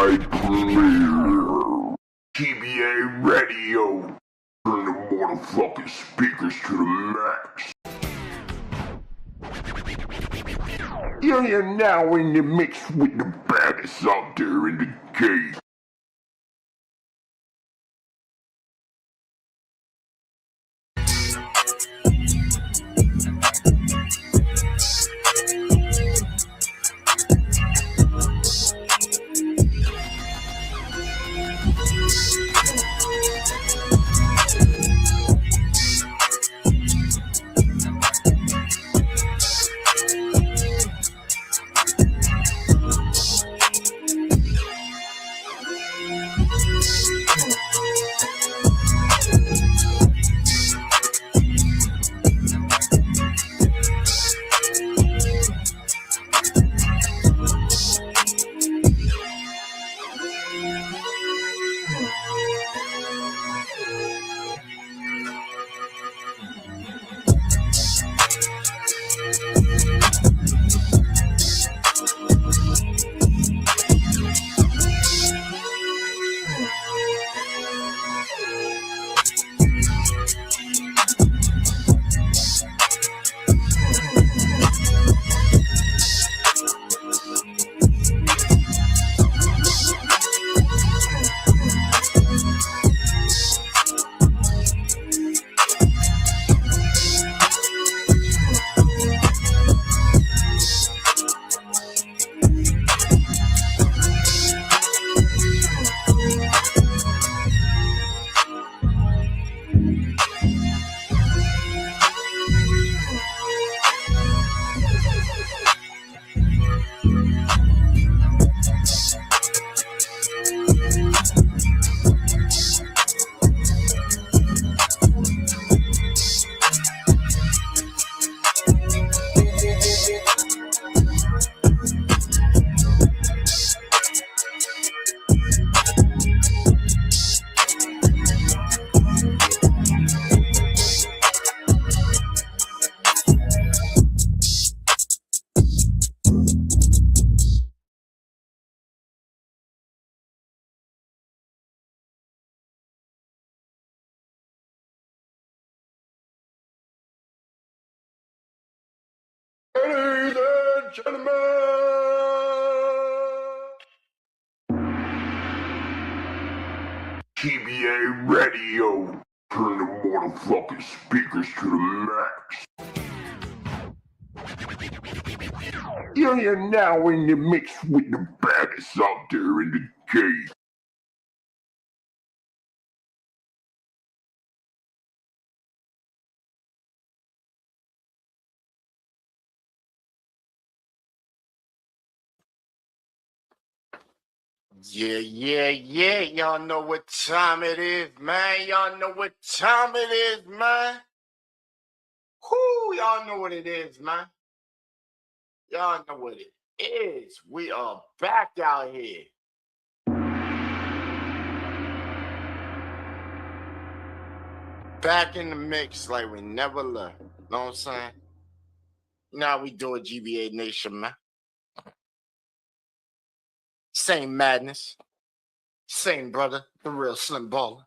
Worldwide premiere. TBA Radio. Turn the motherfucking speakers to the max. You're now in the mix with the baddest out there in the game. Ladies and gentlemen, TBA Radio. Turn the motherfucking speakers to the max. You're now in the mix with the baddest out there in the game. Yeah. Y'all know what time it is, man. Y'all know what time it is, man. Y'all know what it is, man. Y'all know what it is. We are back out here. Back in the mix like we never left. Know what I'm saying? Now we do a GBA Nation, man. Same madness. Same brother, the real Slim Baller.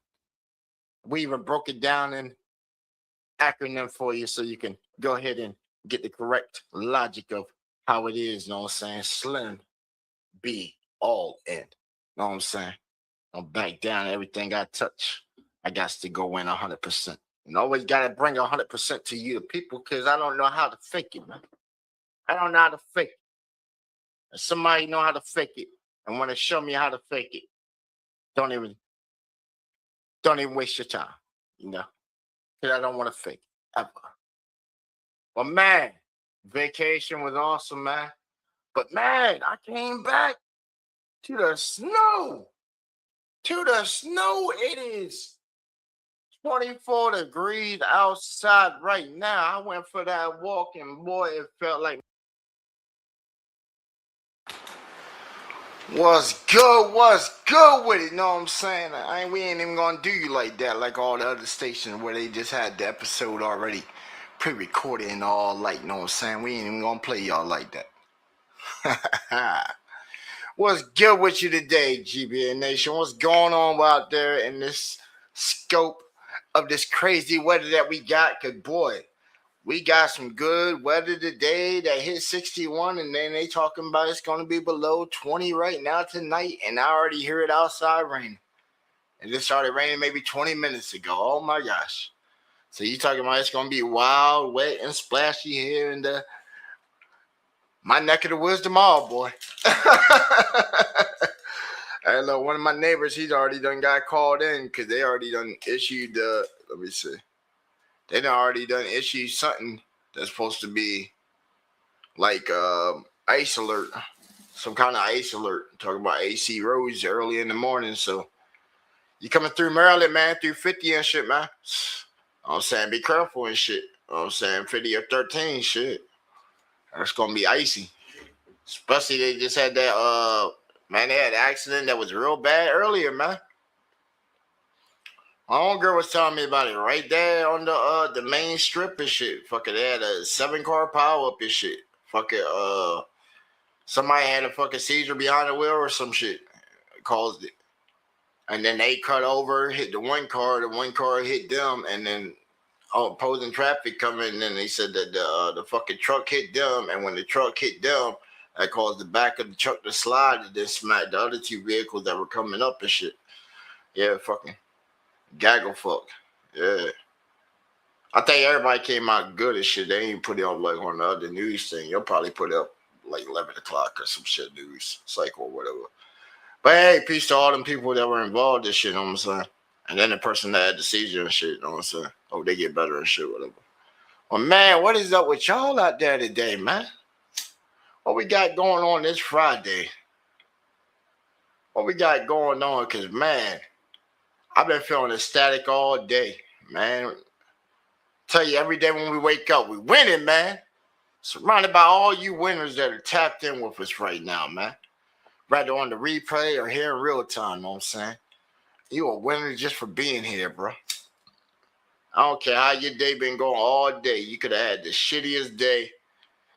We even broke it down in acronym for you so you can go ahead and get the correct logic of how it is, know what I'm saying? Slim be all in. Know what I'm saying? I'm back down everything I touch. I got to go in 100%. And always got to bring 100% to you, the people, because I don't know how to fake it, man. I don't know how to fake it. If somebody know how to fake it and want to show me how to fake it, don't even waste your time, you know, because I don't want to fake it, ever. But, man, vacation was awesome, man. But, man, I came back to the snow. It is 24 degrees outside right now. I went for that walk, and, boy, it felt like What's good with it, know what I'm saying? We ain't even gonna do you like that, like all the other stations where they just had the episode already pre-recorded and all, like, know what I'm saying? We ain't even gonna play y'all like that. What's good with you today, GBA Nation? What's going on out there in this scope of this crazy weather that we got? Cause boy, we got some good weather today that hit 61, and then they talking about it's gonna be below 20 right now tonight, and I already hear it outside raining. And it started raining maybe 20 minutes ago. Oh my gosh. So you talking about it's gonna be wild, wet, and splashy here in my neck of the woods tomorrow, boy. I know one of my neighbors, he's already done got called in because they already done issued let me see. They done already done issued something that's supposed to be like ice alert. Some kind of ice alert. Talking about AC roads early in the morning. So you coming through Maryland, man, through 50 and shit, man. I'm saying be careful and shit. I'm saying 50 or 13 shit. It's gonna be icy. Especially they just had that man, they had an accident that was real bad earlier, man. My own girl was telling me about it right there on the main strip and shit. Fucking they had a 7-car pile up and shit. Fucking somebody had a fucking seizure behind the wheel or some shit. Caused it. And then they cut over, hit the one car hit them, and then opposing traffic coming, and then they said that the fucking truck hit them, and when the truck hit them, that caused the back of the truck to slide and then smack the other 2 vehicles that were coming up and shit. Yeah, fucking gaggle fuck. Yeah. I think everybody came out good and shit. They ain't put it on like on the other news thing. You'll probably put it up like 11 o'clock or some shit news cycle or whatever. But hey, peace to all them people that were involved in shit, you know what I'm saying? And then the person that had the seizure and shit, you know what I'm saying? Hope they get better and shit, whatever. Well, man, what is up with y'all out there today, man? What we got going on this Friday? What we got going on? Because, man, I've been feeling ecstatic all day, man. Tell you, every day when we wake up, we winning, man. Surrounded by all you winners that are tapped in with us right now, man. Rather on the replay or here in real time, know what I'm saying? You a winner just for being here, bro. I don't care how your day been going all day. You could have had the shittiest day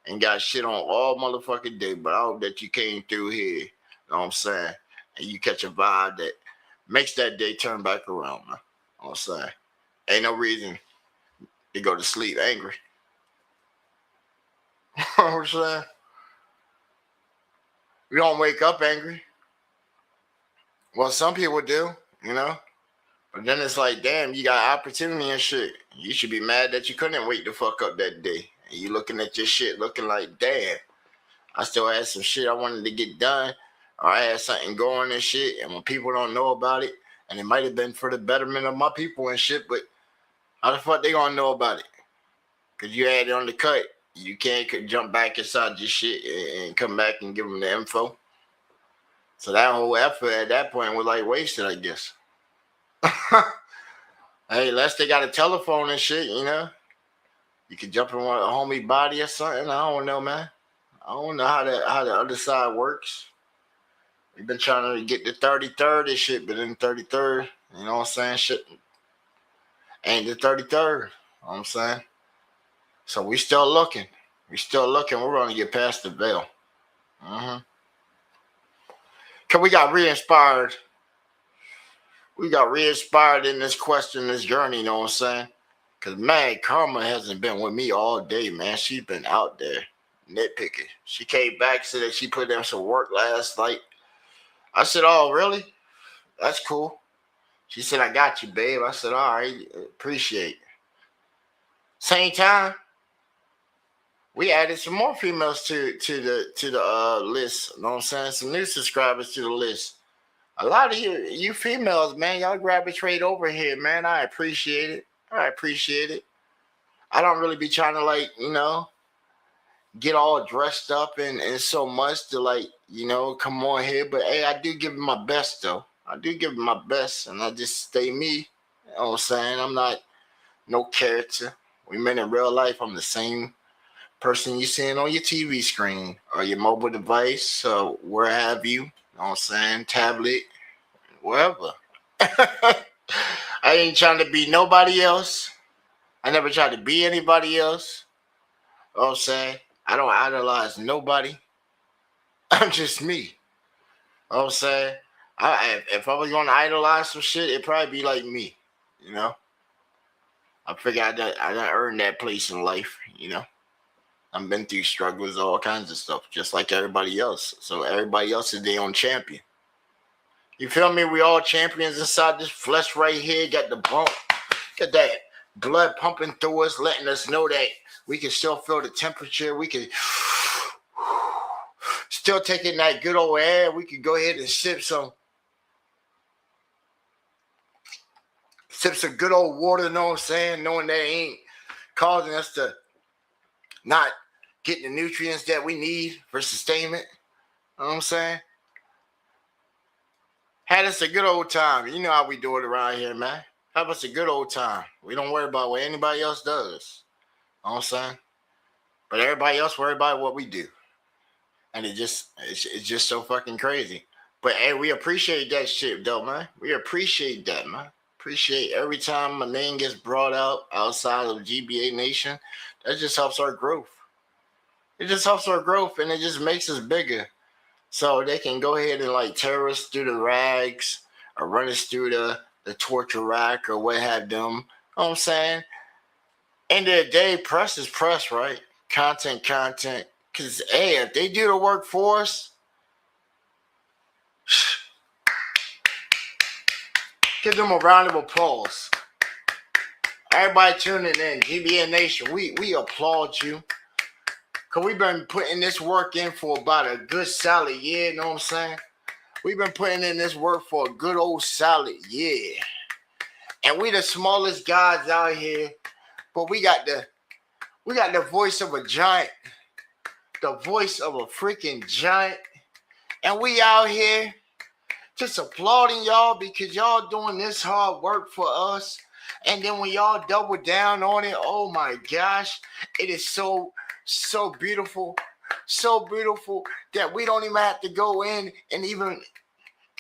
and got shit on all motherfucking day, but I hope that you came through here, you know what I'm saying? And you catch a vibe that makes that day turn back around, man. You know what I'm saying? Ain't no reason to go to sleep angry. You know what I'm saying? We don't wake up angry. Well, some people do, you know? But then it's like, damn, you got opportunity and shit. You should be mad that you couldn't wake the fuck up that day. And you looking at your shit looking like, damn, I still had some shit I wanted to get done. Or I had something going and shit. And when people don't know about it, and it might have been for the betterment of my people and shit, but how the fuck they gonna know about it? Because you had it on the cut. You can't jump back inside your shit and come back and give them the info. So that whole effort at that point was like wasted, I guess. Hey, unless they got a telephone and shit, you know, you can jump in a homie body or something. I don't know, man. I don't know how the other side works. We've been trying to get the 33rd and shit, but in 33rd, you know what I'm saying? Shit ain't the 33rd. You know what I'm saying? So we still looking. We're gonna get past the veil. Cause we got re-inspired. We got re-inspired in this question, this journey, you know what I'm saying? Because, man, Karma hasn't been with me all day, man. She's been out there nitpicking. She came back, said that she put in some work last night. I said, oh, really? That's cool. She said, I got you, babe. I said, all right, appreciate it. Same time, we added some more females to the list. You know what I'm saying? Some new subscribers to the list. A lot of you females, man, y'all gravitate over here, man. I appreciate it. I don't really be trying to, like, you know, get all dressed up and so much to, like, you know, come on here. But, hey, I do give it my best, though. I do give it my best, and I just stay me. You know what I'm saying? I'm not no character. We men in real life, I'm the same person you seeing on your TV screen or your mobile device or where have you. You know what I'm saying? Tablet, wherever. I ain't trying to be nobody else. I never tried to be anybody else. You know what I'm saying? I don't idolize nobody. I'm just me. You know what I'm saying? If I was going to idolize some shit, it'd probably be like me. You know? I figure I done earned that place in life, you know? I've been through struggles, all kinds of stuff, just like everybody else. So everybody else is their own champion. You feel me? We all champions inside this flesh right here. Got the bump. Got that blood pumping through us, letting us know that we can still feel the temperature. We can still take in that good old air. We can go ahead and sip some good old water, you know what I'm saying? Knowing that it ain't causing us to not get the nutrients that we need for sustainment. You know what I'm saying? Had us a good old time. You know how we do it around here, man. Have us a good old time. We don't worry about what anybody else does. You know what I'm saying? But everybody else worry about what we do. And it's just so fucking crazy. But hey, we appreciate that shit though, man. We appreciate that, man. Appreciate every time my name gets brought out outside of GBA Nation. That just helps our growth. It just helps our growth and it just makes us bigger. So they can go ahead and like tear us through the rags or run us through the torture rack or what have them. You know what I'm saying? End of the day, press is press, right? Content. Because, hey, if they do the work for us, give them a round of applause. Everybody tuning in, GBN Nation, we applaud you. Because we've been putting this work in for about a good solid year, you know what I'm saying? We've been putting in this work for a good old solid year. And we the smallest guys out here, but we got the voice of a giant. The voice of a freaking giant. And we out here just applauding y'all because y'all doing this hard work for us. And then when y'all double down on it, oh my gosh, it is so beautiful. So beautiful that we don't even have to go in and even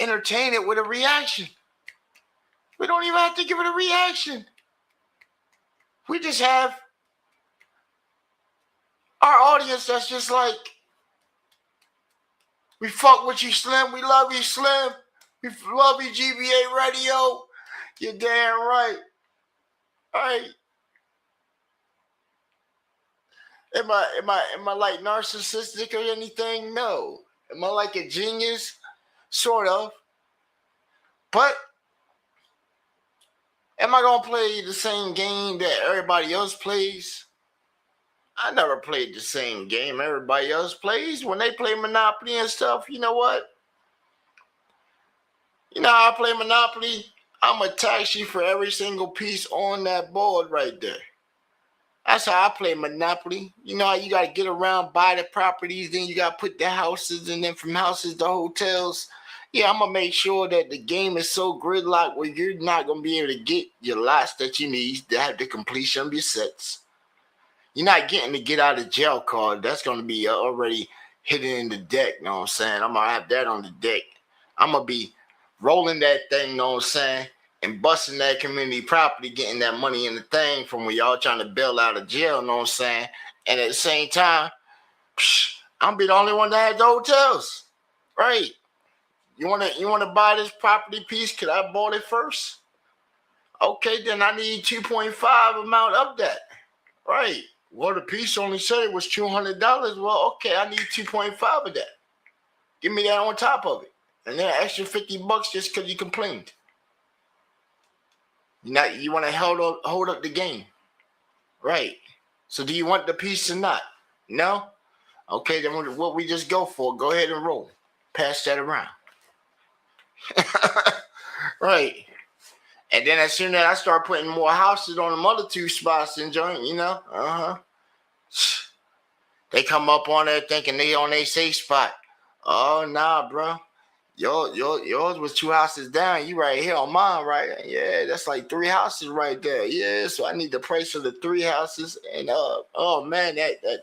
entertain it with a reaction. We don't even have to give it a reaction. We just have our audience that's just like, we fuck with you, Slim. We love you, Slim. We love you, GBA Radio. You're damn right. All right. Am I like narcissistic or anything? No. Am I like a genius? Sort of. But am I gonna play the same game that everybody else plays? I never played the same game everybody else plays. When they play Monopoly and stuff, you know what? You know how I play Monopoly? I'm going to tax you for every single piece on that board right there. That's how I play Monopoly. You know how you got to get around, buy the properties, then you got to put the houses, and then from houses to hotels. Yeah, I'm going to make sure that the game is so gridlocked where you're not going to be able to get your lots that you need to have the completion of your sets. You're not getting the get out of jail card. That's going to be already hidden in the deck, you know what I'm saying? I'm going to have that on the deck. I'm going to be rolling that thing, you know what I'm saying? And busting that community property, getting that money in the thing from when y'all trying to bail out of jail, you know what I'm saying? And at the same time, I'm be the only one that had the hotels, right? You wanna buy this property piece? Could I bought it first? Okay, then I need 2.5 amount of that, right? Well, the piece only said it was $200. Well, okay, I need 2.5 of that. Give me that on top of it, and then an extra $50 just because you complained. You want to hold up the game, right? So do you want the piece or not? No? Okay, then what we just go for, go ahead and roll. Pass that around. Right. And then as soon as I start putting more houses on them other two spots in joint, you know, they come up on there thinking they on their safe spot. Oh, nah, bro. Yours was 2 houses down. You right here on mine, right? Yeah, that's like 3 houses right there. Yeah, so I need the price of the 3 houses. And oh man, that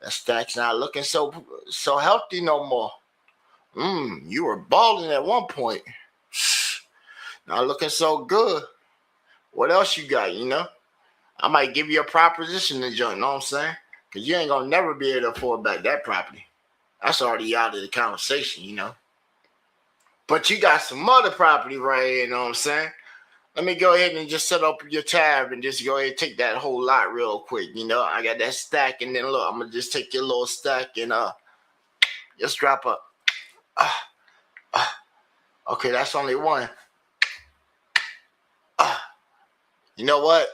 stack's not looking so healthy no more. You were balling at one point. Not looking so good. What else you got? You know, I might give you a proposition to join. Know what I'm saying? Because you ain't gonna never be able to afford back that property. That's already out of the conversation, you know. But you got some other property right here, you know what I'm saying? Let me go ahead and just set up your tab and just go ahead and take that whole lot real quick. You know, I got that stack, and then look, I'm gonna just take your little stack and just drop a okay, that's only one. You know what?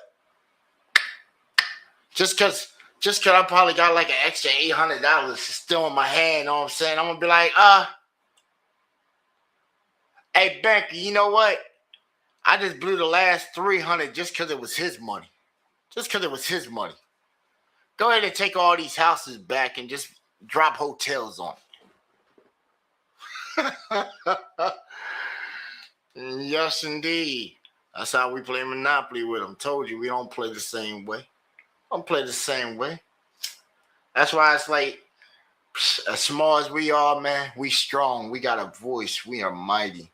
Just cause I probably got like an extra $800 still in my hand, you know what I'm saying? I'm gonna be like, hey banker, you know what? I just blew the last 300 just cause it was his money. Just cause it was his money. Go ahead and take all these houses back and just drop hotels on it. Yes, indeed. That's how we play Monopoly with them. Told you we don't play the same way. Don't play the same way. That's why it's like, as small as we are, man, we strong. We got a voice. We are mighty.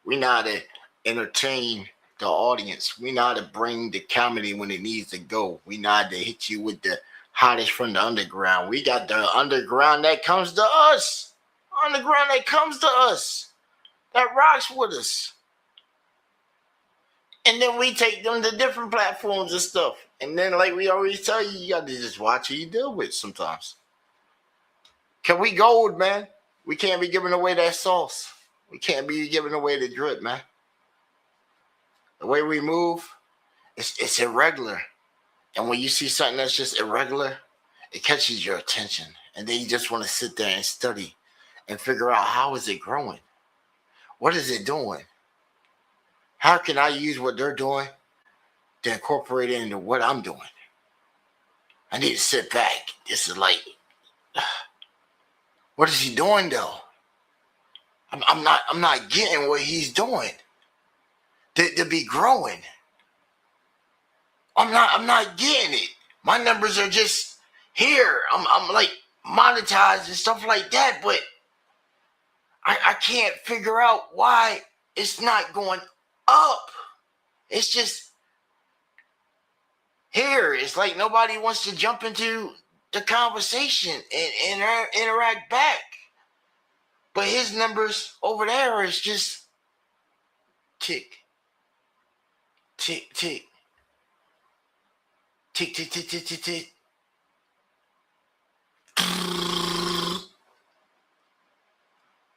We know how to entertain the audience. We know how to bring the comedy when it needs to go. We know how to hit you with the hottest from the underground. We got the underground that comes to us. Underground that comes to us. That rocks with us. And then we take them to different platforms and stuff. And then, like we always tell you, you got to just watch who you deal with sometimes. Cause we gold, man. We can't be giving away that sauce. We can't be giving away the drip, man. The way we move, it's irregular. And when you see something that's just irregular, it catches your attention. And then you just want to sit there and study and figure out, how is it growing? What is it doing? How can I use what they're doing to incorporate it into what I'm doing? I need to sit back. This is like, what is he doing though? I'm not getting what he's doing. To be growing. I'm not getting it. My numbers are just here. I'm like monetized and stuff like that, but I can't figure out why it's not going up. It's just here. It's like nobody wants to jump into the conversation and interact back. But his numbers over there is just tick, tick, tick, tick, tick, tick, tick, tick, tick.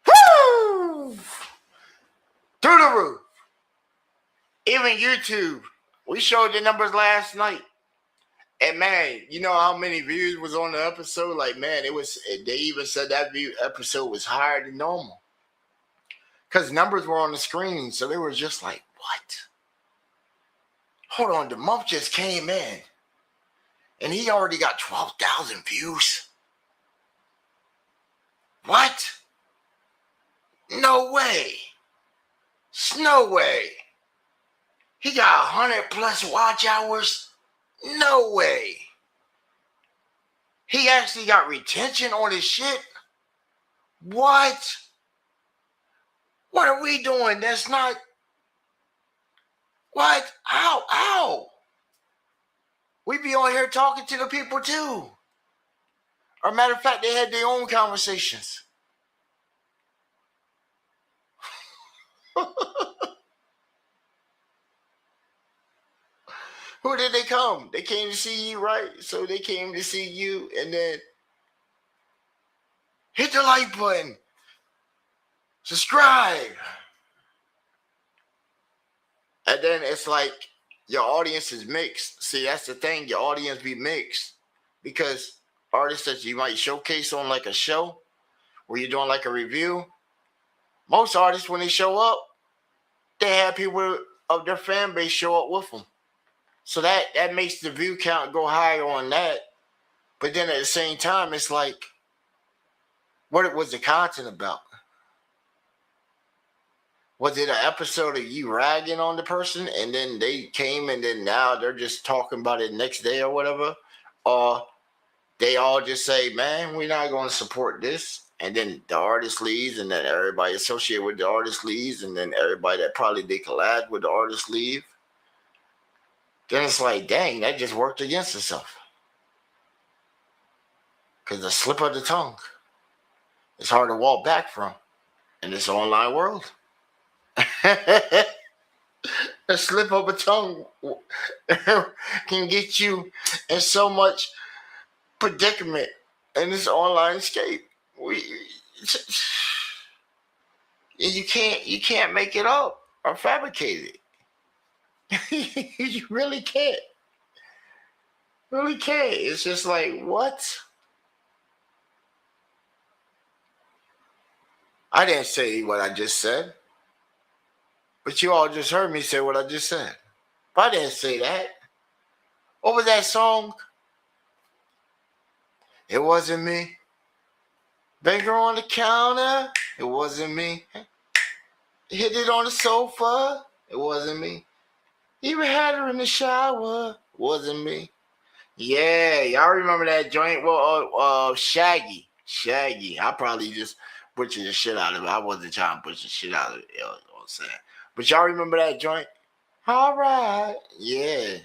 Woo! Through the roof. Even YouTube. We showed the numbers last night. And man, you know how many views was on the episode? Like, man, they even said that episode was higher than normal. Because numbers were on the screen, so they were just like, what? Hold on, the month just came in. And he already got 12,000 views. What? No way. No way. He got 100 plus watch hours. No way. He actually got retention on his shit. What? What are we doing? That's not. What? How? We be on here talking to the people too. Or matter of fact, they had their own conversations. Who did they come? They came to see you, right? So they came to see you, and then hit the like button. Subscribe. And then it's like your audience is mixed. See, that's the thing. Your audience be mixed. Because artists that you might showcase on like a show where you're doing like a review, most artists, when they show up, they have people of their fan base show up with them. So that makes the view count go higher on that. But then at the same time, it's like, what was the content about? Was it an episode of you ragging on the person and then they came and then now they're just talking about it next day or whatever? Or they all just say, man, we're not going to support this. And then the artist leaves, and then everybody associated with the artist leaves, and then everybody that probably they collab with the artist leave. Then it's like, dang, that just worked against itself. Because the slip of the tongue is hard to walk back from. in this online world. A slip of a tongue can get you in so much predicament in this online escape. You can't make it up or fabricate it. You really can't. Really can't. It's just like, what? I didn't say what I just said, but you all just heard me say what I just said. But I didn't say that. What was that song? It wasn't me. Banker on the counter. It wasn't me. Hit it on the sofa. It wasn't me. Even had her in the shower. It wasn't me. Yeah, y'all remember that joint? Well, Shaggy. I probably just butchered the shit out of it. I wasn't trying to butcher the shit out of it. You know what I'm saying? But y'all remember that joint? All right. Yeah.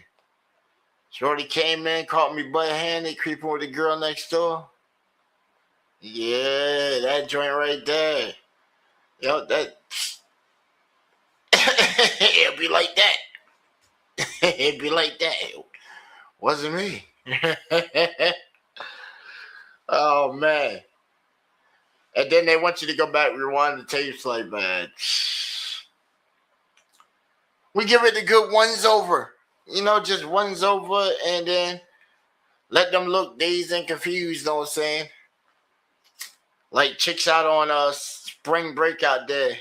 Shorty came in, caught me butt-handed, creeping with the girl next door. Yeah, that joint right there. Yo, that. It'd be like that. It'd be like that. It wasn't me. Oh, man. And then they want you to go back, rewind the tapes like, man. We give it the good ones over. You know, just ones over and then let them look dazed and confused, know what I'm saying? Like chicks out on spring break out there.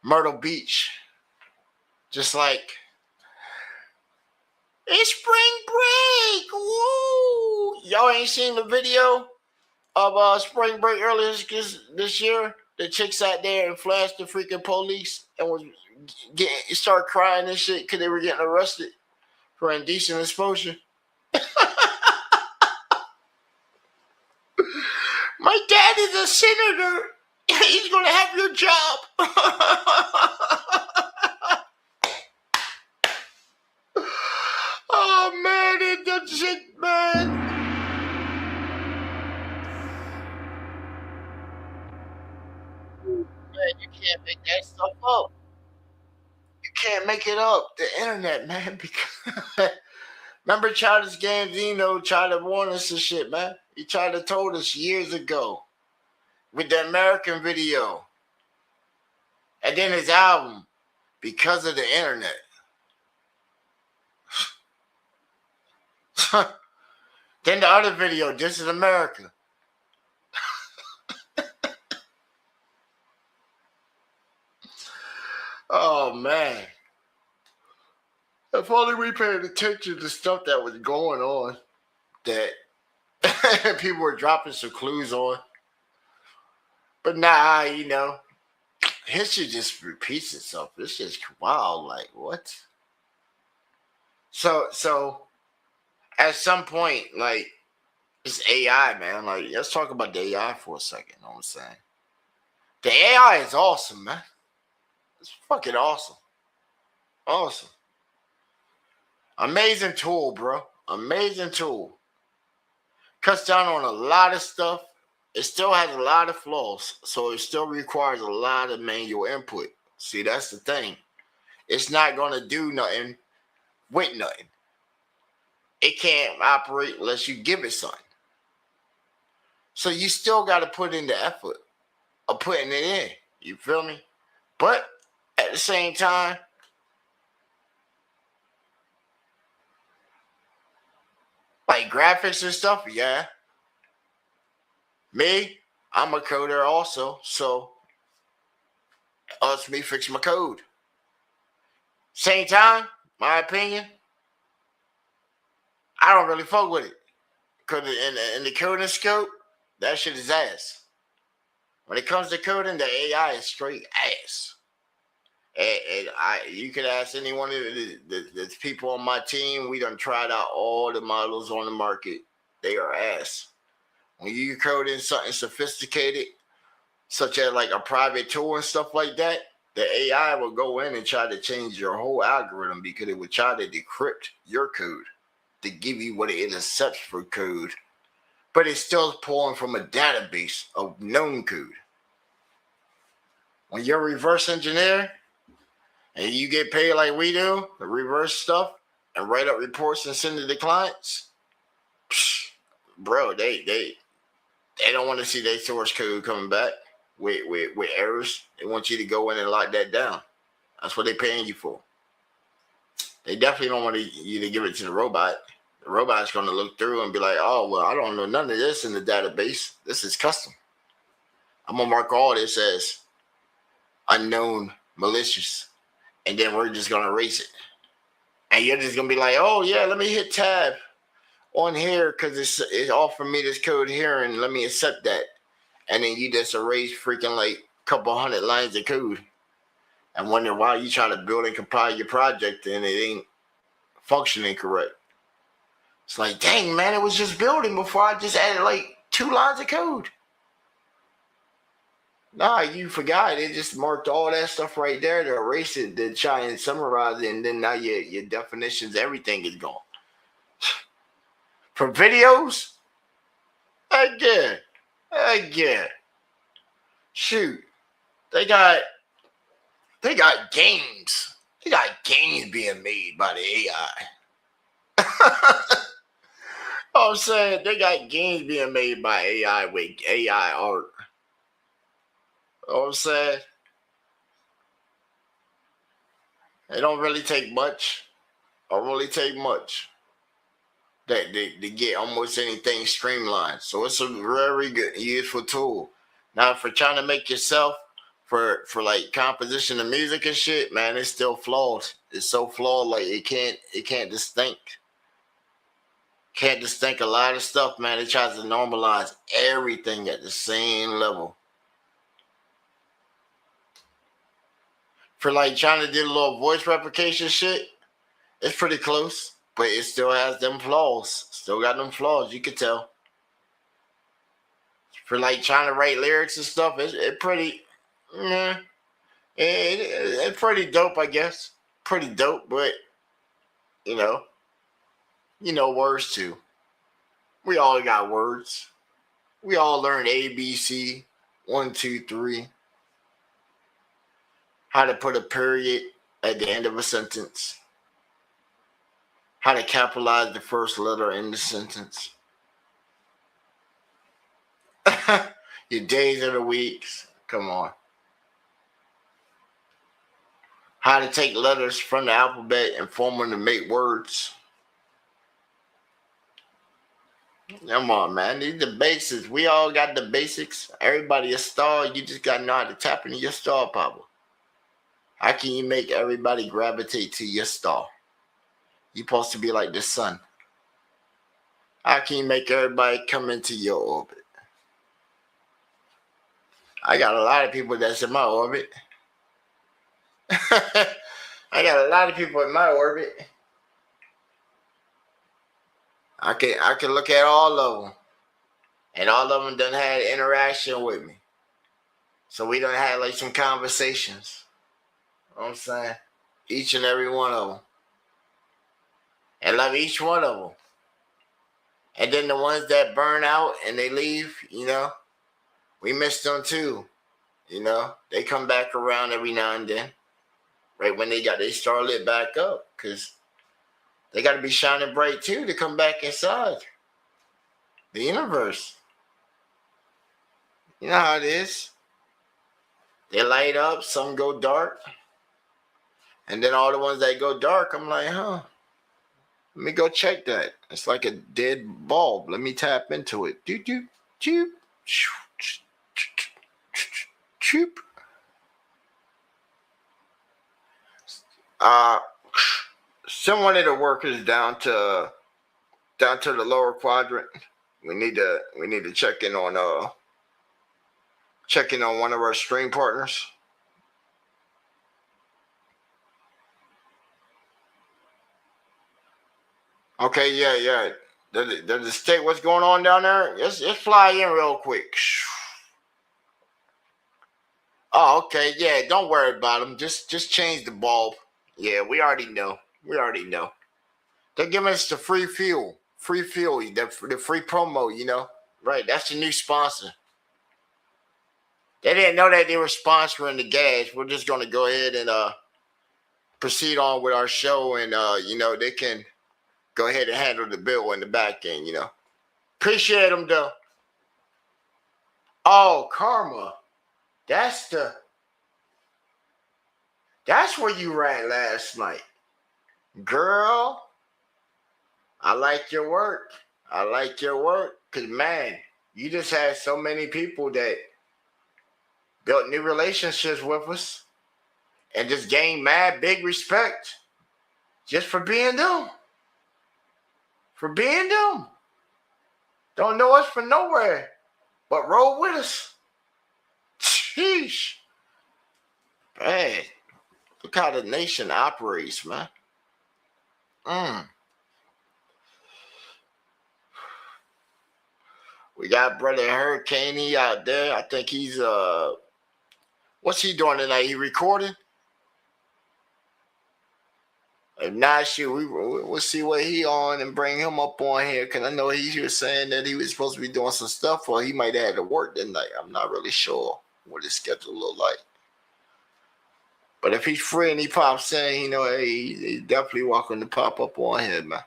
Myrtle Beach. Just like, it's spring break. Woo! Y'all ain't seen the video of spring break earlier this year? The chicks out there and flashed the freaking police and was started crying and shit because they were getting arrested for indecent exposure. My dad is a senator. He's gonna have your job. Oh man, it that shit, man. Man, you can't make that stuff up. You can't make it up. The internet, man. Because remember, Childish Gambino tried to warn us and shit, man. He tried to told us years ago with the American video, and then his album, because of the internet. Then the other video, This is America. Oh man. If only we paid attention to stuff that was going on that people were dropping some clues on. But nah, you know, history just repeats itself. It's just wild, like what? So at some point, like, it's AI, man. Like, let's talk about the AI for a second. You know what I'm saying? The AI is awesome, man. It's fucking awesome. Awesome. Amazing tool, bro. Amazing tool. Cuts down on a lot of stuff. It still has a lot of flaws, so it still requires a lot of manual input. See, that's the thing. It's not going to do nothing with nothing. It can't operate unless you give it something. So you still got to put in the effort of putting it in. You feel me? But at the same time, like graphics and stuff, yeah. Me, I'm a coder also, so it's me fix my code. Same time, my opinion, I don't really fuck with it. Because in the coding scope, that shit is ass. When it comes to coding, the AI is straight ass. And you could ask any one of the people on my team, we done tried out all the models on the market. They are ass. When you code in something sophisticated, such as like a private tool and stuff like that, the AI will go in and try to change your whole algorithm because it would try to decrypt your code to give you what it intercepts for code. But it's still pulling from a database of known code. when you're a reverse engineer and you get paid like we do, the reverse stuff, and write up reports and send to the clients, bro, they don't want to see their source code coming back with errors. They want you to go in and lock that down. That's what they're paying you for. They definitely don't want you to give it to the robot. The robot's going to look through and be like, oh, well, I don't know none of this in the database. This is custom. I'm going to mark all this as unknown, malicious, and then we're just going to erase it. And you're just going to be like, oh, yeah, let me hit tab on here because it's offering me this code here, and let me accept that. And then you just erase freaking like a couple hundred lines of code and wonder why you try to build and compile your project and it ain't functioning correct. It's like, dang, man, it was just building before I just added like 2 lines of code. Nah, you forgot. It just marked all that stuff right there to erase it, to try and summarize it, and then now your definitions, everything is gone. For videos, again, shoot, they got games. They got games being made by the AI. I'm saying they got games being made by AI with AI art. You know what I'm saying? It don't really take much. To get almost anything streamlined. So it's a very good, useful tool. Now, for trying to make yourself for like composition of music and shit, man, it's still flawed. It's so flawed, like it can't distinct. Can't distinct a lot of stuff, man. It tries to normalize everything at the same level. For like trying to do a little voice replication shit, it's pretty close, but it still has them flaws. Still got them flaws, you can tell. For like trying to write lyrics and stuff, it's pretty, it's pretty dope, I guess. Pretty dope, but you know words too. We all got words. We all learned ABC, 1, 2, 3. How to put a period at the end of a sentence. How to capitalize the first letter in the sentence. Your days of the weeks. Come on. How to take letters from the alphabet and form them to make words. Come on, man. These are the basics. We all got the basics. Everybody a star. You just got to know how to tap into your star power. How can you make everybody gravitate to your star? You're supposed to be like the sun. How can you make everybody come into your orbit? I got a lot of people that's in my orbit. I got a lot of people in my orbit. I can look at all of them. And all of them done had interaction with me. So we done had like some conversations. You know what I'm saying? Each and every one of them. And love each one of them. And then the ones that burn out and they leave, we miss them too. They come back around every now and then. Right when they start lit back up. Because they got to be shining bright too to come back inside the universe. You know how it is. They light up, some go dark. And then all the ones that go dark, I'm like, let me go check that. It's like a dead bulb. Let me tap into it. Doop, doop, doop, choop. Send one of the workers down to the lower quadrant. We need to check in on one of our stream partners. Okay, yeah. Does the state what's going on down there? Let's fly in real quick. Oh, okay, yeah. Don't worry about them. Just change the bulb. Yeah, we already know. They're giving us the free fuel, the free promo. Right? That's the new sponsor. They didn't know that they were sponsoring the gas. We're just going to go ahead and proceed on with our show, and they can go ahead and handle the bill in the back end. Appreciate them though. Oh, Karma, that's where you were at last night, girl. I like your work. Cause man, you just had so many people that built new relationships with us and just gained mad big respect just for being them. Don't know us from nowhere, but roll with us. Sheesh. Man, look how the nation operates, man. We got brother Hurricane out there. I think he's what's he doing tonight? He recording? If not, sure, we'll see what he on and bring him up on here, because I know he was saying that he was supposed to be doing some stuff, or he might have had to work that night. I'm not really sure what his schedule look like. But if he's free and he pops in, hey, he's definitely welcome to pop up on here, man.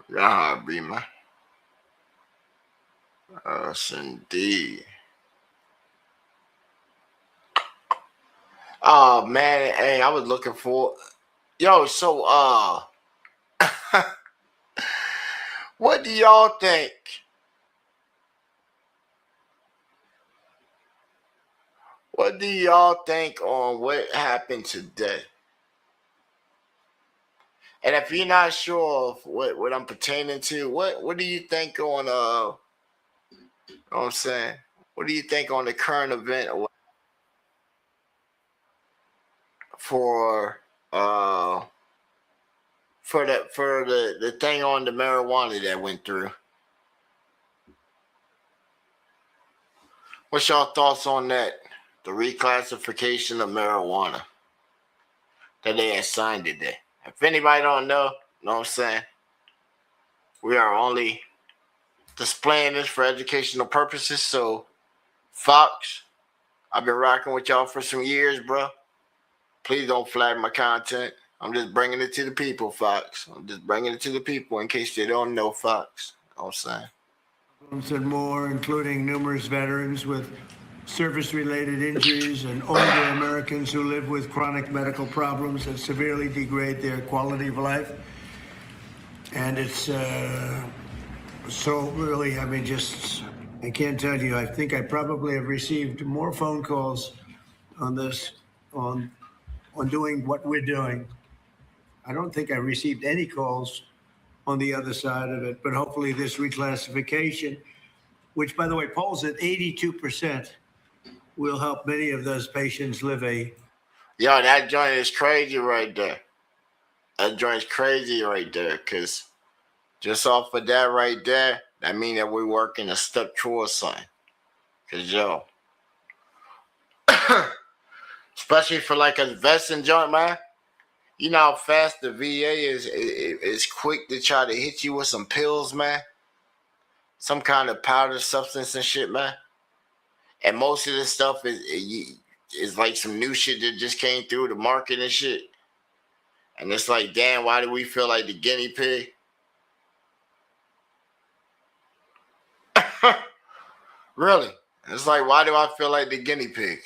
That's how it be, man. Yes, indeed. Oh man, hey, I was looking for so what do y'all think? What do y'all think on what happened today? And if you're not sure of what I'm pertaining to, what do you think on know what I'm saying? What do you think on the current event for the thing on the marijuana that went through? What's y'all thoughts on that? The reclassification of marijuana that they had signed today. If anybody don't know what I'm saying? We are only displaying this for educational purposes. So, Fox, I've been rocking with y'all for some years, bro. Please don't flag my content. I'm just bringing it to the people, Fox. I'm just bringing it to the people in case they don't know, Fox. You know what I'm saying? And more, including numerous veterans with service-related injuries and older Americans who live with chronic medical problems that severely degrade their quality of life. And it's so really, I can't tell you, I think I probably have received more phone calls on this, on doing what we're doing. I don't think I received any calls on the other side of it, but hopefully this reclassification, which by the way polls at 82%, will help many of those patients live a... Yo, that joint is crazy right there. Because just off of that right there, that means that we're working a step towards something. Because, yo, especially for like a vesting joint, man, you know how fast the VA is quick to try to hit you with some pills, man? Some kind of powder substance and shit, man. And most of this stuff is like some new shit that just came through the market and shit. And it's like, damn, why do we feel like the guinea pig? Really? It's like, why do I feel like the guinea pig?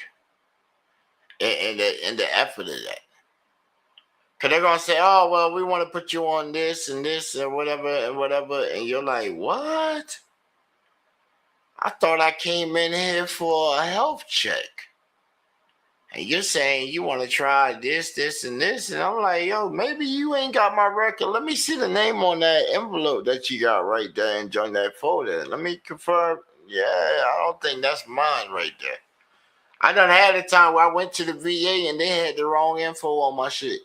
And the effort of that. Because they're going to say, oh, well, we want to put you on this and whatever. And you're like, what? I thought I came in here for a health check. And you're saying you want to try this, and this. And I'm like, yo, maybe you ain't got my record. Let me see the name on that envelope that you got right there and join that folder. Let me confirm. Yeah, I don't think that's mine right there. I done had a time where I went to the VA and they had the wrong info on my shit.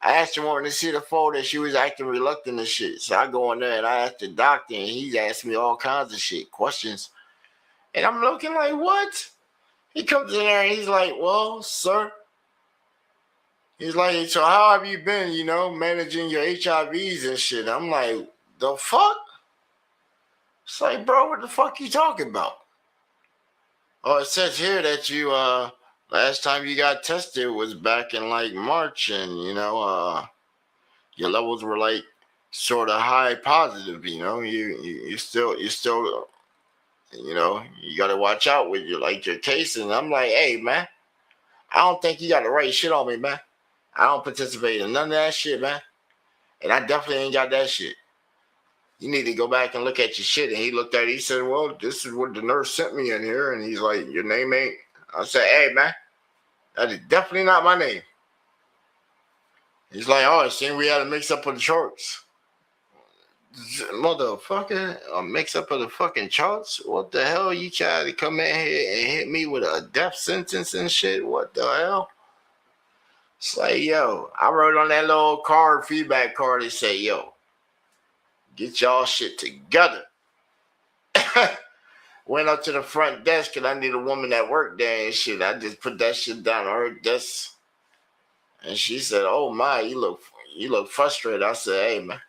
I asked her wanting to see the folder. She was acting reluctant and shit. So I go in there and I asked the doctor, and he's asking me all kinds of shit, questions. And I'm looking like, what? He comes in there and he's like, well, sir. He's like, so how have you been, managing your HIVs and shit? I'm like, the fuck? It's like, bro, what the fuck you talking about? Oh, it says here that you last time you got tested was back in like March, and your levels were like sort of high positive. You still you got to watch out with your case. And I'm like, hey man, I don't think you got the right shit on me, man. I don't participate in none of that shit, man. And I definitely ain't got that shit. You need to go back and look at your shit. And he looked at it. He said, well, this is what the nurse sent me in here. And he's like, your name ain't. I said, hey, man, that is definitely not my name. He's like, oh, it seemed we had a mix up of the charts. Motherfucker, a mix up of the fucking charts? What the hell? You trying to come in here and hit me with a death sentence and shit? What the hell? It's like, yo, I wrote on that little feedback card, it say, yo, get y'all shit together. Went up to the front desk and I need a woman that worked there and shit. I just put that shit down on her desk. And she said, oh my, you look frustrated. I said, hey man.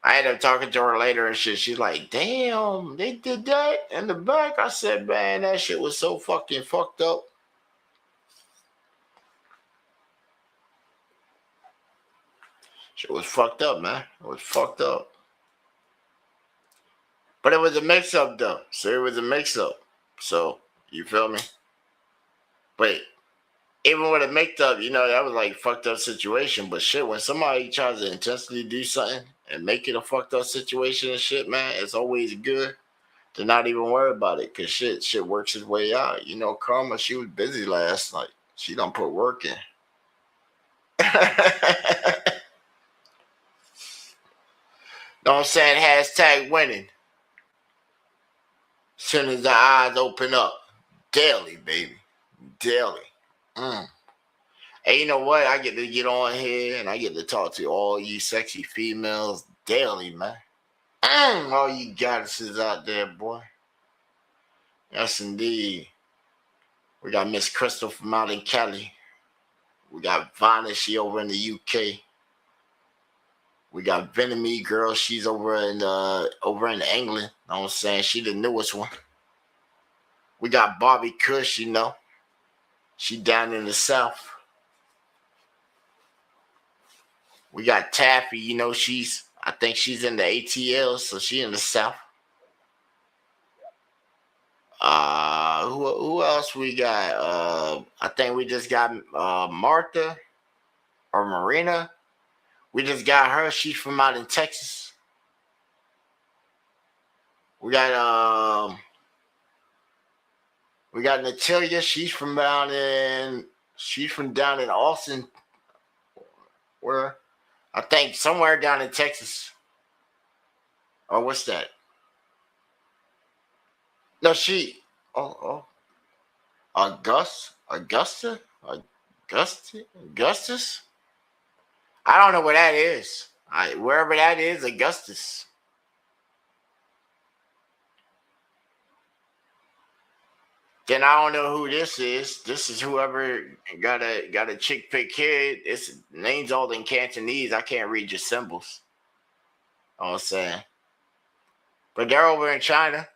I ended up talking to her later and shit. She's like, damn, they did that in the back. I said, man, that shit was so fucking fucked up. Shit was fucked up, man. It was fucked up. But it was a mix-up, though. So it was a mix-up. So, you feel me? But even with a mix-up, that was like a fucked up situation. But shit, when somebody tries to intentionally do something and make it a fucked up situation and shit, man, it's always good to not even worry about it. Because shit works its way out. Karma, she was busy last night. She done put work in. Know what I'm saying? Hashtag winning. As soon as the eyes open up. Daily, baby. Daily. Hey, you know what? I get to get on here and I get to talk to all you sexy females daily, man. All you goddesses out there, boy. Yes, indeed. We got Miss Crystal from out in Cali. We got Vonna, she over in the UK. We got Venomie girl, she's over in England. You know what I'm saying? She the newest one. We got Bobby Kush, she down in the South. We got Taffy, I think she's in the ATL, so she in the South. Who else we got? I think we just got Martha or Marina. We just got her. She's from out in Texas. We got Natalia. She's from down in Austin. Where? I think somewhere down in Texas. Or what's that? No, Augustus? I don't know where that is. Wherever that is, Augustus. Then I don't know who this is. This is whoever got a chick pick kid. It's names all in Cantonese. I can't read your symbols. You know what I'm saying? But they're over in China.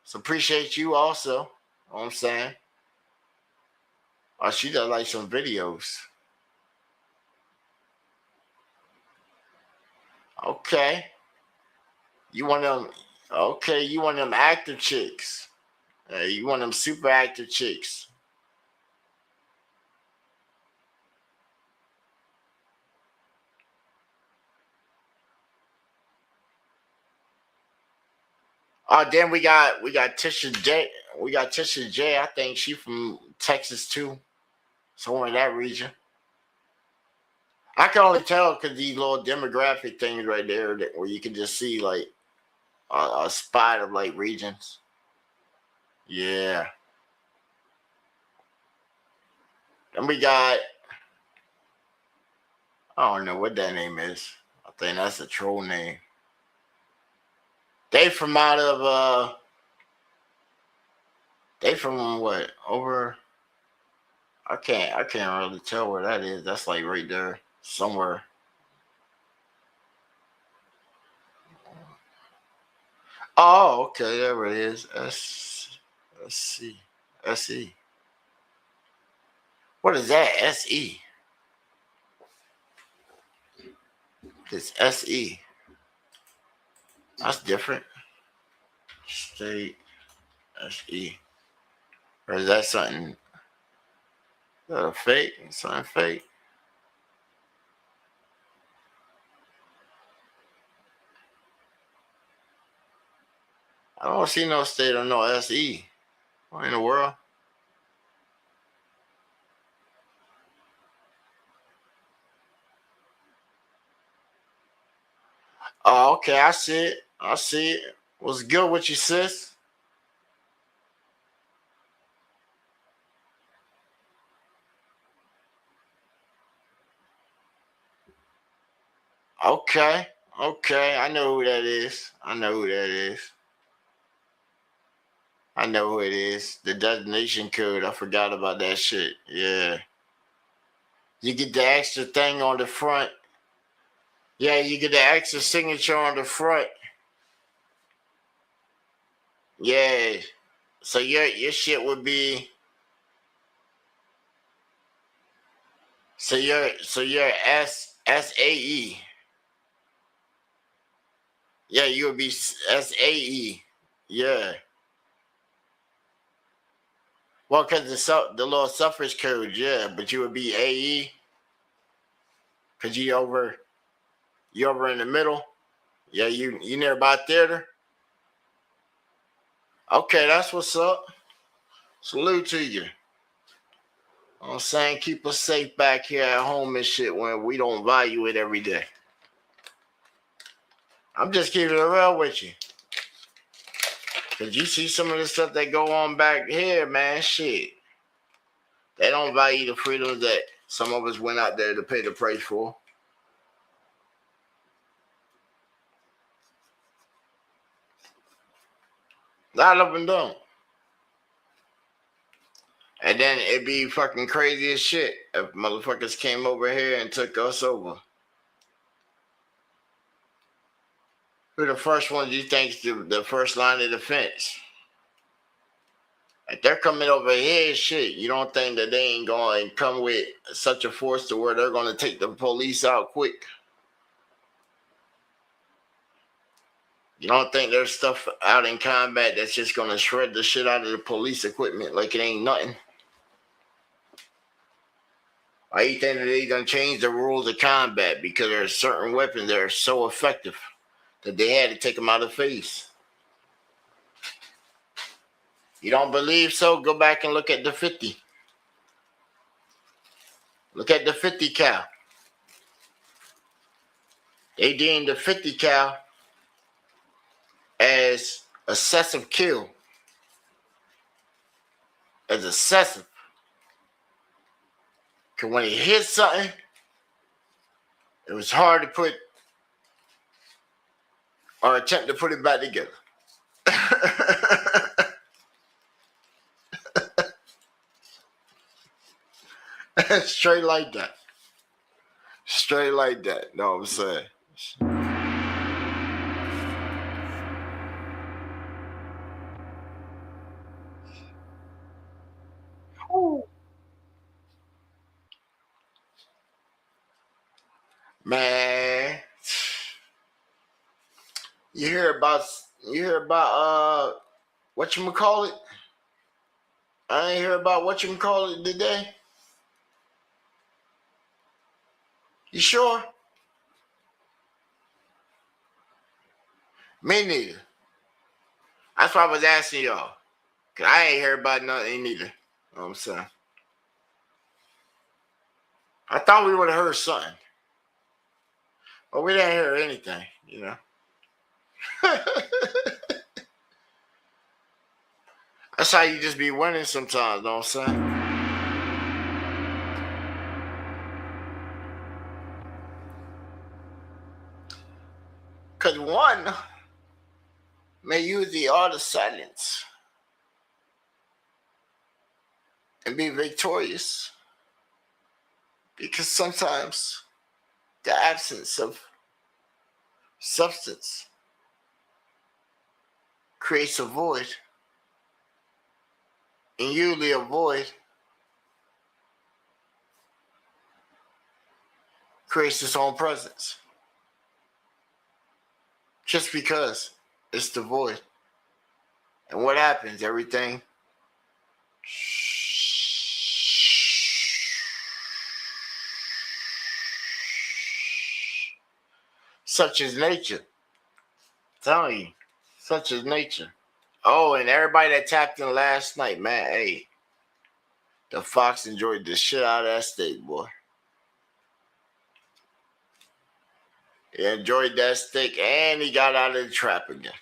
So appreciate you also. You know what I'm saying? Oh, she does like some videos. Okay. You want them active chicks. You want them super active chicks. Then we got Tisha J. We got Tisha J. I think she from Texas too. Somewhere in that region. I can only tell because these little demographic things right there where you can just see like a spot of like regions. Yeah. Then we got, I don't know what that name is. I think that's a troll name. They from out of they from what? Over, I can't really tell where that is. That's like right there somewhere. Oh, okay, there it is. SC. SE. What is that? SE. It's SE. That's different. State SE. Or is that something? Is that a fake? Something fake? I don't see no state or no SE. What in the world? Oh, okay, I see it. I see it. What's good with you, sis? Okay, okay. I know who that is. I know who that is. I know who it is. The designation code. I forgot about that shit. Yeah. You get the extra thing on the front. Yeah, you get the extra signature on the front. Yeah. So your shit would be so you're SAE. Yeah, you would be SAE. Yeah. Well, because the little suffrage code, yeah, but you would be AE because you over in the middle. Yeah, you nearby theater. Okay, that's what's up. Salute to you. I'm saying keep us safe back here at home and shit when we don't value it every day. I'm just keeping it real with you. Cause you see some of the stuff that go on back here, man, shit. They don't value the freedoms that some of us went out there to pay the price for. A lot of them don't. And then it'd be fucking crazy as shit if motherfuckers came over here and took us over. Who the first ones you think's the first line of defense? If they're coming over here, shit, you don't think that they ain't going to come with such a force to where they're going to take the police out quick? You don't think there's stuff out in combat that's just going to shred the shit out of the police equipment like it ain't nothing? Why you think that they done changed the rules of combat? Because there are certain weapons that are so effective that they had to take them out of face. You don't believe so? Go back and look at the 50. Look at the 50 cal. They deemed the 50 cal as excessive kill. As excessive. Because when it hit something, it was hard to put or attempt to put it back together. Straight like that. Straight like that. Know what I'm saying? Man, you hear about whatchamacallit? I ain't hear about whatchamacallit today. You sure? Me neither. That's why I was asking y'all. Cause I ain't hear about nothing neither. You know what I'm saying? I thought we would have heard something. But we didn't hear anything, you know. That's how you just be winning sometimes, know what I'm saying? Because one may use the art of silence and be victorious. Because sometimes the absence of substance creates a void. And usually a void creates its own presence. Just because it's the void. And what happens? Everything such is nature. I'm telling you, such is nature. Oh, and everybody that tapped in last night, man, hey, the Fox enjoyed the shit out of that steak, boy. He enjoyed that steak, and he got out of the trap again.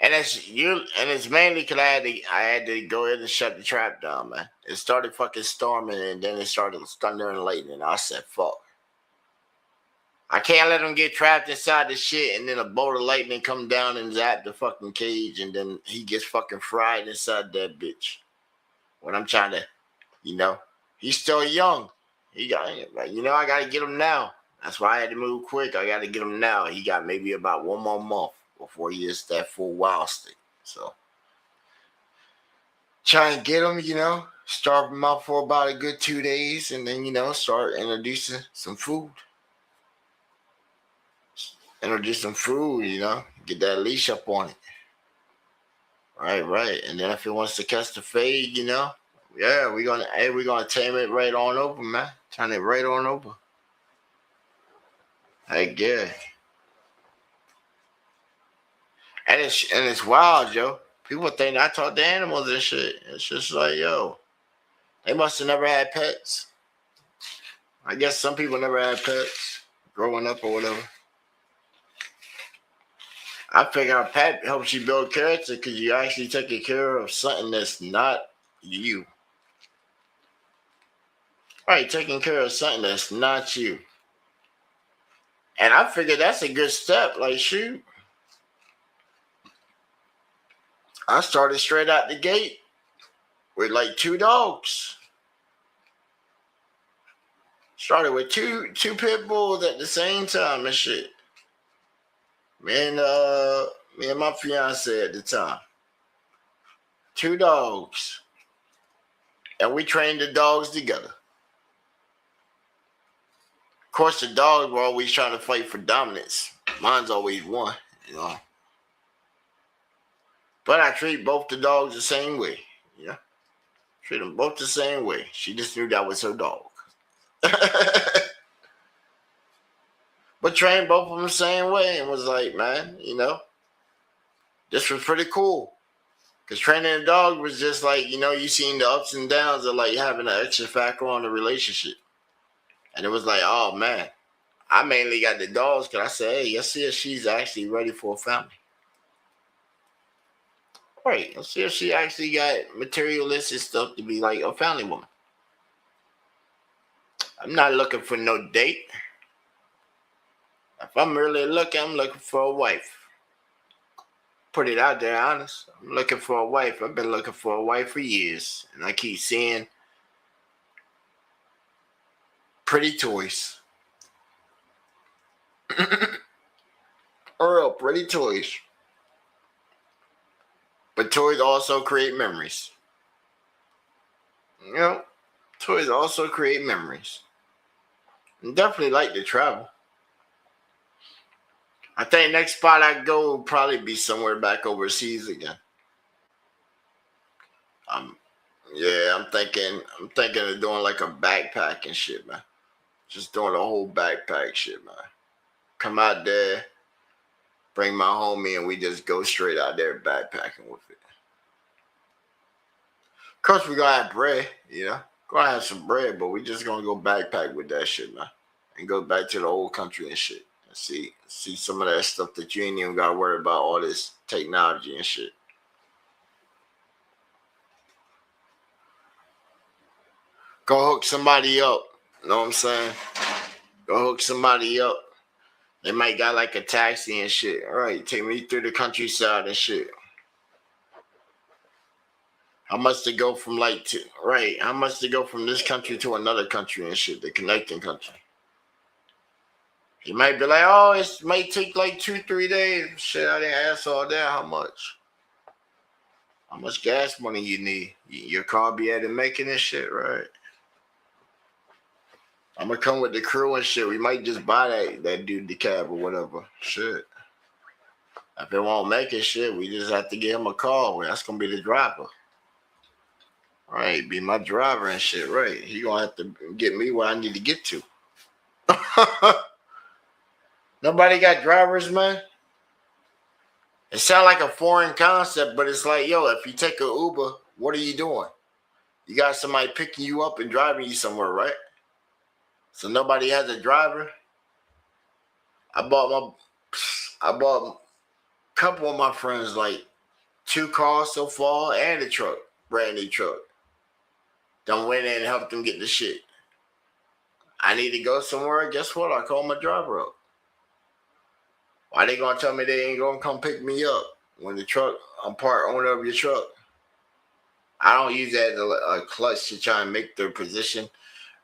And it's mainly because I had to go ahead and shut the trap down, man. It started fucking storming, and then it started thunder and lightning. I said, fuck. I can't let him get trapped inside the shit, and then a bolt of lightning come down and zap the fucking cage, and then he gets fucking fried inside that bitch. When I'm trying to, he's still young. I got to get him now. That's why I had to move quick. I got to get him now. He got maybe about 1 more month before he gets that full wild state. So, try and get him, starve him out for about a good 2 days, and then, start introducing some food. Introduce some food, get that leash up on it. Right. And then if it wants to catch the fade, yeah, we're gonna tame it right on over, man. Turn it right on over. Heck yeah. And it's wild, yo. People think I talk to animals and shit. It's just like, yo, they must have never had pets. I guess some people never had pets growing up or whatever. I figure a pet helps you build character because you actually taking care of something that's not you. Right, taking care of something that's not you. And I figure that's a good step. Like, shoot. I started straight out the gate with like 2 dogs. Started with two pit bulls at the same time and shit. Me and my fiance at the time. 2 dogs. And we trained the dogs together. Of course, the dogs were always trying to fight for dominance. Mine's always won, But I treat both the dogs the same way, Treat them both the same way. She just knew that was her dog. But trained both of them the same way and was like, man, this was pretty cool. Because training a dog was just like, you seen the ups and downs of like having an extra factor on the relationship. And it was like, oh man, I mainly got the dogs because I said, hey, let's see if she's actually ready for a family. Right, let's see if she actually got materialistic stuff to be like a family woman. I'm not looking for no date. If I'm really looking, I'm looking for a wife. Put it out there, honest. I'm looking for a wife. I've been looking for a wife for years. And I keep seeing pretty toys. Real pretty toys. But toys also create memories. Toys also create memories. And definitely like to travel. I think next spot I go will probably be somewhere back overseas again. I'm thinking of doing like a backpack and shit, man. Just doing a whole backpack shit, man. Come out there, bring my homie, and we just go straight out there backpacking with it. Of course, we're gonna have bread, Gonna have some bread, but we just gonna go backpack with that shit, man. And go back to the old country and shit. See some of that stuff that you ain't even got to worry about, all this technology and shit. Go hook somebody up. Know what I'm saying? Go hook somebody up. They might got like a taxi and shit. All right, take me through the countryside and shit. How much to go from how much to go from this country to another country and shit, the connecting country. He might be like, oh, it might take like 2-3 days. Shit, I didn't ask all that. How much? How much gas money you need? Your car be at it making this shit, right? I'm gonna come with the crew and shit. We might just buy that dude the cab or whatever. Shit. If it won't make it, shit, we just have to give him a call. That's gonna be the driver. Right, be my driver and shit, right? He gonna have to get me where I need to get to. Nobody got drivers, man. It sounds like a foreign concept, but it's like, yo, if you take an Uber, what are you doing? You got somebody picking you up and driving you somewhere, right? So nobody has a driver. I bought a couple of my friends like 2 cars so far and a truck, brand new truck. Done went in and helped them get the shit. I need to go somewhere. Guess what? I call my driver up. Why they gonna tell me they ain't gonna come pick me up when I'm part owner of your truck? I don't use that as a clutch to try and make their position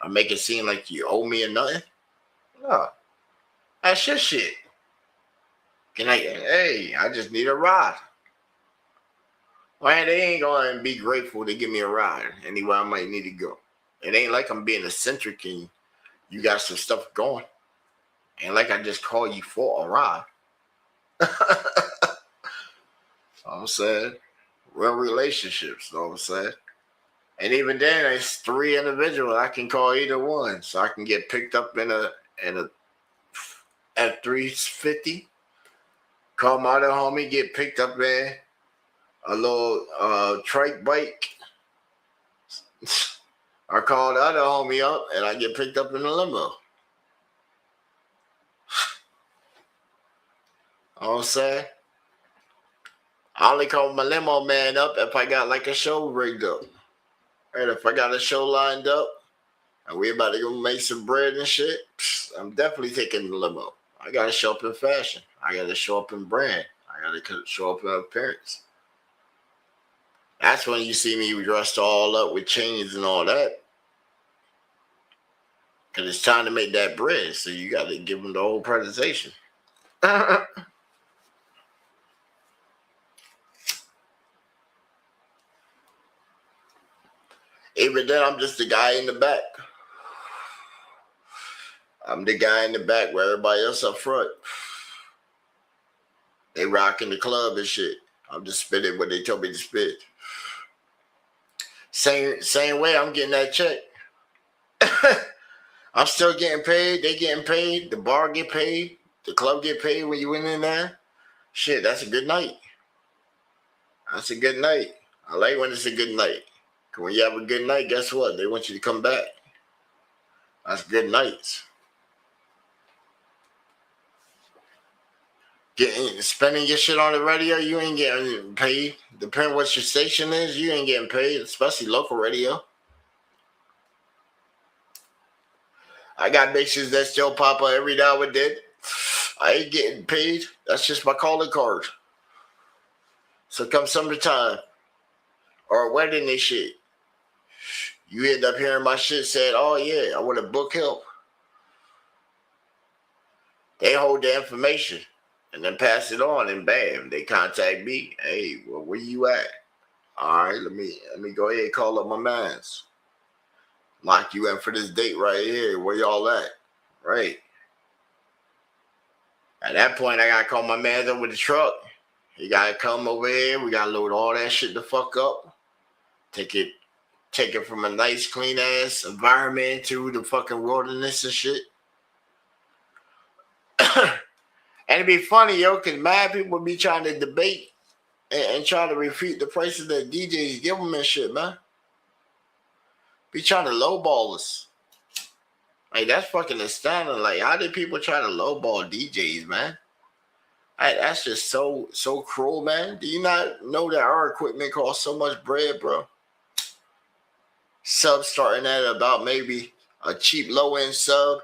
or make it seem like you owe me or nothing. No, that's your shit. Hey, I just need a ride. Well, they ain't gonna be grateful to give me a ride anywhere I might need to go. It ain't like I'm being eccentric and you got some stuff going. Ain't like I just call you for a ride. I'm saying, real relationships, know what I'm saying? And even then, it's 3 individuals. I can call either one. So I can get picked up in a F-350. Call my other homie, get picked up in a little trike bike. I call the other homie up and I get picked up in a limo. You know what I'm saying? I only call my limo man up if I got like a show rigged up. And if I got a show lined up and we about to go make some bread and shit, I'm definitely taking the limo. I got to show up in fashion. I got to show up in brand. I got to show up in appearance. That's when you see me dressed all up with chains and all that. Because it's time to make that bread. So you got to give them the whole presentation. Even then, I'm just the guy in the back. I'm the guy in the back where everybody else up front. They rocking the club and shit. I'm just spitting what they told me to spit. Same way I'm getting that check. I'm still getting paid. They getting paid. The bar get paid. The club get paid when you went in there. Shit, that's a good night. That's a good night. I like when it's a good night. Cause when you have a good night, guess what? They want you to come back. That's good nights. Spending your shit on the radio, you ain't getting paid. Depending what your station is, you ain't getting paid, especially local radio. I got bitches that still pop up every now and then. I ain't getting paid. That's just my calling card. So come summertime or a wedding and shit, you end up hearing my shit said, oh yeah, I want to book help. They hold the information and then pass it on, and bam, they contact me. Hey, well, where you at? All right, let me go ahead and call up my mans. Lock you in for this date right here. Where y'all at? Right. At that point, I gotta call my mans over the truck. He gotta come over here. We gotta load all that shit the fuck up. Take it from a nice, clean ass environment to the fucking wilderness and shit. And it'd be funny, yo, because mad people be trying to debate and try to refute the prices that DJs give them and shit, man. Be trying to lowball us. Like, that's fucking astounding. Like, how did people try to lowball DJs, man? That's just so cruel, man. Do you not know that our equipment costs so much bread, bro? Sub starting at about maybe a cheap low-end sub.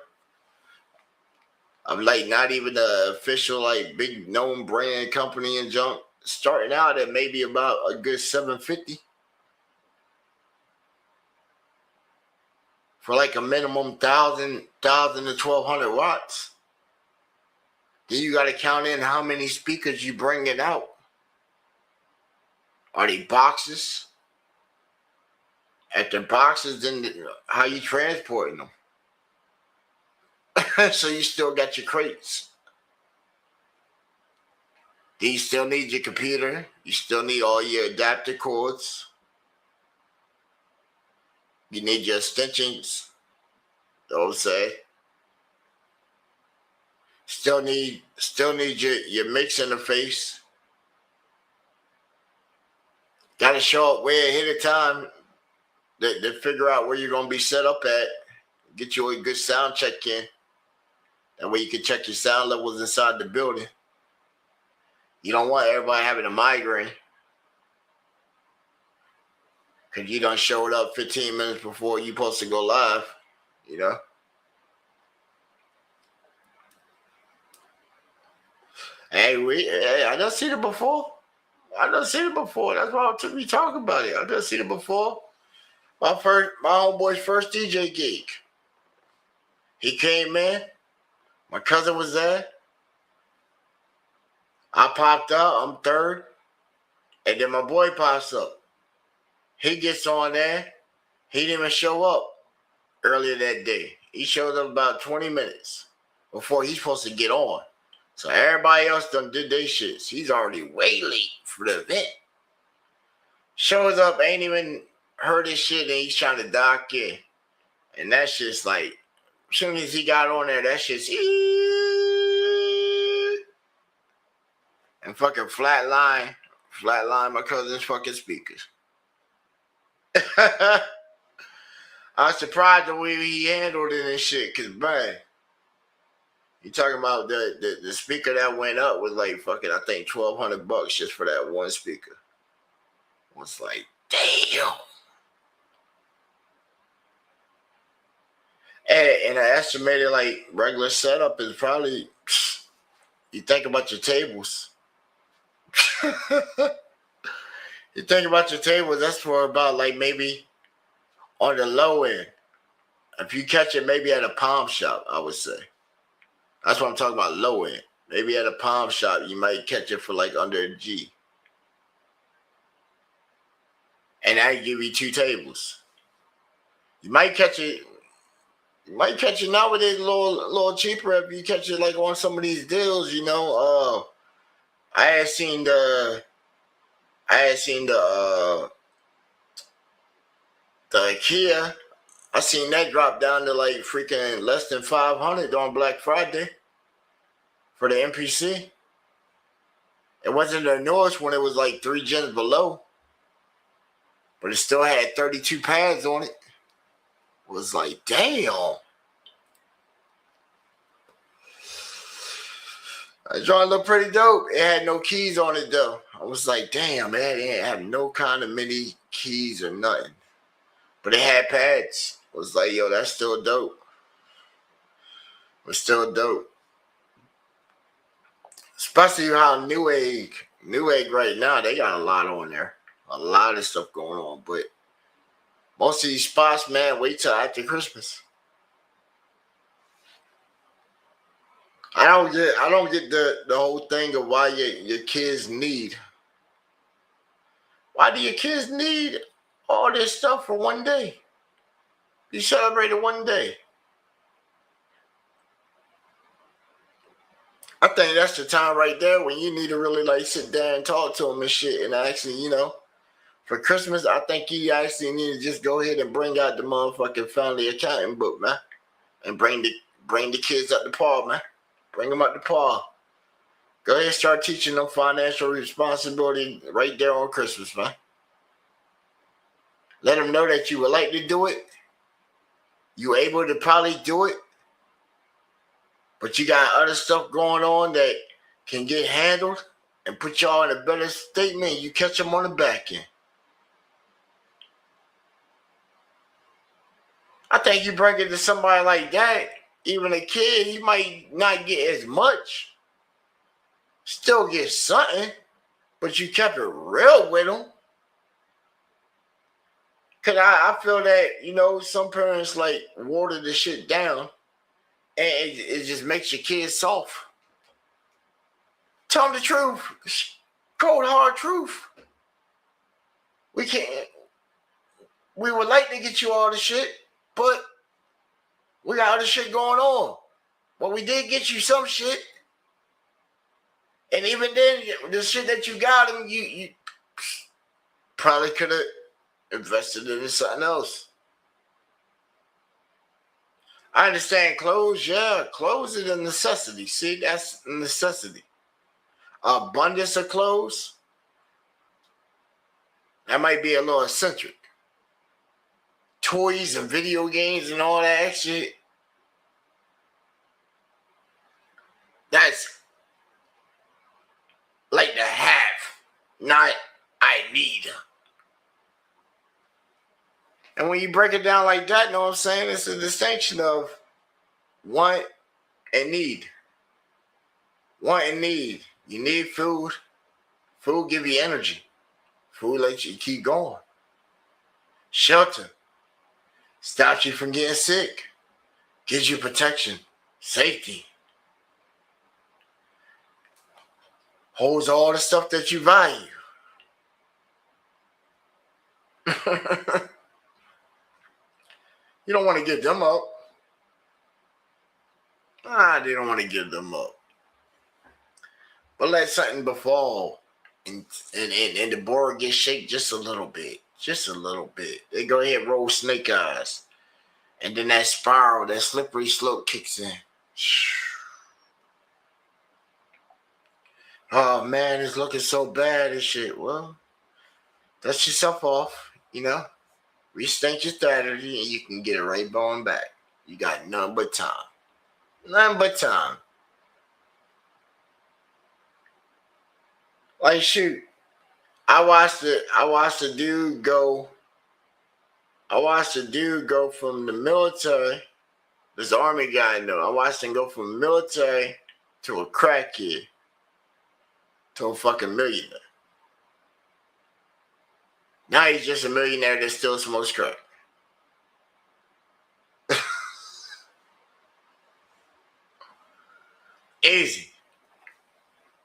I'm like not even the official like big known brand company and junk. Starting out at maybe about a good $750 for like a minimum 1,000 to 1,200 watts. Then you got to count in how many speakers you bringing out. Are they boxes? At the boxes, then how you transporting them? So you still got your crates. Then you still need your computer. You still need all your adapter cords. You need your extensions. Those say. Still need your mix interface. Got to show up way ahead of time to figure out where you're gonna be set up at. Get you a good sound check in. That way you can check your sound levels inside the building. You don't want everybody having a migraine. Because you done showed up 15 minutes before you supposed to go live, you know? Hey, I done seen it before. That's why it took me talking about it. I done seen it before. My homeboy's first DJ gig. He came in. My cousin was there. I popped out. I'm third. And then my boy pops up. He gets on there. He didn't even show up earlier that day. He showed up about 20 minutes before he's supposed to get on. So everybody else done did their shits. He's already way late for the event. Shows up, ain't even heard his shit, and he's trying to dock in. And that shit's like, as soon as he got on there, that shit's and fucking flatline my cousin's fucking speakers. I was surprised the way he handled it and shit, cause man, you talking about the speaker that went up was like fucking, I think $1,200 just for that one speaker. I was like, damn. And I estimated like regular setup is probably, you think about your tables. You think about your tables, that's for about like maybe on the low end. If you catch it maybe at a palm shop, I would say. That's what I'm talking about, low end. Maybe at a palm shop, you might catch it for like under a G. And that give you 2 tables. You might catch it nowadays a little cheaper if you catch it like on some of these deals, you know. I had seen the IKEA. I seen that drop down to like freaking less than $500 on Black Friday for the MPC. It wasn't the newest when it was like 3 gens below, but it still had 32 pads on it. It was like, damn. That joint looked pretty dope. It had no keys on it though. I was like, damn, man, it didn't have no kind of mini keys or nothing. But it had pads. I was like, yo, that's still dope. It's still dope. Especially how Newegg right now, they got a lot on there. A lot of stuff going on. But most of these spots, man, wait till after Christmas. I don't get the whole thing of why your kids need. Why do your kids need all this stuff for one day? You celebrate it one day. I think that's the time right there when you need to really like sit down and talk to them and shit. And actually, you know, for Christmas, I think you actually need to just go ahead and bring out the motherfucking family accounting book, man, and bring the kids up to par, man. Bring them up to par. Go ahead and start teaching them financial responsibility right there on Christmas, man. Let them know that you would like to do it. You able to probably do it. But you got other stuff going on that can get handled and put y'all in a better statement. You catch them on the back end. I think you bring it to somebody like that, even a kid, he might not get as much. Still get something, but you kept it real with him. Because I feel that, you know, some parents like water the shit down and it just makes your kids soft. Tell them the truth. Cold hard truth. We can't. We would like to get you all the shit, but we got other shit going on. But we did get you some shit. And even then, the shit that you got him, you probably could have invested it in something else. I understand clothes, yeah. Clothes is a necessity. See, that's a necessity. Abundance of clothes, that might be a little eccentric. Toys and video games and all that shit, that's like to have, not I need. And when you break it down like that, you know what I'm saying? It's a distinction of want and need. Want and need. You need food. Food give you energy. Food lets you keep going. Shelter stops you from getting sick. Gives you protection. Safety. Holds all the stuff that you value. You don't want to give them up. They don't want to give them up. But let something befall and the board get shake just a little bit. Just a little bit. They go ahead and roll snake eyes. And then that spiral, that slippery slope kicks in. Oh man, it's looking so bad and shit. Well, dust yourself off, you know. Restate your strategy and you can get it right going back. You got nothing but time. Nothing but time. Like shoot. I watched the dude go from the military. This army guy I know. I watched him go from the military to a crackhead to a fucking millionaire. Now he's just a millionaire that still smokes crack. Easy.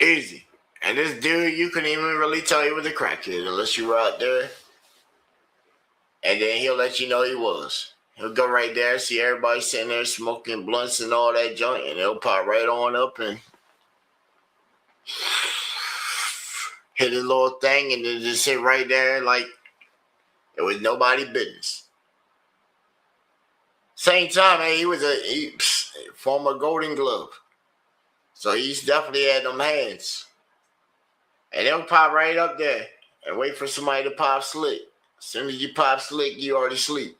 Easy. And this dude, you couldn't even really tell he was a crackhead unless you were out there. And then he'll let you know he was. He'll go right there, see everybody sitting there smoking blunts and all that junk, and he'll pop right on up and hit his little thing and then just sit right there like it was nobody's business. Same time, man, he was a former Golden Glove. So he's definitely had them hands. And they'll pop right up there and wait for somebody to pop slick. As soon as you pop slick, you already sleep.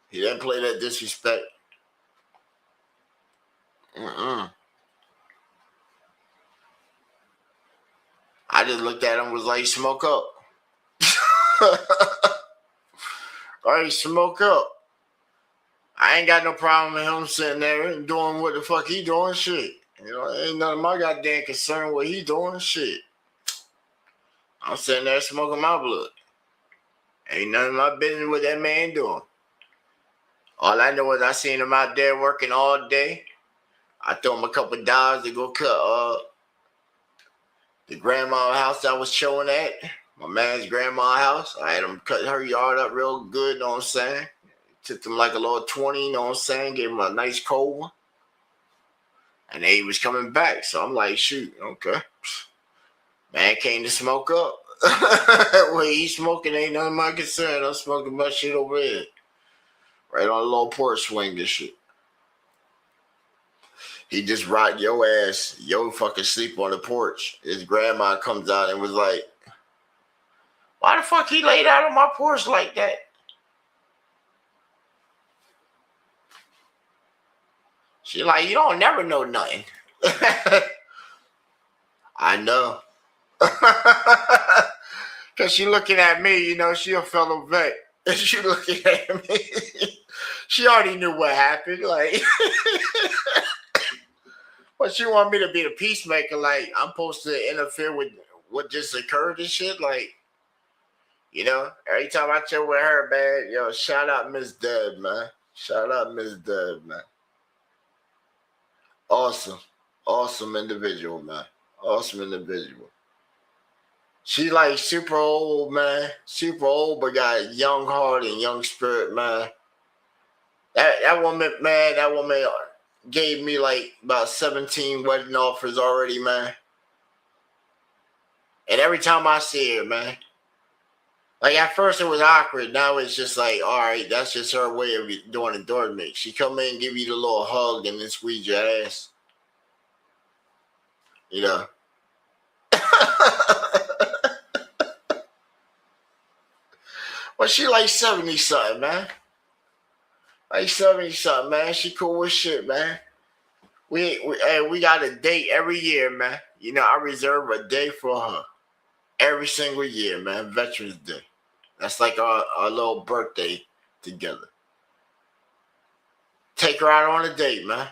He doesn't play that disrespect. I just looked at him and was like, smoke up. All right, smoke up. I ain't got no problem with him sitting there and doing what the fuck he doing, shit. You know, ain't none of my goddamn concern what he doing, shit. I'm sitting there smoking my blood. Ain't none of my business what that man doing. All I know is I seen him out there working all day. I threw him a couple of dollars to go cut the grandma house I was showing at. My man's grandma house. I had him cut her yard up real good, you know what I'm saying? Took him like a little 20, you know what I'm saying? Gave him a nice cold one. And then he was coming back. So I'm like, shoot, okay. Man came to smoke up. When he's smoking, ain't none of my concern. I'm smoking my shit over here. Right on a little porch swing and shit. He just rocked your ass. Yo fucking sleep on the porch. His grandma comes out and was like, why the fuck he laid out on my porch like that? She like, you don't never know nothing. I know. Because she looking at me, you know, she a fellow vet. And she looking at me. She already knew what happened. Like, but she want me to be the peacemaker. Like, I'm supposed to interfere with what just occurred and shit. Like, you know, every time I chill with her, man, yo, shout out Miss Deb, man. Shout out Miss Deb, man. Awesome. Awesome individual, man. Awesome individual. She like super old, man. Super old, but got a young heart and young spirit, man. That woman, man, that woman gave me like about 17 wedding offers already, man. And every time I see her, man, like at first it was awkward. Now it's just like, all right, that's just her way of doing a door mix. She come in, give you the little hug, and then squeeze your ass. You know. Well, she like 70 something, man. Like 70 something, man. She cool as shit, man. We got a date every year, man. You know, I reserve a day for her every single year, man. Veterans Day. That's like our little birthday together. Take her out on a date, man.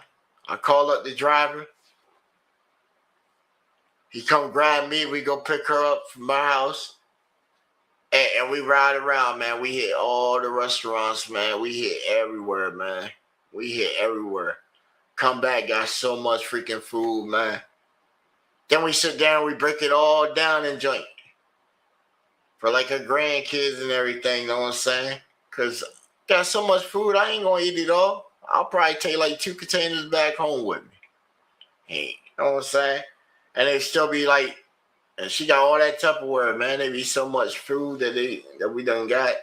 I call up the driver. He come grab me. We go pick her up from my house. And we ride around, man. We hit all the restaurants, man. We hit everywhere, man. We hit everywhere. Come back, got so much freaking food, man. Then we sit down, we break it all down and drink. For like her grandkids and everything, you know what I'm saying? Because got so much food, I ain't going to eat it all. I'll probably take like 2 containers back home with me. Hey, you know what I'm saying? And they still be like, and she got all that Tupperware, man. There be so much food that we done got.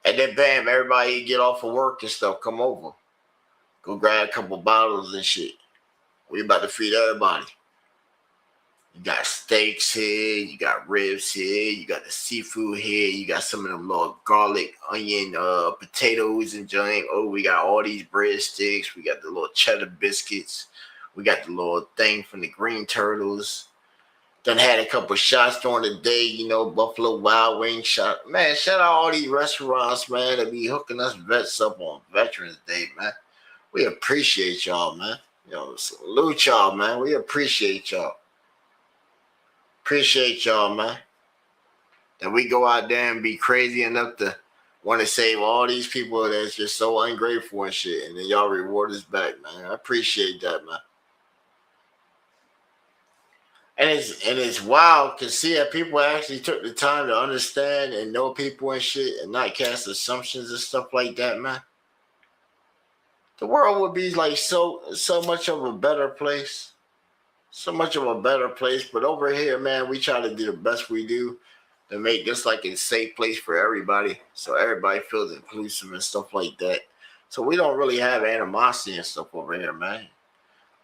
And then bam, everybody get off of work and stuff, come over. Go grab a couple bottles and shit. We about to feed everybody. You got steaks here, you got ribs here, you got the seafood here, you got some of them little garlic, onion, potatoes and junk. Oh, we got all these breadsticks. We got the little cheddar biscuits. We got the little thing from the Green Turtles. Done had a couple shots during the day, you know, Buffalo Wild Wings shot. Man, shout out all these restaurants, man, that be hooking us vets up on Veterans Day, man. We appreciate y'all, man. You know, salute y'all, man. We appreciate y'all. Appreciate y'all, man. That we go out there and be crazy enough to want to save all these people that's just so ungrateful and shit, and then y'all reward us back, man. I appreciate that, man. And it's wild to see that people actually took the time to understand and know people and shit and not cast assumptions and stuff like that, man. The world would be like so much of a better place. So much of a better place. But over here, man, we try to do the best we do to make this like a safe place for everybody. So everybody feels inclusive and stuff like that. So we don't really have animosity and stuff over here, man.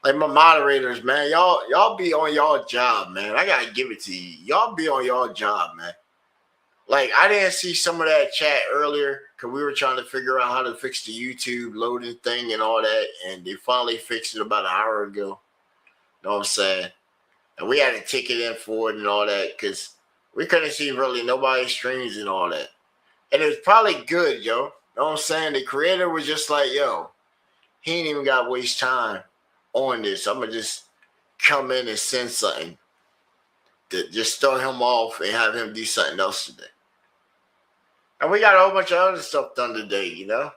Like my moderators, man, y'all be on y'all job, man. I gotta give it to you. Y'all be on y'all job, man. Like I didn't see some of that chat earlier because we were trying to figure out how to fix the YouTube loading thing and all that, and they finally fixed it about an hour ago. You know what I'm saying? And we had a ticket in for it and all that because we couldn't see really nobody's streams and all that. And it was probably good, yo. You know what I'm saying? The creator was just like, yo, he ain't even got to waste time on this. I'm going to just come in and send something to just throw him off and have him do something else today. And we got a whole bunch of other stuff done today, you know?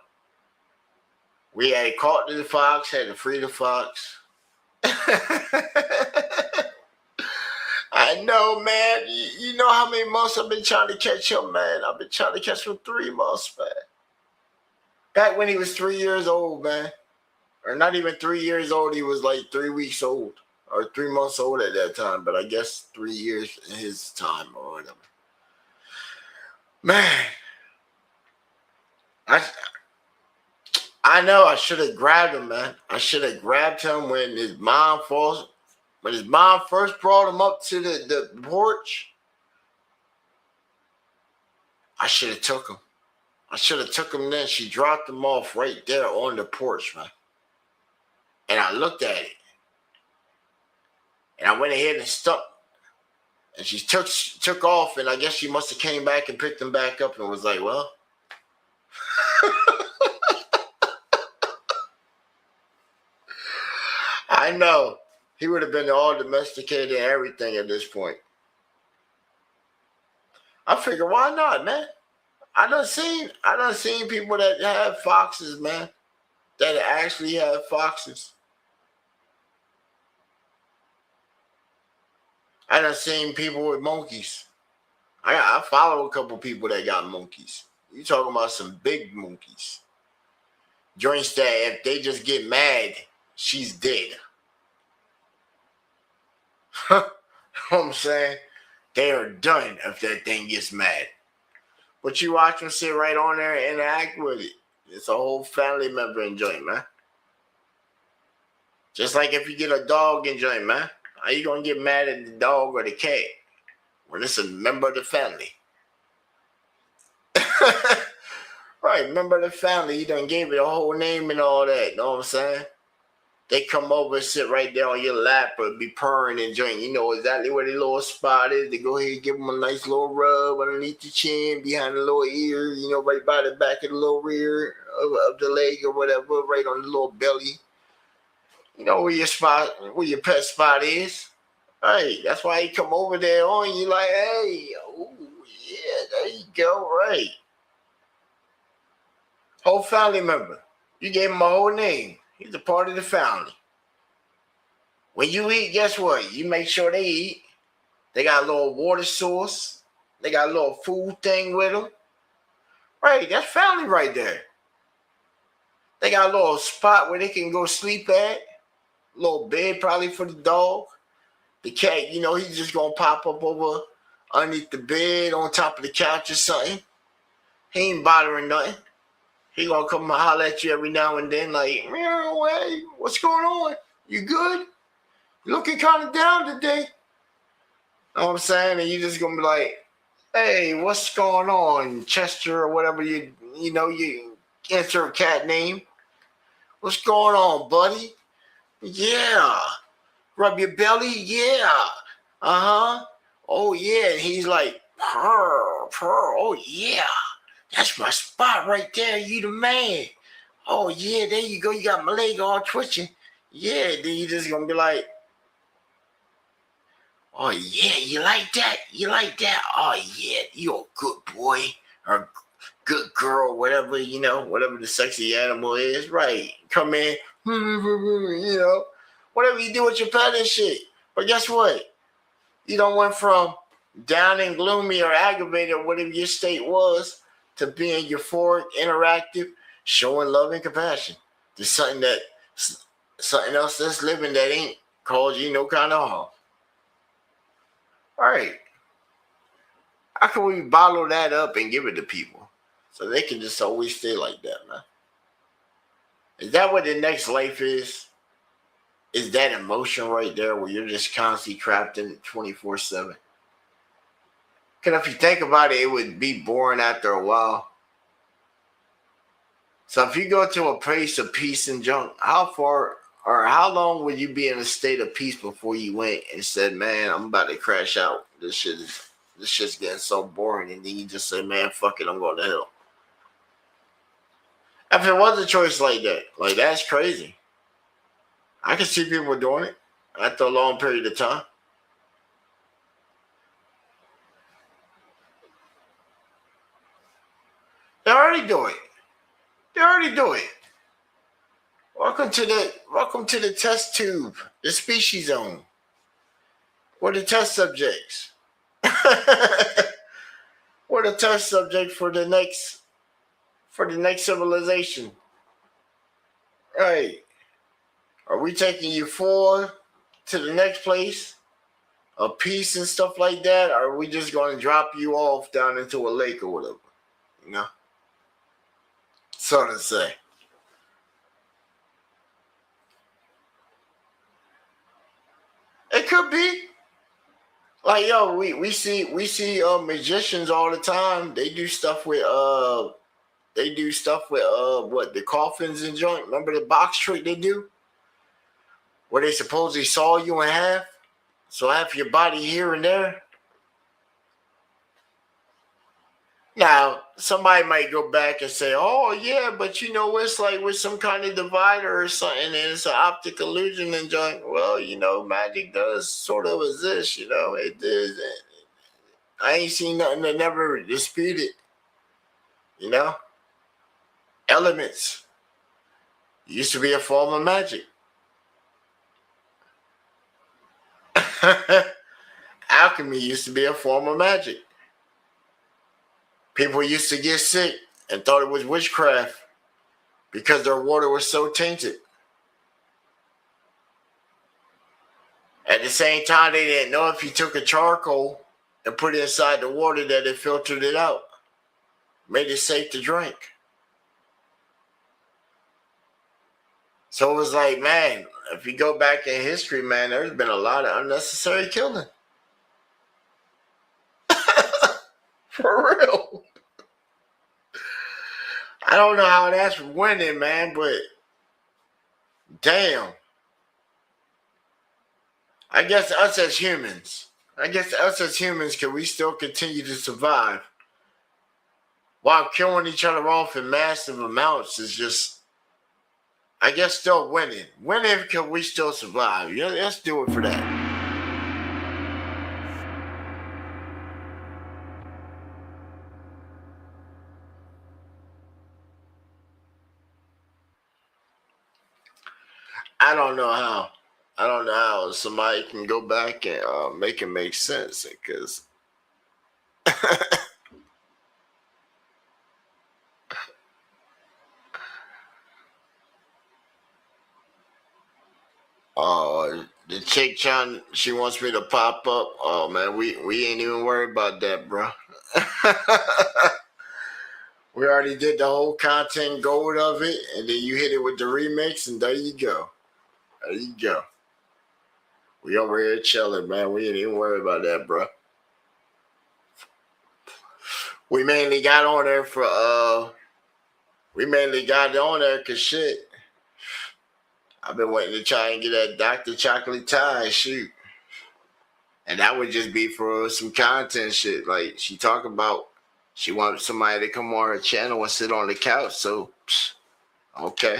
We had caught the fox, had to free the fox. I know, man. You know how many months I've been trying to catch him, man? I've been trying to catch him 3 months, man. Back when he was 3 years old, man. Or not even 3 years old. He was like 3 weeks old. Or 3 months old at that time. But I guess 3 years in his time or whatever. Man. I know I should have grabbed him, man. I should have grabbed him when his mom first brought him up to the porch. I should have took him. I should have took him then. She dropped him off right there on the porch, man. And I looked at it. And I went ahead and stuck. And she took off, and I guess she must have came back and picked him back up and was like, well. I know. He would have been all domesticated and everything at this point. I figure, why not, man? I done seen people that have foxes, man. That actually have foxes. I done seen people with monkeys. I follow a couple people that got monkeys. You talking about some big monkeys. Joints that if they just get mad, she's dead. You know what I'm saying? They are done if that thing gets mad. But you watch them sit right on there and interact with it. It's a whole family member enjoying, man. Just like if you get a dog enjoying, man. How you gonna get mad at the dog or the cat when it's a member of the family? Right, member of the family. You done gave it a whole name and all that. Know what I'm saying? They come over and sit right there on your lap or be purring and enjoying. You know exactly where the little spot is. They go ahead and give them a nice little rub underneath the chin, behind the little ear, you know, right by the back of the little rear of the leg or whatever, right on the little belly. You know where your spot, where your pet spot is. Right, that's why he come over there on you like, hey, oh yeah, there you go, right. Whole family member. You gave him a whole name. He's a part of the family. When you eat, guess what? You make sure they eat. They got a little water source. They got a little food thing with them. Right, that's family right there. They got a little spot where they can go sleep at. A little bed probably for the dog. The cat, you know, he's just going to pop up over underneath the bed, on top of the couch or something. He ain't bothering nothing. He gonna come and holler at you every now and then, like, meow, hey, what's going on? You good? You looking kind of down today. Know what I'm saying? And you just gonna be like, hey, what's going on, Chester, or whatever you answer a cat name. What's going on, buddy? Yeah. Rub your belly? Yeah. Uh-huh. Oh, yeah. And he's like, purr, purr. Oh, yeah. That's my spot right there. You the man. Oh, yeah, there you go. You got my leg all twitching. Yeah, then you just going to be like, oh, yeah, you like that? You like that? Oh, yeah, you a good boy or good girl, whatever, you know, whatever the sexy animal is. Right. Come in, you know, whatever you do with your pet and shit. But guess what? You don't went from down and gloomy or aggravated or whatever your state was to being euphoric, interactive, showing love and compassion. There's something else that's living that ain't caused you no kind of harm. All right. How can we bottle that up and give it to people so they can just always stay like that, man? Is that what the next life is? Is that emotion right there where you're just constantly trapped in it 24/7? Because if you think about it, it would be boring after a while. So if you go to a place of peace and junk, how far or how long would you be in a state of peace before you went and said, man, I'm about to crash out. This shit's getting so boring. And then you just say, man, fuck it, I'm going to hell. If it was a choice like that, like that's crazy. I can see people doing it after a long period of time. They already do it. They already do it. Welcome to the test tube, the species zone. We're the test subjects. We're the test subject for the next civilization. Right. Are we taking you forward to the next place of peace and stuff like that? Or are we just going to drop you off down into a lake or whatever? You know? So to say. It could be. Like, yo, we see magicians all the time. They do stuff with what, the coffins and joint. Remember the box trick they do? Where they supposedly saw you in half. So half your body here and there. Now, somebody might go back and say, oh, yeah, but you know, it's like with some kind of divider or something, and it's an optic illusion and junk. Well, you know, magic does sort of exist, you know. It is. I ain't seen nothing that never disputed, you know. Elements used to be a form of magic. alchemy used to be a form of magic. People used to get sick and thought it was witchcraft because their water was so tainted. At the same time, they didn't know if you took a charcoal and put it inside the water that it filtered it out, made it safe to drink. So it was like, man, if you go back in history, man, there's been a lot of unnecessary killing. For real. I don't know how that's winning, man, but damn. I guess us as humans, can we still continue to survive while killing each other off in massive amounts is just, I guess, still winning. Winning, can we still survive? Yeah, let's do it for that. I don't know how somebody can go back and make it make sense, because the chick she wants me to pop up. Oh man, we ain't even worried about that, bro. We already did the whole content gold of it, and then you hit it with the remix, and there you go. There you go. We over here chilling, man. We ain't even worried about that, bro. We mainly got on there because shit. I've been waiting to try and get that Dr. Chocolate Tie shoot. And that would just be for some content shit. Like, she talk about she wants somebody to come on her channel and sit on the couch. So, okay.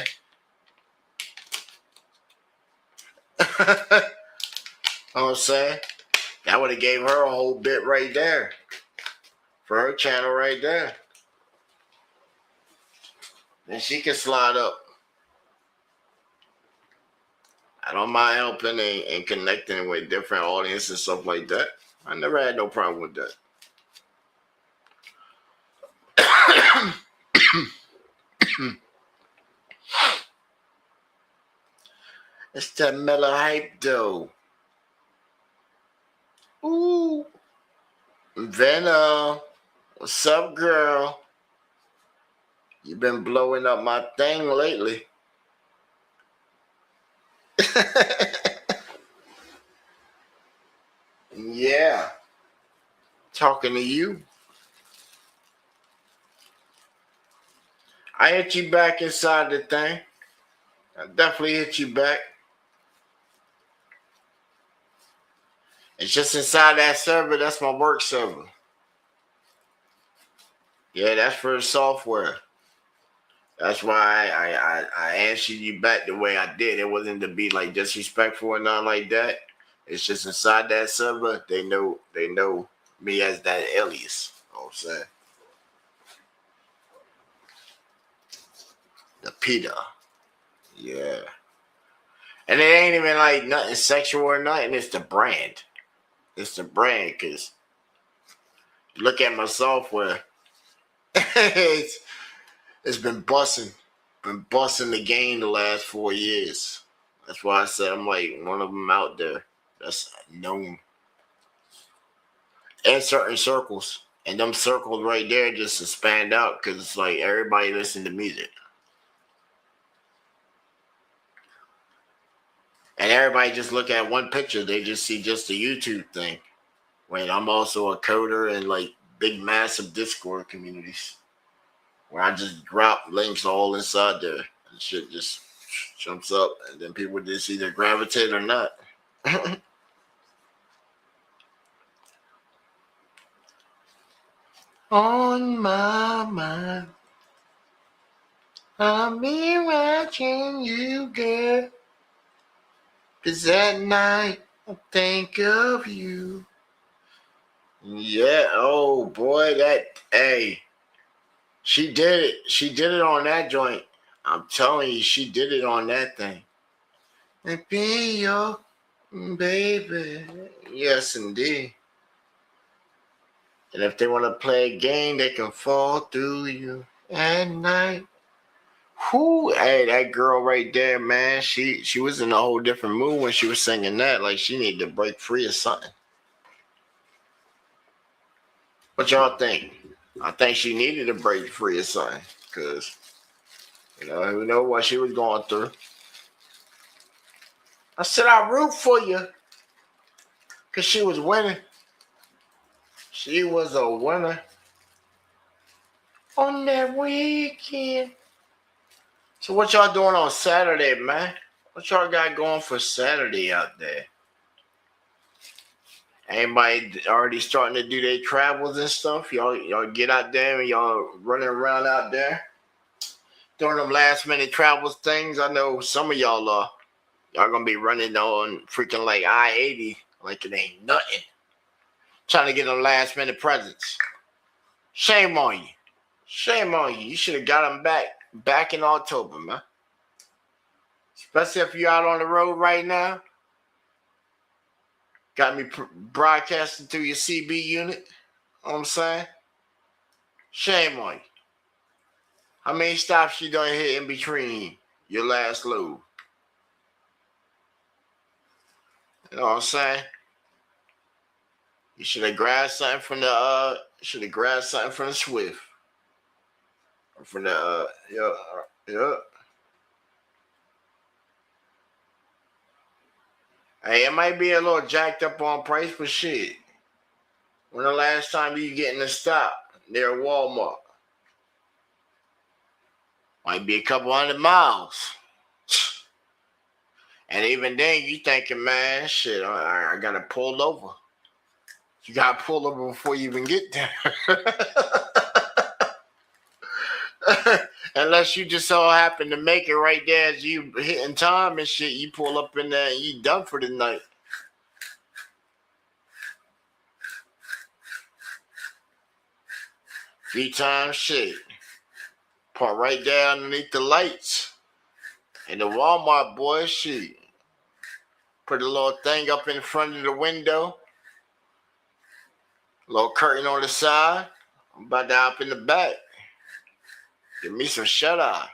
You know what I'm saying? That would have gave her a whole bit right there. For her channel right there. Then she can slide up. I don't mind helping and connecting with different audiences and stuff like that. I never had no problem with that. It's that mellow hype though. Ooh. Venna, what's up, girl? You been blowing up my thing lately. Yeah. Talking to you. I hit you back inside the thing. I definitely hit you back. It's just inside that server. That's my work server. Yeah, that's for the software. That's why I answered you back the way I did. It wasn't to be like disrespectful or nothing like that. It's just inside that server, they know me as that alias. You know what I'm saying? The Peter. Yeah. And it ain't even like nothing sexual or nothing. It's the brand. It's the brand, because look at my software. It's been busting. Been busting the game the last 4 years. That's why I said I'm like one of them out there that's known. In certain circles. And them circles right there just expand out because it's like everybody listen to music. And everybody just look at one picture. They just see just the YouTube thing. When I'm also a coder in like big, massive Discord communities. Where I just drop links all inside there. And shit just jumps up. And then people just either gravitate or not. On my mind. I'll be watching you, girl. 'Cause at night I think of you. Yeah, oh boy, hey. She did it. She did it on that joint. I'm telling you, she did it on that thing. And be your baby. Yes, indeed. And if they want to play a game, they can fall through you at night. Who? Hey, that girl right there, man. She was in a whole different mood when she was singing that. Like she needed to break free or something. What y'all think? I think she needed to break free or something. Cause who know what she was going through. I said I root for you. Cause she was winning. She was a winner. On that weekend. So what y'all doing on Saturday, man? What y'all got going for Saturday out there? Anybody already starting to do their travels and stuff? Y'all get out there and y'all running around out there doing them last minute travels things. I know some of y'all y'all gonna be running on freaking like I-80 like it ain't nothing. Trying to get them last minute presents. Shame on you. Shame on you. You should have got them back in October, man. Especially if you're out on the road right now. Got me broadcasting through your CB unit. You know what I'm saying? Shame on you. How many stops you done hit in between your last load? You know what I'm saying? You should have grabbed something from the Swift. Or from the yeah. Hey, it might be a little jacked up on price, but shit. When the last time you getting a stop near Walmart? Might be a couple 100 miles. And even then, you thinking, man, shit, I gotta pull over. You gotta pull over before you even get there. Unless you just so happen to make it right there as you hitting time and shit, you pull up in there and you done for the night. Few times, shit. Park right there underneath the lights. And the Walmart boy, shit. Put a little thing up in front of the window. A little curtain on the side. I'm about to hop in the back. Give me some shut-eye.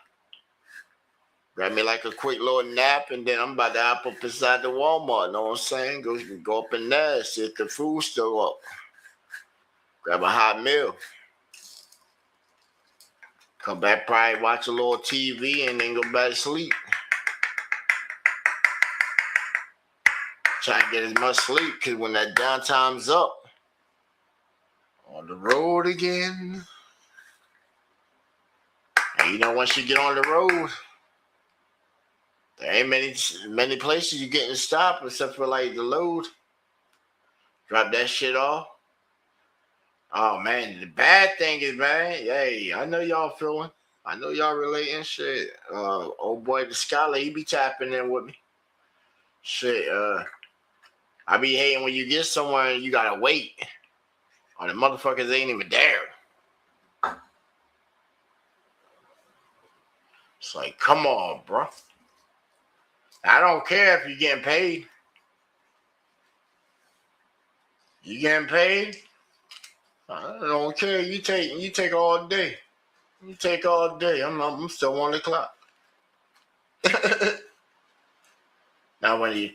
Grab me like a quick little nap, and then I'm about to hop up inside the Walmart. Know what I'm saying? Go up in there, see if the food's still up. Grab a hot meal. Come back, probably watch a little TV, and then go back to sleep. Try to get as much sleep, because when that downtime's up, on the road again. And once you get on the road, there ain't many places you getting stopped except for like the load. Drop that shit off. Oh man, the bad thing is, man, hey, I know y'all feeling. I know y'all relating shit. Old boy the scholar, he be tapping in with me. Shit, I be hating when you get somewhere and you gotta wait. Or the motherfuckers ain't even there. It's like, come on, bro. I don't care if you're getting paid. You getting paid? I don't care. You take all day. You take all day. I'm still on the clock. Now when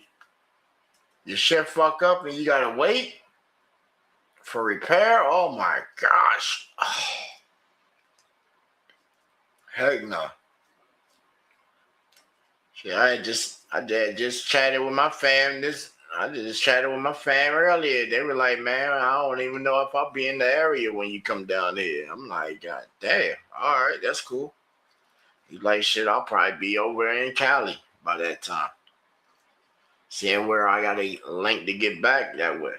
your shit fuck up and you gotta wait for repair, oh my gosh. Oh. Heck no. Shit, I just chatted with my fam. I just chatted with my fam earlier. They were like, man, I don't even know if I'll be in the area when you come down here. I'm like, God damn. All right, that's cool. He's like, shit, I'll probably be over in Cali by that time. Seeing where I got a link to get back that way.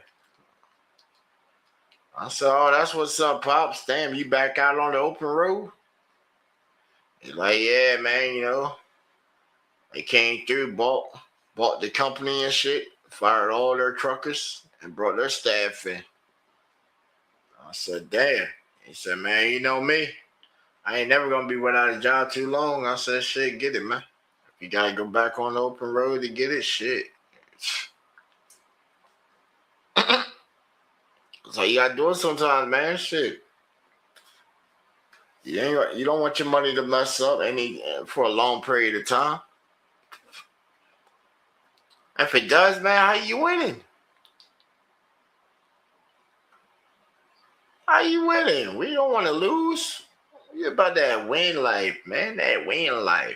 I said, oh, that's what's up, Pops. Damn, you back out on the open road? He's like, yeah, man, they came through, bought the company and shit, fired all their truckers, and brought their staff in. I said, damn. He said, man, you know me. I ain't never going to be without a job too long. I said, shit, get it, man. If you got to go back on the open road to get it, shit. So you gotta do it sometimes, man. Shit. You don't want your money to mess up for a long period of time. If it does, man, how you winning? How you winning? We don't want to lose. We about that win life, man. That win life.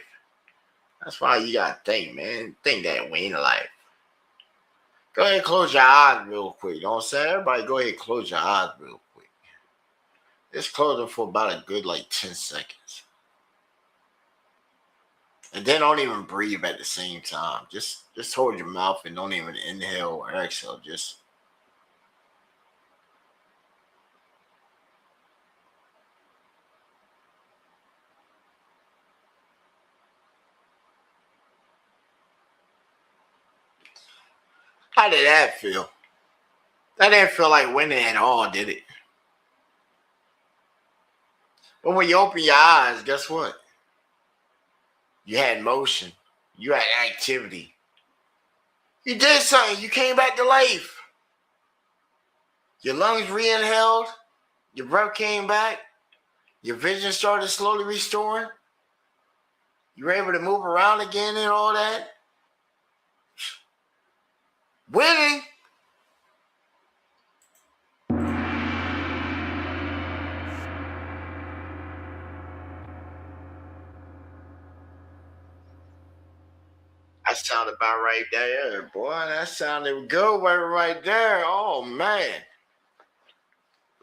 That's why you gotta think, man. Think that win life. Go ahead and close your eyes real quick. You know what I'm saying? Everybody go ahead and close your eyes real quick. Just close them for about a good 10 seconds. And then don't even breathe at the same time. Just hold your mouth and don't even inhale or exhale. Just how did that feel? That didn't feel like winning at all, did it? But when you open your eyes, guess what? You had motion. You had activity. You did something. You came back to life. Your lungs re-inhaled. Your breath came back. Your vision started slowly restoring. You were able to move around again and all that. Winning. That sounded about right there, boy. That sounded good right there. Oh, man.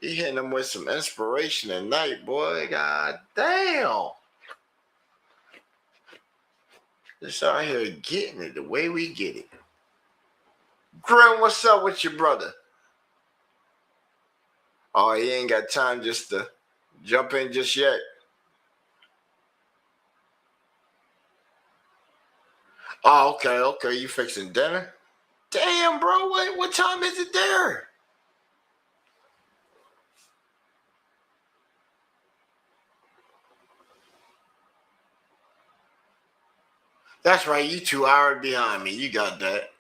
You hitting them with some inspiration tonight, boy. God damn. Just out here getting it the way we get it. Grim, what's up with your brother? Oh, he ain't got time just to jump in just yet. Oh, okay. You fixing dinner? Damn, bro. What time is it there? That's right. You 2 hours behind me. You got that.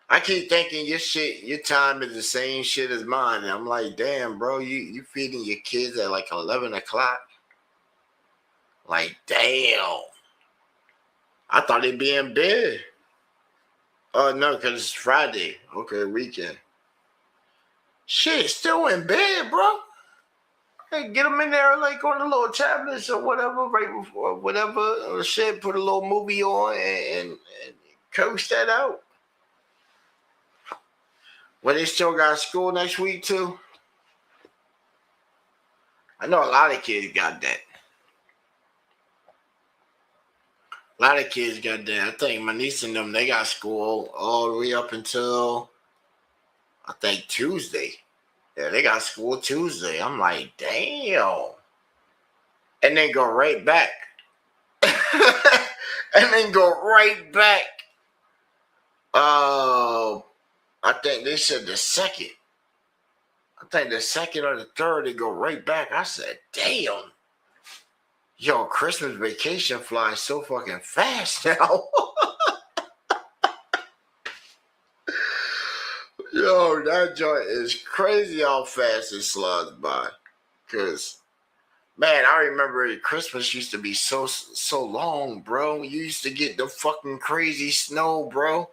I keep thinking your time is the same shit as mine. And I'm like, damn, bro, you feeding your kids at 11 o'clock? Like, damn. I thought they'd be in bed. Oh, no, because it's Friday. Okay, weekend. Shit, still in bed, bro. Hey, get them in there on the little tablets or whatever, right before whatever, or shit, put a little movie on and coach that out. Well, they still got school next week, too? I know a lot of kids got that. A lot of kids got that. I think my niece and them, they got school all the way up until, I think, Tuesday. Yeah, they got school Tuesday. I'm like, damn. And then go right back. And then go right back. I think they said the second. I think the second or the third, they go right back. I said, damn. Yo, Christmas vacation flies so fucking fast now. Yo, that joint is crazy how fast it slides by. Because, man, I remember Christmas used to be so long, bro. You used to get the fucking crazy snow, bro.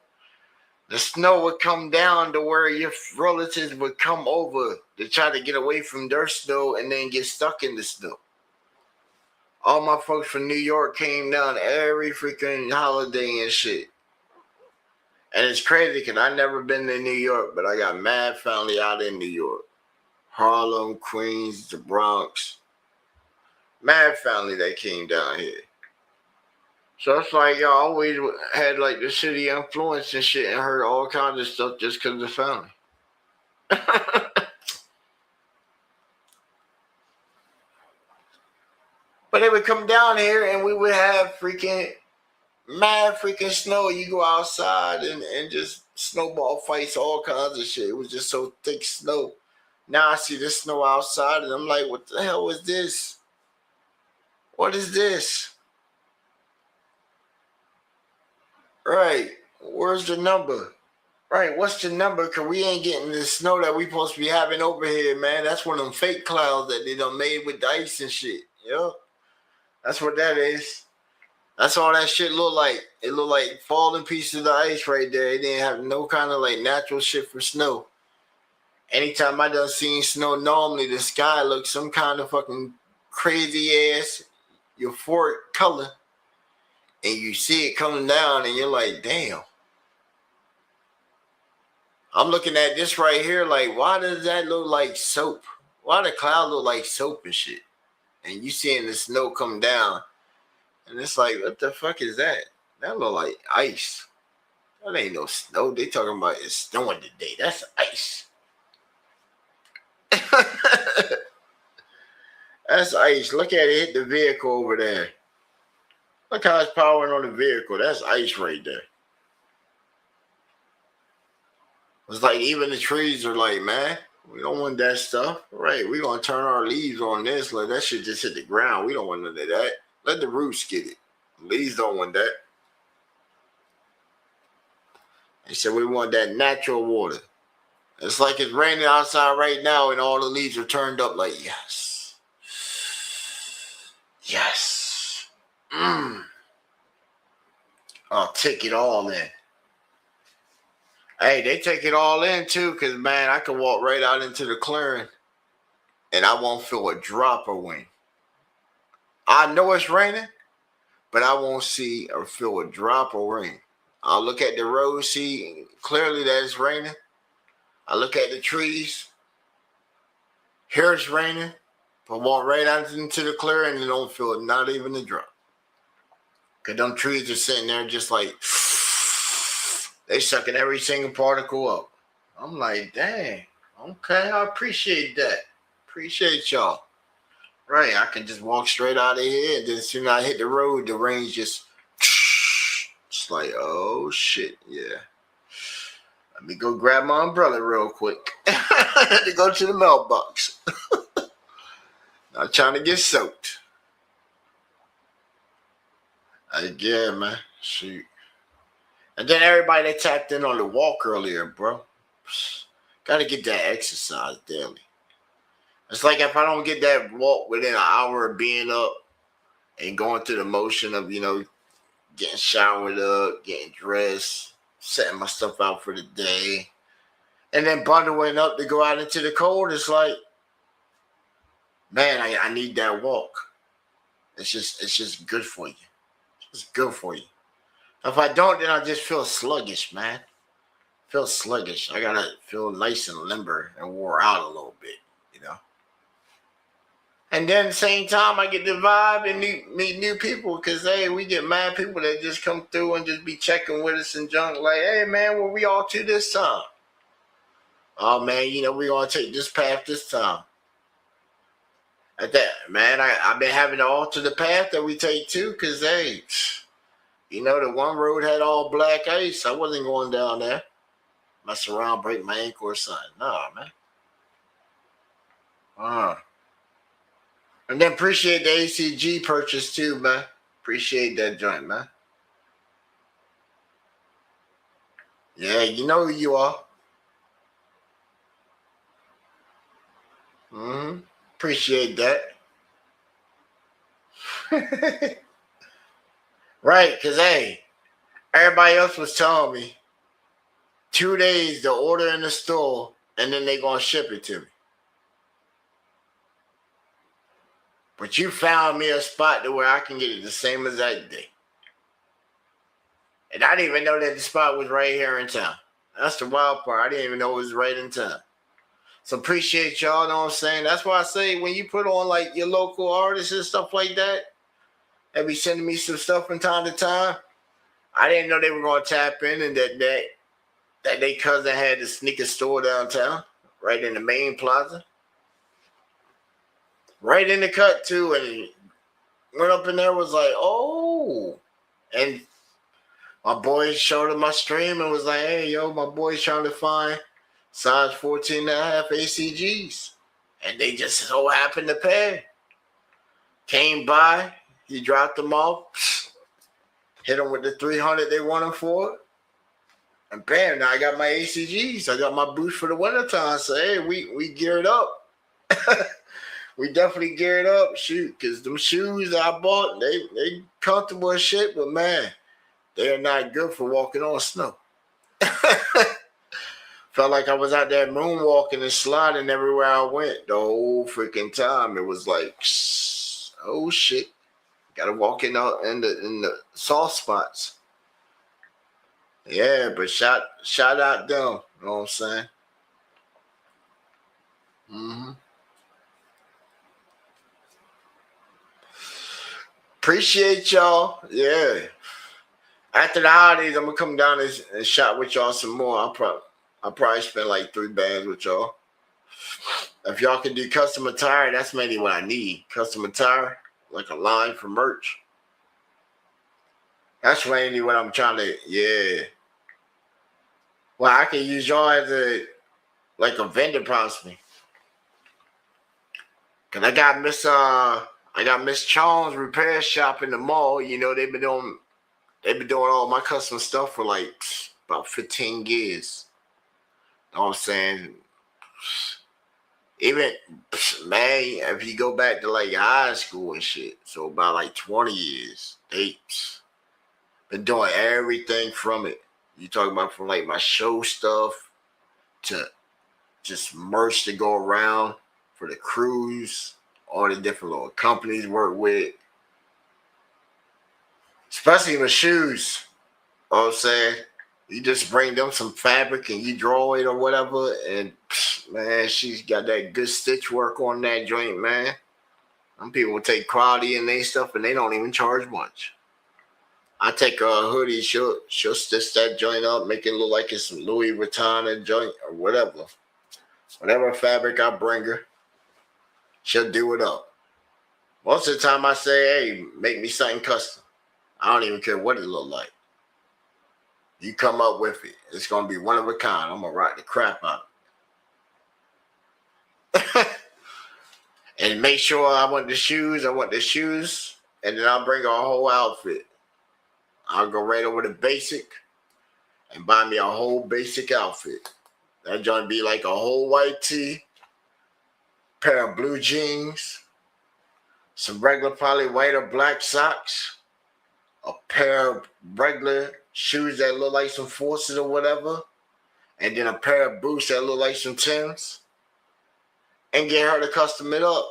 The snow would come down to where your relatives would come over to try to get away from their snow and then get stuck in the snow. All my folks from New York came down every freaking holiday and shit. And it's crazy because I never been to New York, but I got mad family out in New York. Harlem, Queens, the Bronx. Mad family that came down here. So it's like y'all always had the city influence and shit and heard all kinds of stuff just because of the family. But they would come down here and we would have mad freaking snow. You go outside and just snowball fights, all kinds of shit. It was just so thick snow. Now I see the snow outside and I'm like, what the hell is this? What is this? Right. Where's the number? Right, what's the number? Cause we ain't getting the snow that we supposed to be having over here, man. That's one of them fake clouds that they done made with the ice and shit. Yep. That's what that is. That's all that shit look like. It look like falling pieces of the ice right there. It didn't have no kind of like natural shit for snow. Anytime I done seen snow, normally the sky looks some kind of fucking crazy ass euphoric color. And you see it coming down and you're like, damn. I'm looking at this right here, like, why does that look like soap? Why the cloud look like soap and shit? And you seeing the snow come down, and it's like, what the fuck is that? That look like ice. That ain't no snow. They talking about it's snowing today. That's ice. That's ice. Look at it hit the vehicle over there. Look how it's powering on the vehicle. That's ice right there. It's like even the trees are like, man, we don't want that stuff. Right, we gonna turn our leaves on this. Like that shit just hit the ground. We don't want none of that. Let the roots get it. The leaves don't want that. They said we want that natural water. It's like it's raining outside right now and all the leaves are turned up like, yes. Yes. I'll take it all in. Hey, they take it all in too, because man, I can walk right out into the clearing and I won't feel a drop of wind. I know it's raining, but I won't see or feel a drop of rain. I'll look at the road, see clearly that it's raining. I look at the trees, hear it's raining, but walk right out into the clearing and don't feel not even a drop. Because them trees are sitting there just like, they sucking every single particle up. I'm like, dang, okay, I appreciate that. Appreciate y'all. Right, I can just walk straight out of here, and then as soon as I hit the road, the rain just like, oh shit, yeah. Let me go grab my umbrella real quick. To go to the mailbox. Not trying to get soaked. Yeah, man, shoot. And then everybody that tapped in on the walk earlier, bro. Got to get that exercise daily. It's like if I don't get that walk within an hour of being up and going through the motion of, you know, getting showered up, getting dressed, setting my stuff out for the day, and then bundling up to go out into the cold, it's like, man, I need that walk. It's just good for you. It's good for you. If I don't, then I just feel sluggish, man. Feel sluggish. I gotta feel nice and limber and wore out a little bit, you know. And then at the same time, I get the vibe and meet new people because, hey, we get mad people that just come through and just be checking with us and junk. Like, hey, man, where we all to this time? Oh, man, you know, we gonna take this path this time. At that, man, I've been having to alter the path that we take too because, hey, you know, the one road had all black ice. I wasn't going down there. Mess around, break my ankle or something. Nah, man. And then appreciate the ACG purchase too, man. Appreciate that joint, man. Yeah, you know who you are. Appreciate that. Right, because, hey, everybody else was telling me 2 days to order in the store and then they going to ship it to me. But you found me a spot to where I can get it the same exact day. And I didn't even know that the spot was right here in town. That's the wild part. I didn't even know it was right in town. So appreciate y'all, know what I'm saying? That's why I say when you put on like your local artists and stuff like that, they be sending me some stuff from time to time. I didn't know they were going to tap in and that they cousin had the sneaker store downtown, right in the main plaza. Right in the cut too, and went up in there, was like, oh. And my boy showed him my stream and was like, hey, yo, my boy's trying to find size 14.5 ACGs. And they just so happened to pay. Came by, he dropped them off, hit them with the 300 they want them for. And bam, now I got my ACGs. I got my boots for the wintertime. So hey, we geared up. We definitely geared up. Shoot, because them shoes I bought, they comfortable as shit, but man, they are not good for walking on snow. Felt like I was out there moonwalking and sliding everywhere I went the whole freaking time. It was like, oh shit, gotta walk in the soft spots. Yeah, but shout out them. You know what I'm saying? Appreciate y'all. Yeah. After the holidays, I'm gonna come down and shop with y'all some more. I'll probably spend like 3 bands with y'all. If y'all can do custom attire, that's mainly what I need. Custom attire, like a line for merch. That's mainly what I'm trying to. Yeah. Well, I can use y'all as a vendor possibly. Cause I got Miss Chong's repair shop in the mall. You know they've been doing all my custom stuff for like about 15 years. You know what I'm saying? Even man, if you go back to like high school and shit, so about like 20 years, they been doing everything from it. You talking about from like my show stuff to just merch to go around for the cruise, all the different little companies work with, especially with shoes. You know what I'm saying? You just bring them some fabric and you draw it or whatever, and man, she's got that good stitch work on that joint, man. Some people take quality in their stuff and they don't even charge much. I take a hoodie, she'll stitch that joint up, make it look like it's some Louis Vuitton and joint or whatever. Whatever fabric I bring her, she'll do it up. Most of the time I say, hey, make me something custom. I don't even care what it look like. You come up with it. It's going to be one of a kind. I'm going to rock the crap out of it. And make sure I want the shoes. And then I'll bring her a whole outfit. I'll go right over to basic and buy me a whole basic outfit. That joint be like a whole white tee, pair of blue jeans, some regular probably white or black socks, a pair of regular shoes that look like some Forces or whatever, and then a pair of boots that look like some Timbs, and get her to custom it up.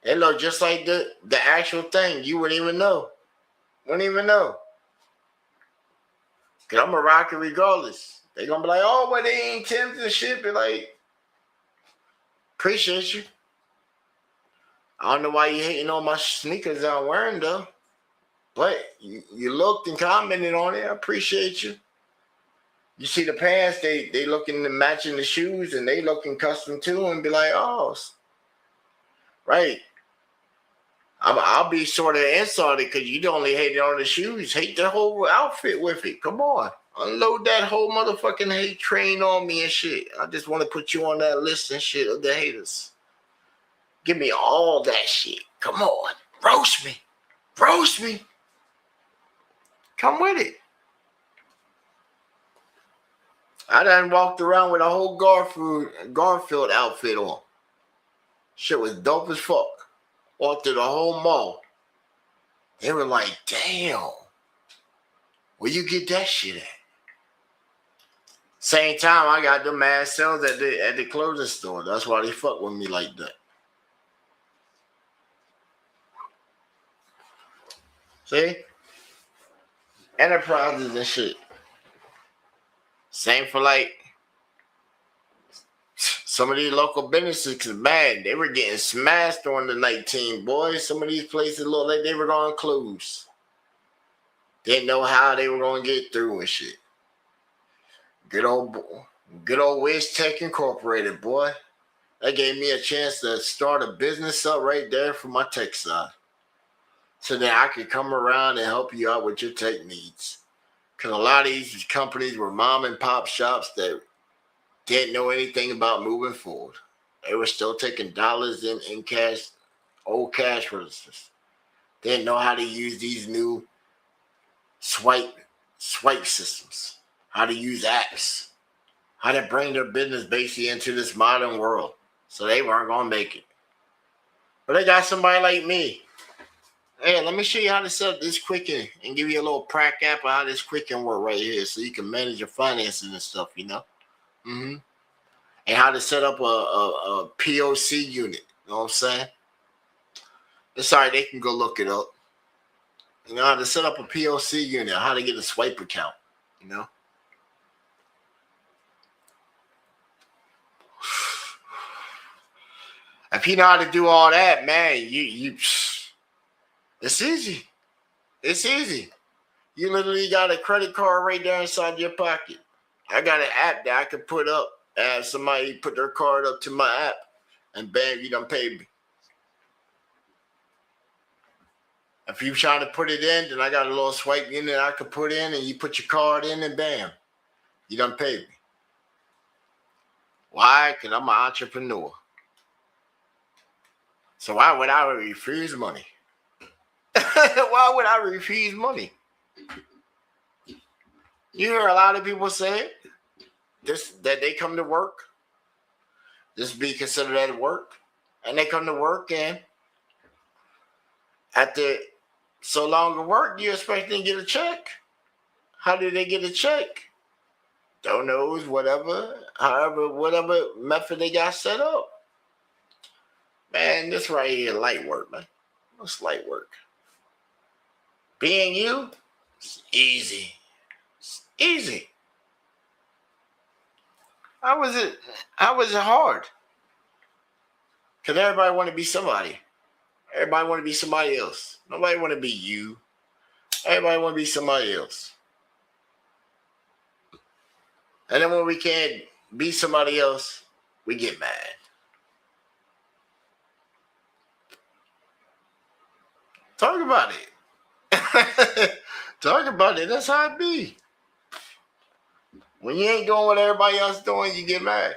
They look just like the actual thing. You wouldn't even know. Wouldn't even know. Because I'm a rocker regardless. They're going to be like, oh, well, they ain't Timbs and shit. Be like, appreciate you. I don't know why you hating on my sneakers I'm wearing, though. But you looked and commented on it. I appreciate you. You see the pants, they looking to matching the shoes, and they looking custom too, and be like, oh, right. I'll be sort of insulted because you only hated on the shoes. Hate the whole outfit with it. Come on. Unload that whole motherfucking hate train on me and shit. I just want to put you on that list and shit of the haters. Give me all that shit. Come on. Roast me. Roast me. Come with it. I done walked around with a whole Garfield outfit on. Shit was dope as fuck. Walked through the whole mall. They were like, damn. Where you get that shit at? Same time, I got the mad sales at the clothing store. That's why they fuck with me like that. See? Enterprises and shit. Same for like some of these local businesses, cause man, they were getting smashed on the 19, boys. Some of these places looked like they were going to close. Didn't know how they were going to get through and shit. Good old Wiz Tech Incorporated, boy. That gave me a chance to start a business up right there for my tech side. So that I could come around and help you out with your tech needs. Because a lot of these companies were mom and pop shops that didn't know anything about moving forward. They were still taking dollars in cash, old cash registers. They didn't know how to use these new swipe swipe systems, how to use apps, how to bring their business basically into this modern world. So they weren't going to make it. But they got somebody like me. Hey, let me show you how to set up this Quicken and give you a little prac app of how this Quicken work right here so you can manage your finances and stuff, you know? Mm-hmm. And how to set up a POC unit. You know what I'm saying? It's all right, they can go look it up. You know how to set up a POC unit, how to get a swipe account, you know? If you know how to do all that, man, it's easy. It's easy. You literally got a credit card right there inside your pocket. I got an app that I could put up, and somebody put their card up to my app, and bam, you done paid me. If you trying to put it in, then I got a little swipe unit I could put in, and you put your card in, and bam, you done paid me. Why? Because I'm an entrepreneur. So why would I refuse money? Why would I refuse money? You hear a lot of people say that they come to work. This be considered at work. And they come to work, and after so long of work, you expect them to get a check. How do they get a check? Don't know, whatever method they got set up. Man, this right here, light work, man. What's light work? Being you, it's easy. It's easy. How was it hard? Because everybody want to be somebody. Everybody want to be somebody else. Nobody want to be you. Everybody want to be somebody else. And then when we can't be somebody else, we get mad. Talk about it. Talk about it. That's how it be. When you ain't doing what everybody else doing, you get mad.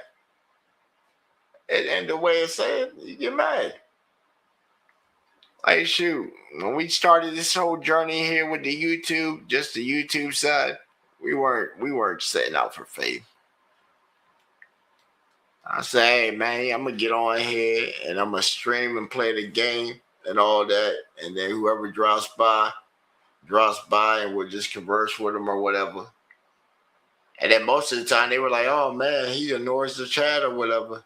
And the way it's said, you get mad. Like, shoot, when we started this whole journey here with the YouTube, just the YouTube side, we weren't setting out for fame. I say, hey man, I'm gonna get on here and I'm gonna stream and play the game and all that, and then whoever drops by and we'll just converse with them or whatever. And then most of the time they were like, oh man, he ignores the chat or whatever.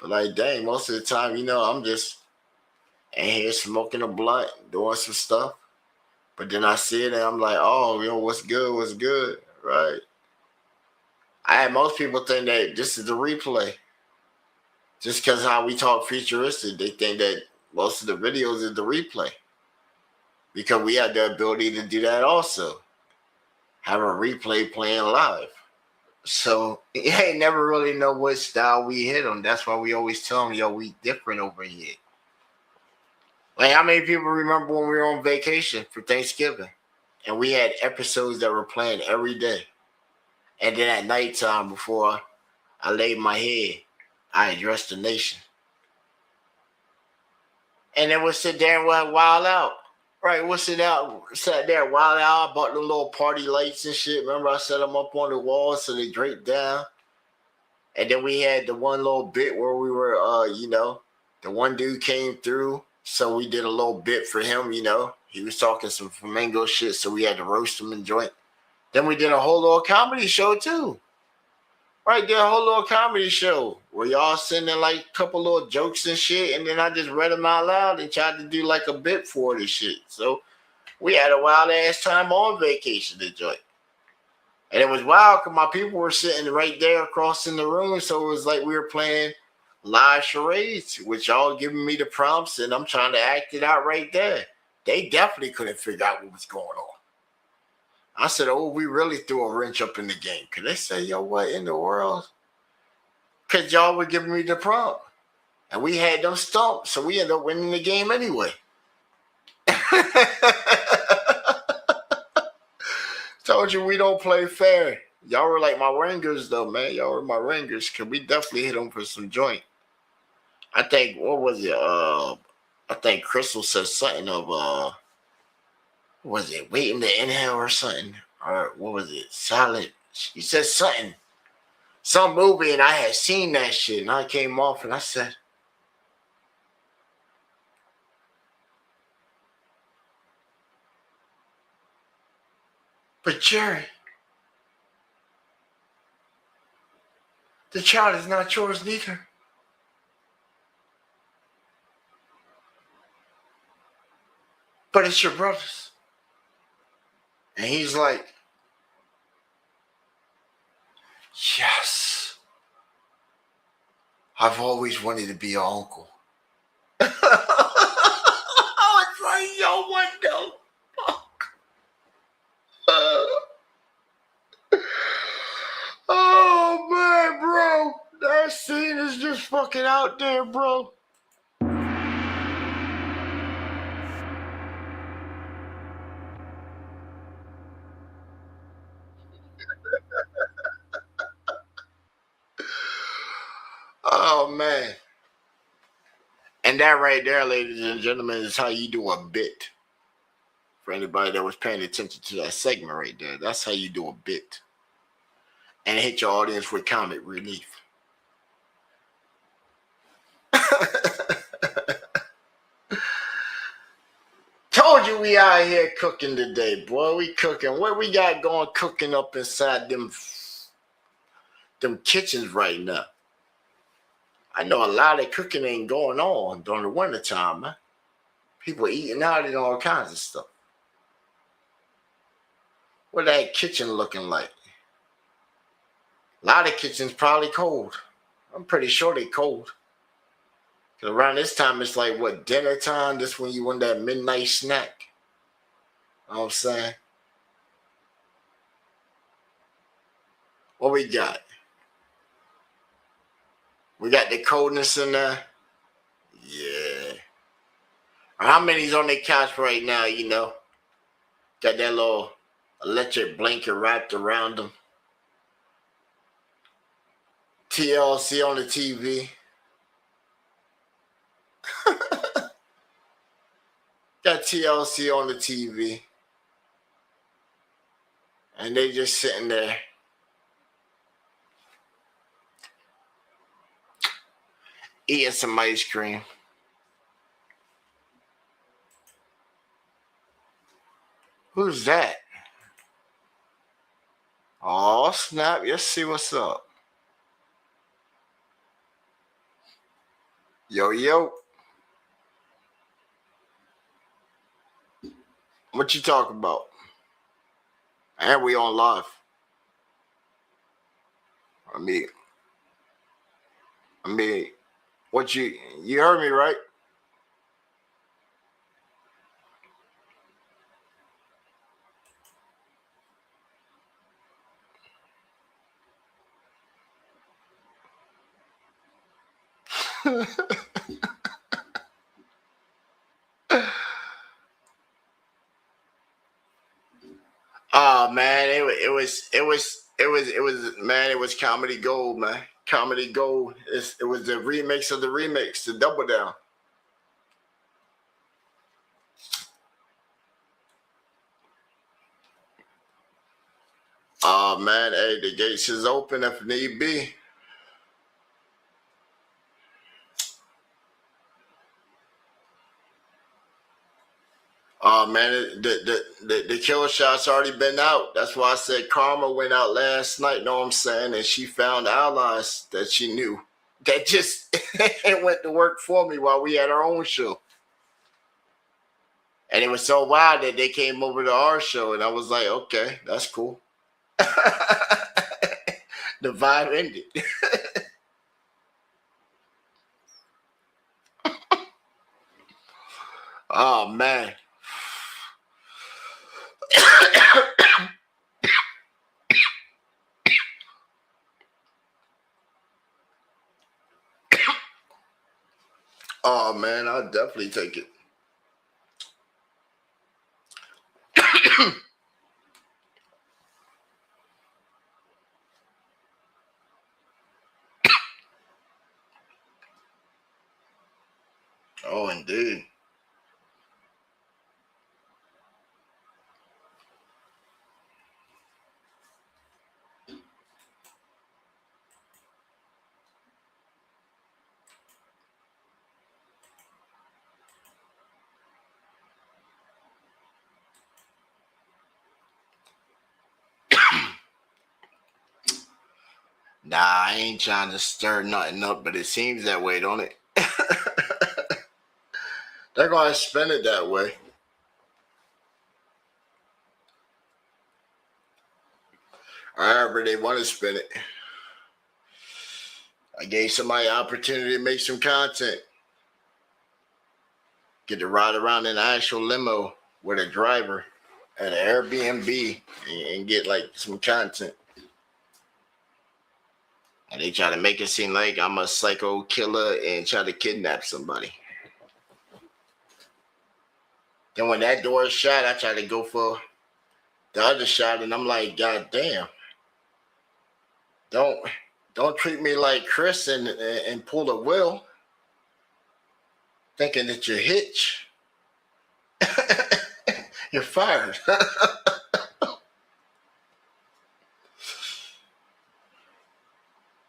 But like, dang, most of the time, I'm just in here smoking a blunt, doing some stuff. But then I see it and I'm like, oh, what's good, right? I had most people think that this is the replay. Just because how we talk futuristic, they think that most of the videos is the replay. Because we had the ability to do that also. Have a replay playing live. So you ain't never really know what style we hit on. That's why we always tell them, yo, we different over here. Like, how many people remember when we were on vacation for Thanksgiving? And we had episodes that were playing every day. And then at nighttime, before I laid my head, I addressed the nation. And then we'll sit there and we'll wild out. Right, we'll sat there, wild out. I bought the little party lights and shit. Remember, I set them up on the wall so they draped down. And then we had the one little bit where we were, the one dude came through. So we did a little bit for him, He was talking some flamingo shit, so we had to roast him and joint. Then we did a whole little comedy show, too. Right, did a whole little comedy show where y'all sending like a couple little jokes and shit, and then I just read them out loud and tried to do like a bit for this shit. So we had a wild ass time on vacation to joint. And it was wild because my people were sitting right there across in the room, so it was like we were playing live charades, which y'all giving me the prompts, and I'm trying to act it out right there. They definitely couldn't figure out what was going on. I said, oh, we really threw a wrench up in the game. Because they say, yo, what in the world? Because y'all were giving me the prompt. And we had them stumped, so we ended up winning the game anyway. Told you we don't play fair. Y'all were like my ringers, though, man. Y'all were my ringers, because we definitely hit them for some joint. I think, what was it? I think Crystal said something of, Was it waiting to inhale or something? Or what was it? Silent. She said something. Some movie, and I had seen that shit, and I came off and I said, but Jerry, the child is not yours neither. But it's your brother's. And he's like, yes, I've always wanted to be your uncle. I was like, yo, what the fuck? Oh, man, bro. That scene is just fucking out there, bro. Oh, man. And that right there, ladies and gentlemen, is how you do a bit. For anybody that was paying attention to that segment right there, that's how you do a bit. And hit your audience with comic relief. Told you we out here cooking today, boy. We cooking. What we got going cooking up inside them kitchens right now? I know a lot of cooking ain't going on during the wintertime, man. People eating out and all kinds of stuff. What that kitchen looking like? A lot of kitchens probably cold. I'm pretty sure they cold. Cause around this time it's like what, dinner time? This when you want that midnight snack. You know what I'm saying? What we got? We got the coldness in there. Yeah. How many's on their couch right now, you know? Got that little electric blanket wrapped around them. TLC on the TV. Got TLC on the TV. And they just sitting there. Eating some ice cream. Who's that? Oh, snap. Let's see what's up. Yo, yo. What you talking about? And we on live. I mean, what you heard me, right? Oh man, it was man, it was comedy gold, man. Comedy gold. It was the remix of the remix, the double down. Oh man, hey, the gates is open if need be. Oh man, the kill shot's already been out. That's why I said Karma went out last night, know what I'm saying? And she found allies that she knew that just went to work for me while we had our own show. And it was so wild that they came over to our show, and I was like, okay, that's cool. The vibe ended. Oh man. Oh man, I'll definitely take it. Oh indeed. Nah, I ain't trying to stir nothing up, but it seems that way, don't it? They're going to spin it that way. However they want to spin it. I gave somebody an opportunity to make some content. Get to ride around in an actual limo with a driver at an Airbnb and get like some content. And they try to make it seem like I'm a psycho killer and try to kidnap somebody. Then when that door is shut, I try to go for the other shot, and I'm like, God damn. Don't treat me like Chris and pull a Will, thinking that you're Hitch. You're fired.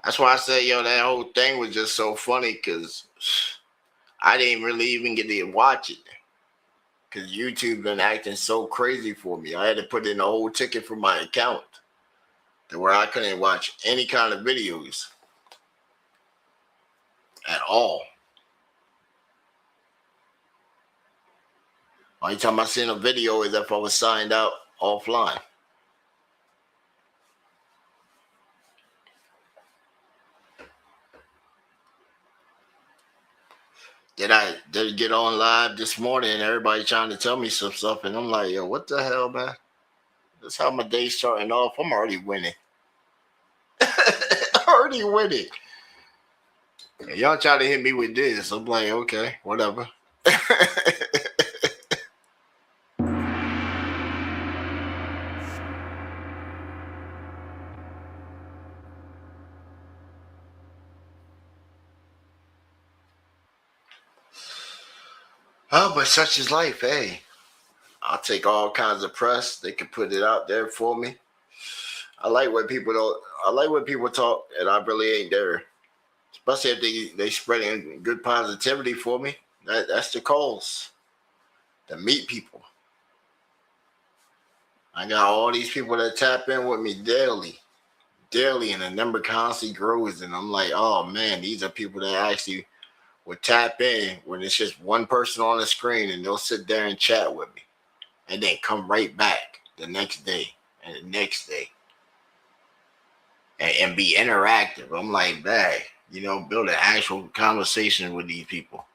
That's why I said, yo, that whole thing was just so funny because I didn't really even get to watch it because YouTube been acting so crazy for me. I had to put in a whole ticket for my account to where I couldn't watch any kind of videos at all. Only time I seen a video is if I was signed out offline. Then I did get on live this morning and everybody trying to tell me some stuff. And I'm like, yo, what the hell, man? That's how my day's starting off. I'm already winning. Already winning. And y'all try to hit me with this. I'm like, okay, whatever. Oh, but such is life, hey. I'll take all kinds of press. They can put it out there for me. I like when people talk and I really ain't there. Especially if they spreading good positivity for me. That's the cause. To meet people. I got all these people that tap in with me daily, and the number constantly grows. And I'm like, oh man, these are people that actually would tap in when it's just one person on the screen, and they'll sit there and chat with me, and then come right back the next day and the next day, and be interactive. I'm like, man, build an actual conversation with these people,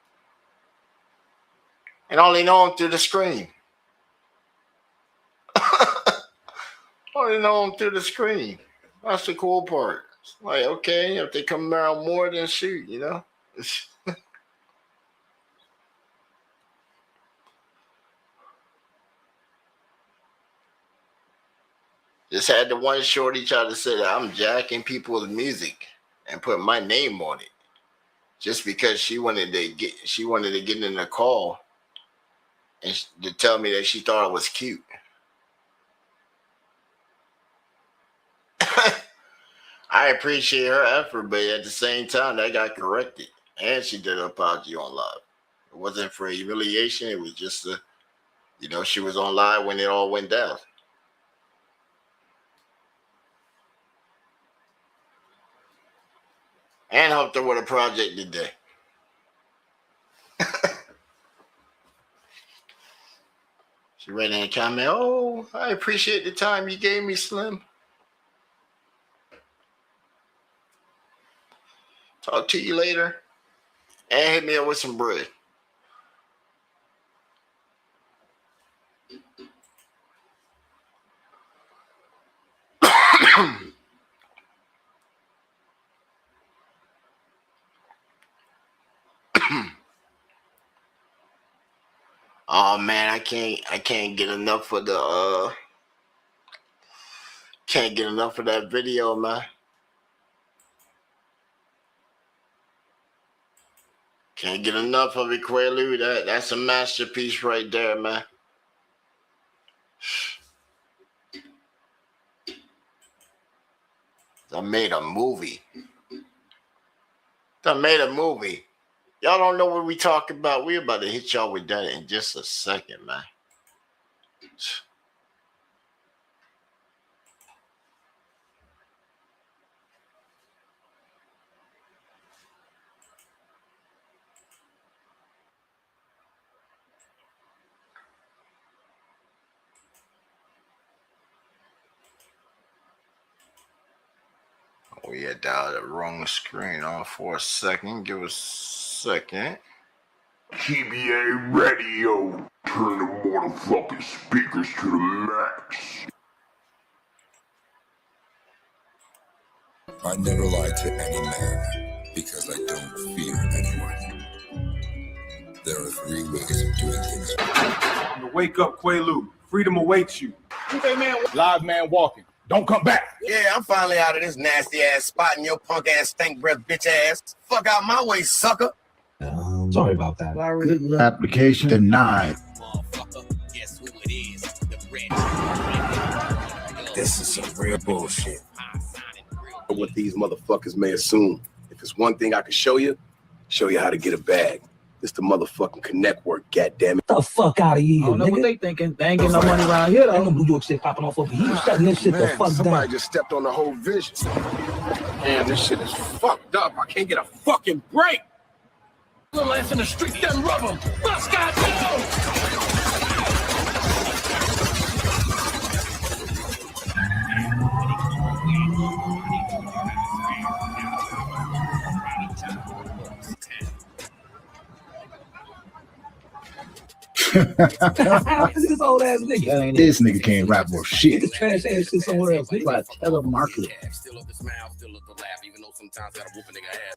and only know them through the screen. Only know them through the screen. That's the cool part. It's like, okay, if they come around more, then shoot, Just had the one shorty try to say that I'm jacking people's music and put my name on it, just because she wanted to get in a call and to tell me that she thought I was cute. I appreciate her effort, but at the same time, that got corrected, and she did an apology on live. It wasn't for humiliation. It was just she was on live when it all went down. And helped her with a project today. She read in a comment, oh, I appreciate the time you gave me, Slim. Talk to you later. And hit me up with some bread. Oh man, I can't get enough of the can't get enough of that video, man. Can't get enough of it, Quaalude. That's a masterpiece right there, man. I made a movie. Y'all don't know what we talking about. We about to hit y'all with that in just a second, man. Oh yeah, dialed the wrong screen on for a second. Give us a second. TBA radio. Turn the motherfucking speakers to the max. I never lie to any man because I don't fear anyone. There are 3 ways of doing things. Wake up, Quaalude. Freedom awaits you. Okay, man. Live man walking. Don't come back. Yeah, I'm finally out of this nasty ass spot and your punk ass stink breath bitch ass. Fuck out my way, sucker. Sorry about that. Application denied. Guess who it is? The red. This is some real bullshit. What these motherfuckers may assume. If it's one thing I can show you how to get a bag. It's the motherfucking connect work, goddammit. The fuck out of here. I don't know what they thinking. They ain't getting no money around here, though. Ain't no New York shit popping off over here. Shutting this shit the fuck Somebody down. just stepped on the whole vision. Damn, this shit is fucked up. I can't get a fucking break. Little ass in the street, them rubber. Bust guys, go! This old ass nigga. This nigga can't rap worth shit. Nigga trash ass shit somewhere else. Nigga like telemarketer. Still up the smile, still up the laugh, even though sometimes gotta whoop a nigga ass.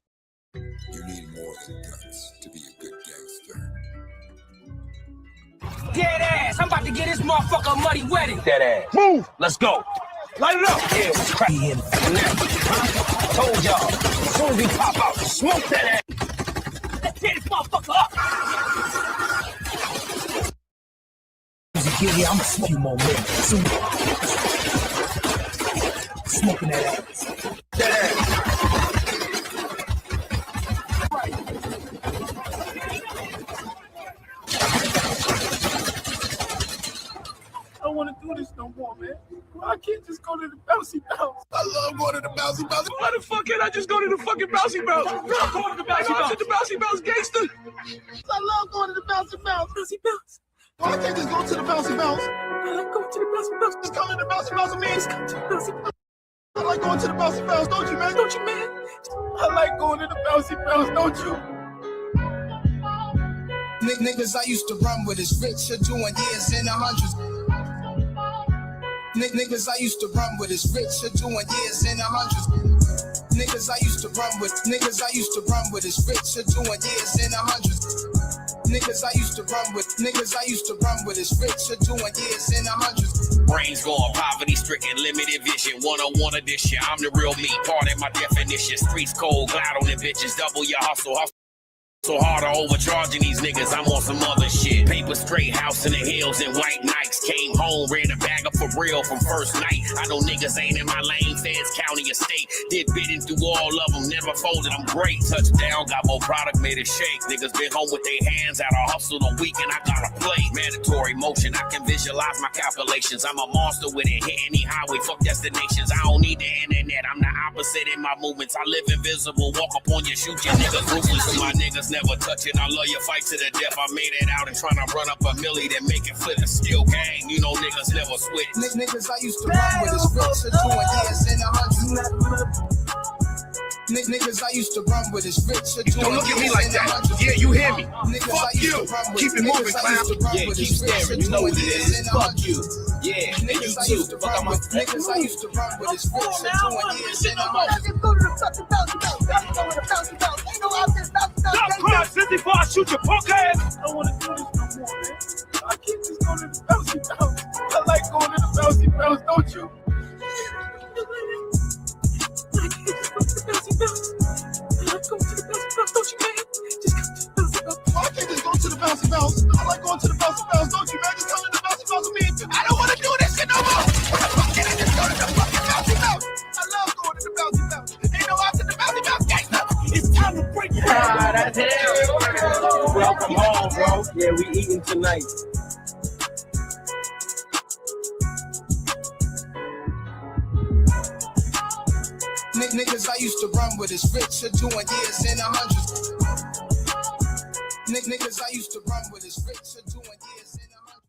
You need more than guts to be a good gangster. Dead ass. I'm about to get this motherfucker muddy wetty. That ass. Move. Let's go. Light it up. Yeah, we cracky in I told y'all. As soon as we pop out, smoke that ass. Let's tear this motherfucker up. Yeah, I'm gonna smoke you more man. Smoking that ass. That ass. I don't want to do this no more, man. I can't just go to the bouncy bounce. I love going to the bouncy bounce. Why the fuck can't I just go to the fucking bouncy bounce? I'm going to the bouncy bounce. The bouncy bounce gangster. I love going to the bouncy bounce. Bouncy bounce. Why can't just go to the bouncy bounce? I like going to the bouncy bounce. Just come to the bouncy bounce with me. Just come to the bouncy bounce. I like going to the bouncy bounce, don't you, man? Don't you, man? I like going to the bouncy bounce, don't you? Niggas I used to run with is rich, are doing years in the hundreds. Niggas I used to run with is rich, are doing years in the hundreds. Niggas I used to run with is rich, are doing years in the hundreds. Niggas I used to run with is rich, are doing years in the hundreds. Brains gone, poverty stricken, limited vision. 101 edition. I'm the real me, part of my definition. Streets cold, glide on them bitches. Double your hustle. So hard to overcharging these niggas, I'm on some other shit. Paper straight, house in the hills and white Nikes. Came home, ran a bag up for real from first night. I know niggas ain't in my lane, feds, county, estate. Did bidding through all of them, never folded, I'm great. Touchdown, got more product, made it shake. Niggas been home with their hands out, I hustled a week and I got a plate. Mandatory motion, I can visualize my calculations. I'm a monster with it, hit any highway, fuck destinations. I don't need the internet, I'm the opposite in my movements. I live invisible, walk up on you, shoot your niggas ruthless. And my niggas never touch it, I love your fight to the death. I made it out and trying to run up a milli, then make it flip and still gang. You know niggas never switch. Niggas I used to run with is rich, are doing years in the hundreds. Niggas I used to run with is rich, are doing Don't look at me like that. Yeah, you hear me. Fuck you. Keep it moving, clown. Yeah, keep staring. You know what it is. Fuck you. Yeah, and you too. Fuck out my Niggas I used to run with is rich, are doing years in the hundreds. Stop crying, Cindy, before I shoot your punk ass. I don't want to do this no more, man. I can't just go to the bouncy bounce. I like going to the bouncy bounce, don't you? I can't just go to the bouncy bounce. I like going to the bouncy bounce, don't you, man? Just come to the bouncy bounce. Why can't just go to the bouncy bounce? I like going to the bouncy bounce, don't you, man? Just come to the bouncy bounce with me. I don't want to do this shit no more. Why can't I just go to the fucking bouncy bounce? I love going to the bouncy bounce. Ain't no out to the bouncy bounce, gangsta. It's time to break it. That's it. Welcome home, bro. Yeah, we eating tonight. Niggas I used to run with is rich, are doing years in the hundreds. Niggas I used to run with is rich, are doing years in the hundreds.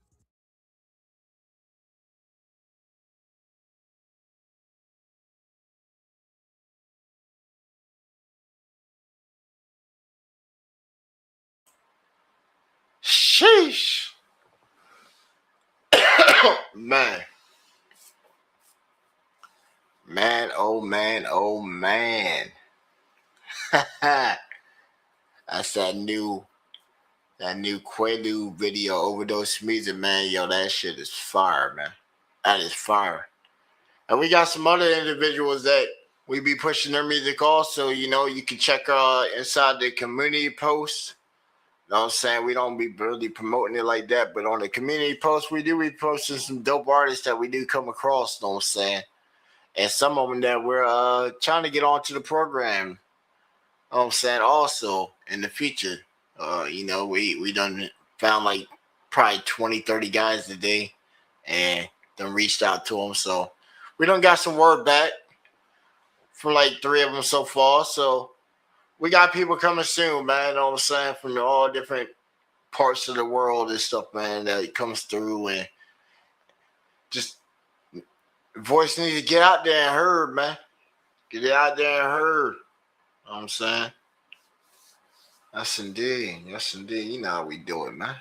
Sheesh. Man. Man, oh man, oh man. That's that new Quaalude video, Overdose Music, man. Yo, that shit is fire, man. That is fire. And we got some other individuals that we be pushing their music also. You know, you can check inside the community posts. You know what I'm saying? We don't be really promoting it like that, but on the community posts, we do be posting some dope artists that we do come across, you know what I'm saying? And some of them that we're trying to get onto the program, you know what I'm saying, also in the future. You know, we done found like probably 20, 30 guys today and then reached out to them. So we done got some word back from like 3 of them so far. So we got people coming soon, man, you know what I'm saying, from all different parts of the world and stuff, man, that comes through, and just voice needs to get out there and heard, man. Get it out there and heard. You know what I'm saying? Yes, indeed. Yes, indeed. You know how we do it, man.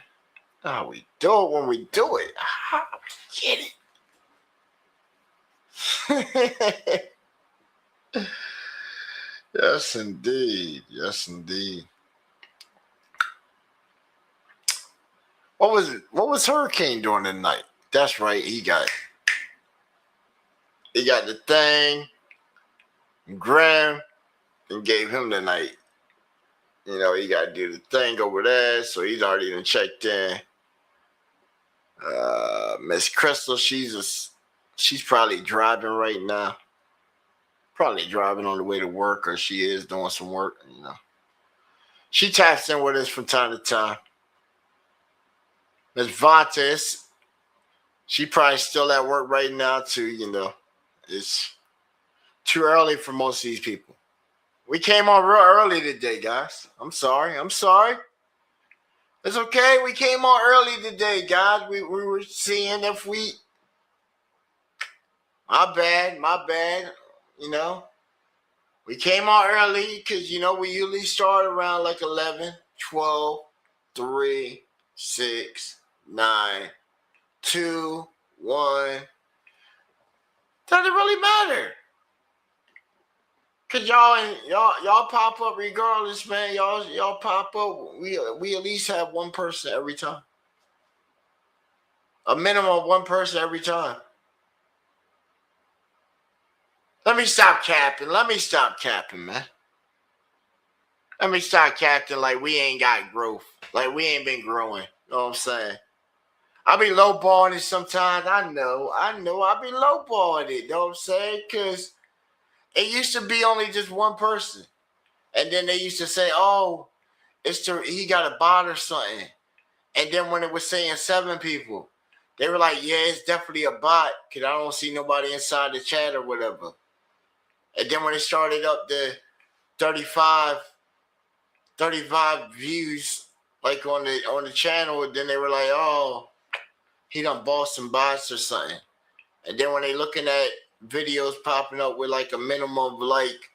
You know how we do it when we do it. How we get it. Yes, indeed. Yes, indeed. What was Hurricane doing tonight? That's right. He got the thing. Graham and gave him the night. You know, he got to do the thing over there, so he's already done checked in. Miss Crystal, she's probably driving right now. Probably driving on the way to work, or she is doing some work, you know. She taps in with us from time to time. Miss Vontas, she probably still at work right now too, you know. It's too early for most of these people. We came on real early today, guys. I'm sorry. It's okay. We came on early today, guys. We were seeing if we... My bad. You know, we came on early because, you know, we usually start around like 11, 12, 3, 6, 9, 2, 1. Doesn't really matter. Cause y'all pop up regardless, man. Y'all pop up. We at least have one person every time. A minimum of one person every time. Let me stop capping, man. Let me stop capping like we ain't got growth. Like we ain't been growing. You know what I'm saying? I be lowballing it sometimes. I know. I be lowballing it. You know what I'm saying? Because it used to be only just one person. And then they used to say, oh, he got a bot or something. And then when it was saying 7 people, they were like, yeah, it's definitely a bot because I don't see nobody inside the chat or whatever. And then when it started up to 35 views, like on the channel, then they were like, oh, he done bought some bots or something. And then when they looking at videos popping up with like a minimum of like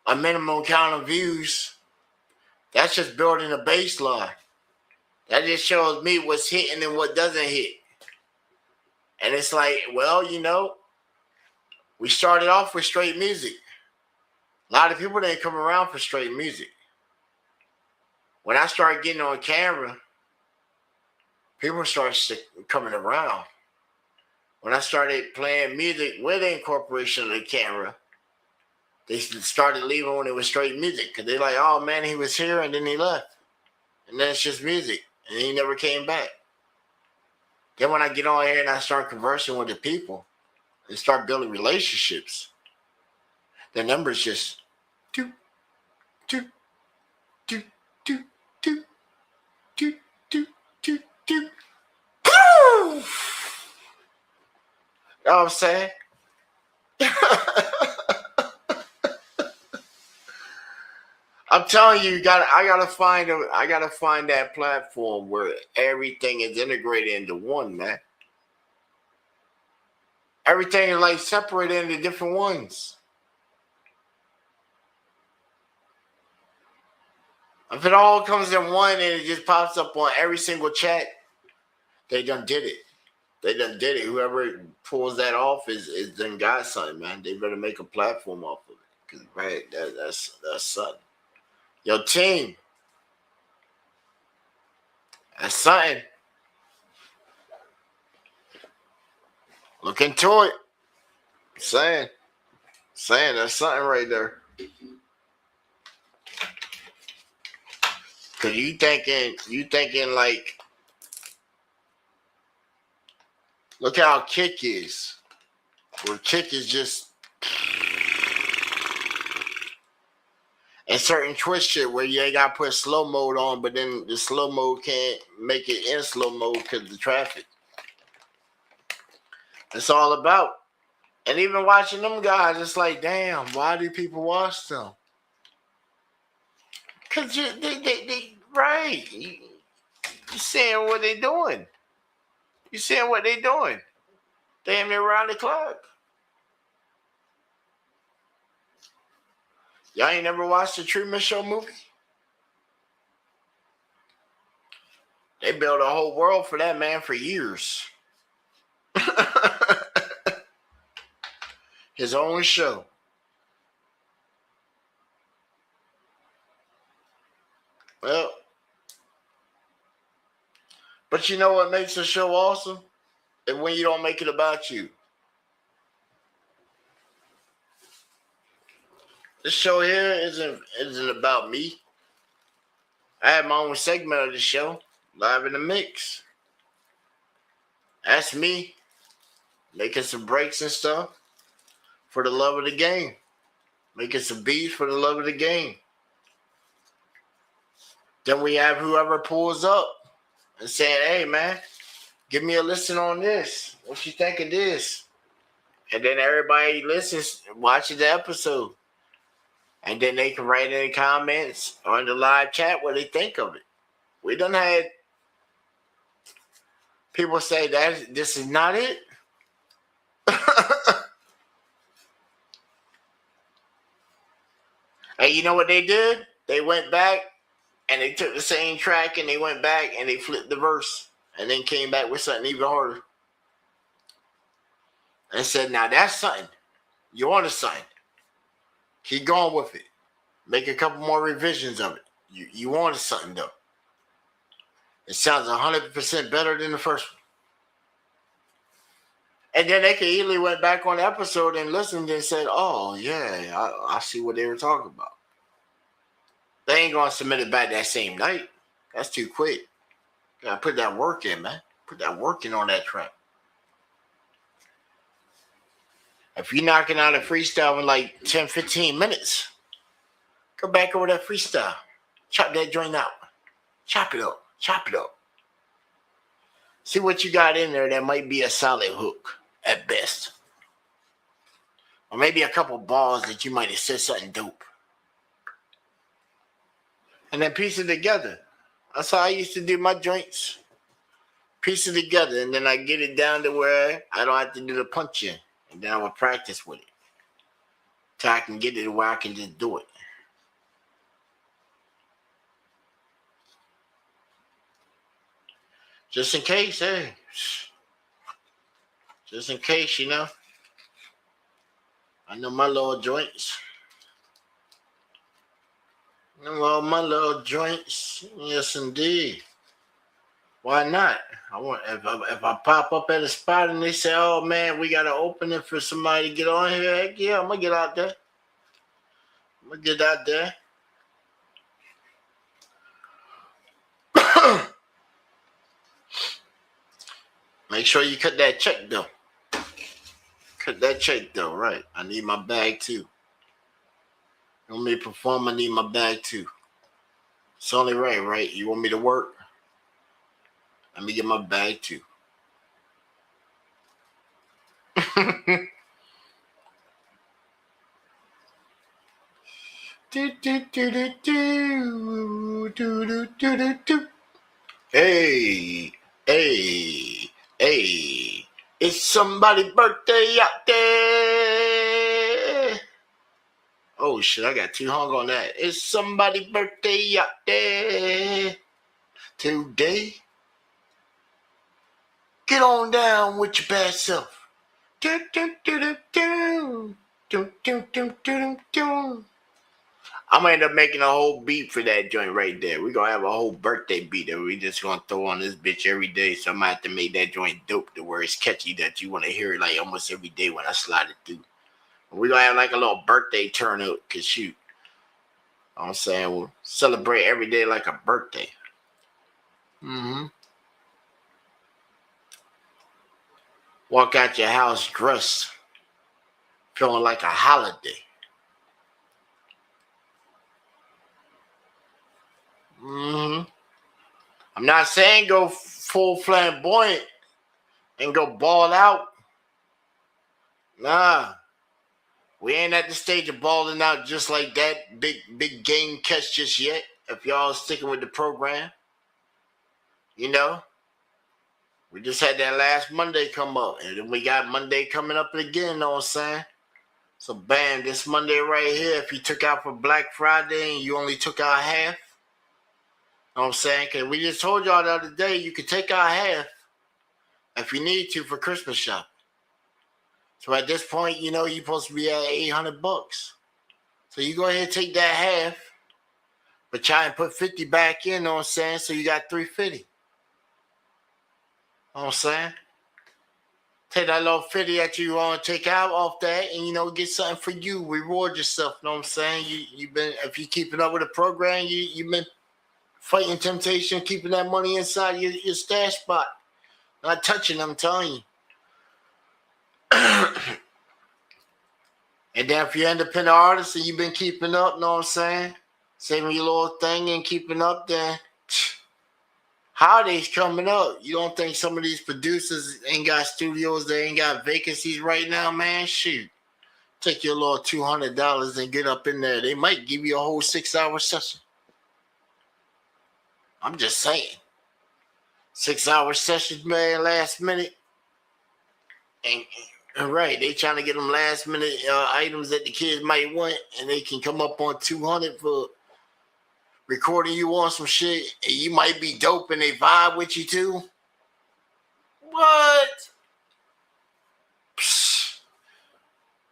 a minimum count of views, that's just building a baseline. That just shows me what's hitting and what doesn't hit. And it's like, well, you know, we started off with straight music. A lot of people didn't come around for straight music. When I started getting on camera, people started coming around. When I started playing music with the incorporation of the camera, they started leaving when it was straight music. Because they're like, oh, man, he was here and then he left. And then it's just music. And he never came back. Then when I get on here and I start conversing with the people and start building relationships, the numbers just do. You know what I'm saying? I'm telling you, I gotta find that platform where everything is integrated into one, man. Everything is like separated into different ones. If it all comes in one and it just pops up on every single chat, they done did it. They done did it. Whoever pulls that off is done got something, man. They better make a platform off of it. Cause right, that's something. Yo, team. That's something. Look into it. Saying that's something right there. Cause you thinking like, look how Kick is. Where Kick is just and certain Twitch shit where you ain't got to put slow mode on, but then the slow mode can't make it in slow mode because of the traffic. It's all about. And even watching them guys, it's like, damn, why do people watch them? Because they right. You seeing what they doing. You seeing what they doing. Damn near around the clock. Y'all ain't never watched the Truman Show movie? They built a whole world for that man for years. His own show. Well, but you know what makes a show awesome? And when you don't make it about you. This show here isn't about me. I have my own segment of the show, Live in the Mix. That's me making some breaks and stuff for the love of the game. Making some beats for the love of the game. Then we have whoever pulls up and saying, hey, man, give me a listen on this. What you think of this? And then everybody listens, watches the episode. And then they can write in the comments or in the live chat what they think of it. We done had people say that this is not it. And you know what they did? They went back and they took the same track and they went back and they flipped the verse and then came back with something even harder. And said, now that's something. You want something. Keep going with it. Make a couple more revisions of it. You wanted something though. It sounds 100% better than the first one. And then they could easily went back on the episode and listened and said, oh, yeah, I see what they were talking about. They ain't going to submit it back that same night. That's too quick. Got to put that work in, man. Put that work in on that track. If you're knocking out a freestyle in like 10, 15 minutes, go back over that freestyle. Chop that joint out. Chop it up. Chop it up. See what you got in there that might be a solid hook at best. Or maybe a couple balls that you might have said something dope. And then piece it together. That's how I used to do my joints. Piece it together. And then I get it down to where I don't have to do the punch in. And then I would practice with it. Till I can get it where I can just do it. Just in case, hey. Just in case, you know. I know my little joints. Well, my little joints. Yes, indeed. Why not? If I pop up at a spot and they say, oh, man, we got to open it for somebody to get on here. Heck yeah, I'm going to get out there. I'm going to get out there. Make sure you cut that check, though. Cut that check, though, right. I need my bag, too. You want me to perform, I need my bag, too. It's only right? You want me to work? Let me get my bag, too. Hey. It's somebody's birthday out there. Oh shit, I got too hung on that. It's somebody's birthday out there today. Get on down with your bad self. Do, do, do, do, do. Do, do, do, do, do. I'm gonna end up making a whole beat for that joint right there. We're gonna have a whole birthday beat that we just gonna throw on this bitch every day. So I'm gonna have to make that joint dope to where it's catchy that you wanna hear it like almost every day when I slide it through. We're gonna have like a little birthday turn up, cause shoot. You know what I'm saying? We'll celebrate every day like a birthday. Walk out your house dressed, feeling like a holiday. I'm not saying go full flamboyant and go ball out. Nah. We ain't at the stage of balling out just like that. Big game catch just yet. If y'all sticking with the program. You know. We just had that last Monday come up. And then we got Monday coming up again, you know what I'm saying? So bam, this Monday right here, if you took out for Black Friday and you only took out half. You know what I'm saying? Because we just told y'all the other day you could take out half if you need to for Christmas shopping. So at this point, you know you're supposed to be at $800. So you go ahead and take that half, but try and put 50 back in, you know what I'm saying? So you got $350. You know what I'm saying? Take that little 50 that you want to take out off that and, you know, get something for you. Reward yourself, you know what I'm saying? You've been, if you're keeping up with the program, you've been fighting temptation, keeping that money inside your stash spot. Not touching them, I'm telling you. And then if you're an independent artist and you've been keeping up, you know what I'm saying? Saving your little thing and keeping up, then holidays coming up. You don't think some of these producers ain't got studios, they ain't got vacancies right now, man? Shoot. Take your little $200 and get up in there. They might give you a whole 6-hour session. I'm just saying. 6-hour sessions, man, last minute. And right, they trying to get them last minute items that the kids might want, and they can come up on $200 for recording you on some shit, and you might be dope and they vibe with you too. What? Psh,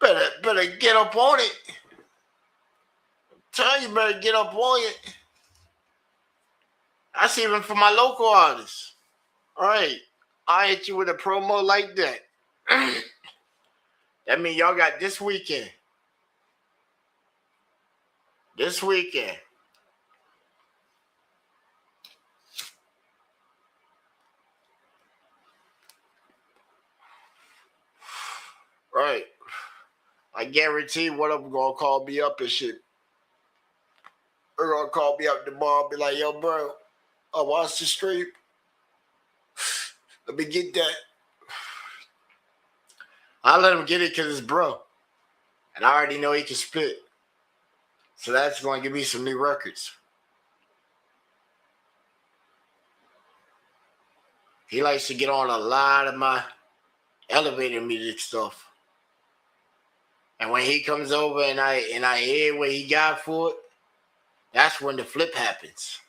better get up on it. I'm telling you, better get up on it. That's even for my local artists. All right, I hit you with a promo like that. That means y'all got this weekend. This weekend. Right. I guarantee one of them gonna call me up and shit. They're gonna call me up tomorrow and be like, yo, bro, I watched the stream. Let me get that. I let him get it because it's bro. And I already know he can spit. So that's going to give me some new records. He likes to get on a lot of my elevator music stuff. And when he comes over and I hear what he got for it, that's when the flip happens.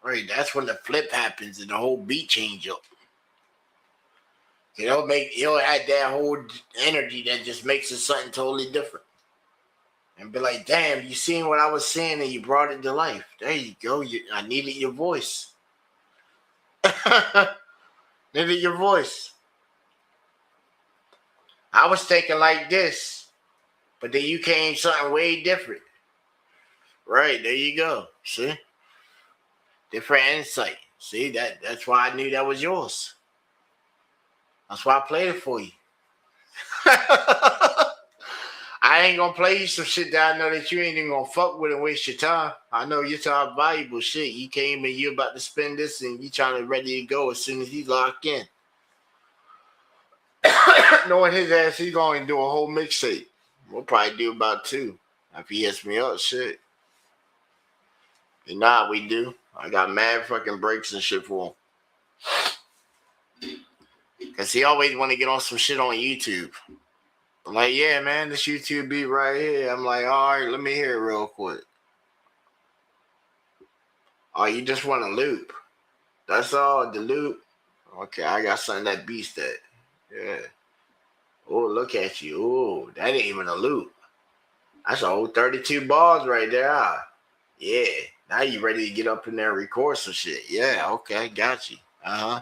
Right, that's when the flip happens and the whole beat change up. He'll add that whole energy that just makes it something totally different. And be like, damn, you seen what I was saying and you brought it to life. There you go. I needed your voice. Needed your voice. I was thinking like this, but then you came something way different. Right, there you go. See? Different insight. See, that's why I knew that was yours. That's why I played it for you. I ain't gonna play you some shit that I know that you ain't even gonna fuck with and waste your time. I know your time valuable shit. You came and you about to spend this and you trying to ready to go as soon as he's locked in. Knowing his ass, he's going to do a whole mixtape. We'll probably do about 2. If he hits me up, shit. If not, we do. I got mad fucking breaks and shit for him. Because he always want to get on some shit on YouTube. I'm like, yeah, man, this YouTube beat right here. I'm like, all right, let me hear it real quick. Oh, you just want a loop? That's all, the loop. Okay, I got something that beats that. Yeah. Oh, look at you. Oh, that ain't even a loop. That's a whole 32 bars right there. Yeah. Now you ready to get up in there and record some shit. Yeah, okay, got you. Uh-huh.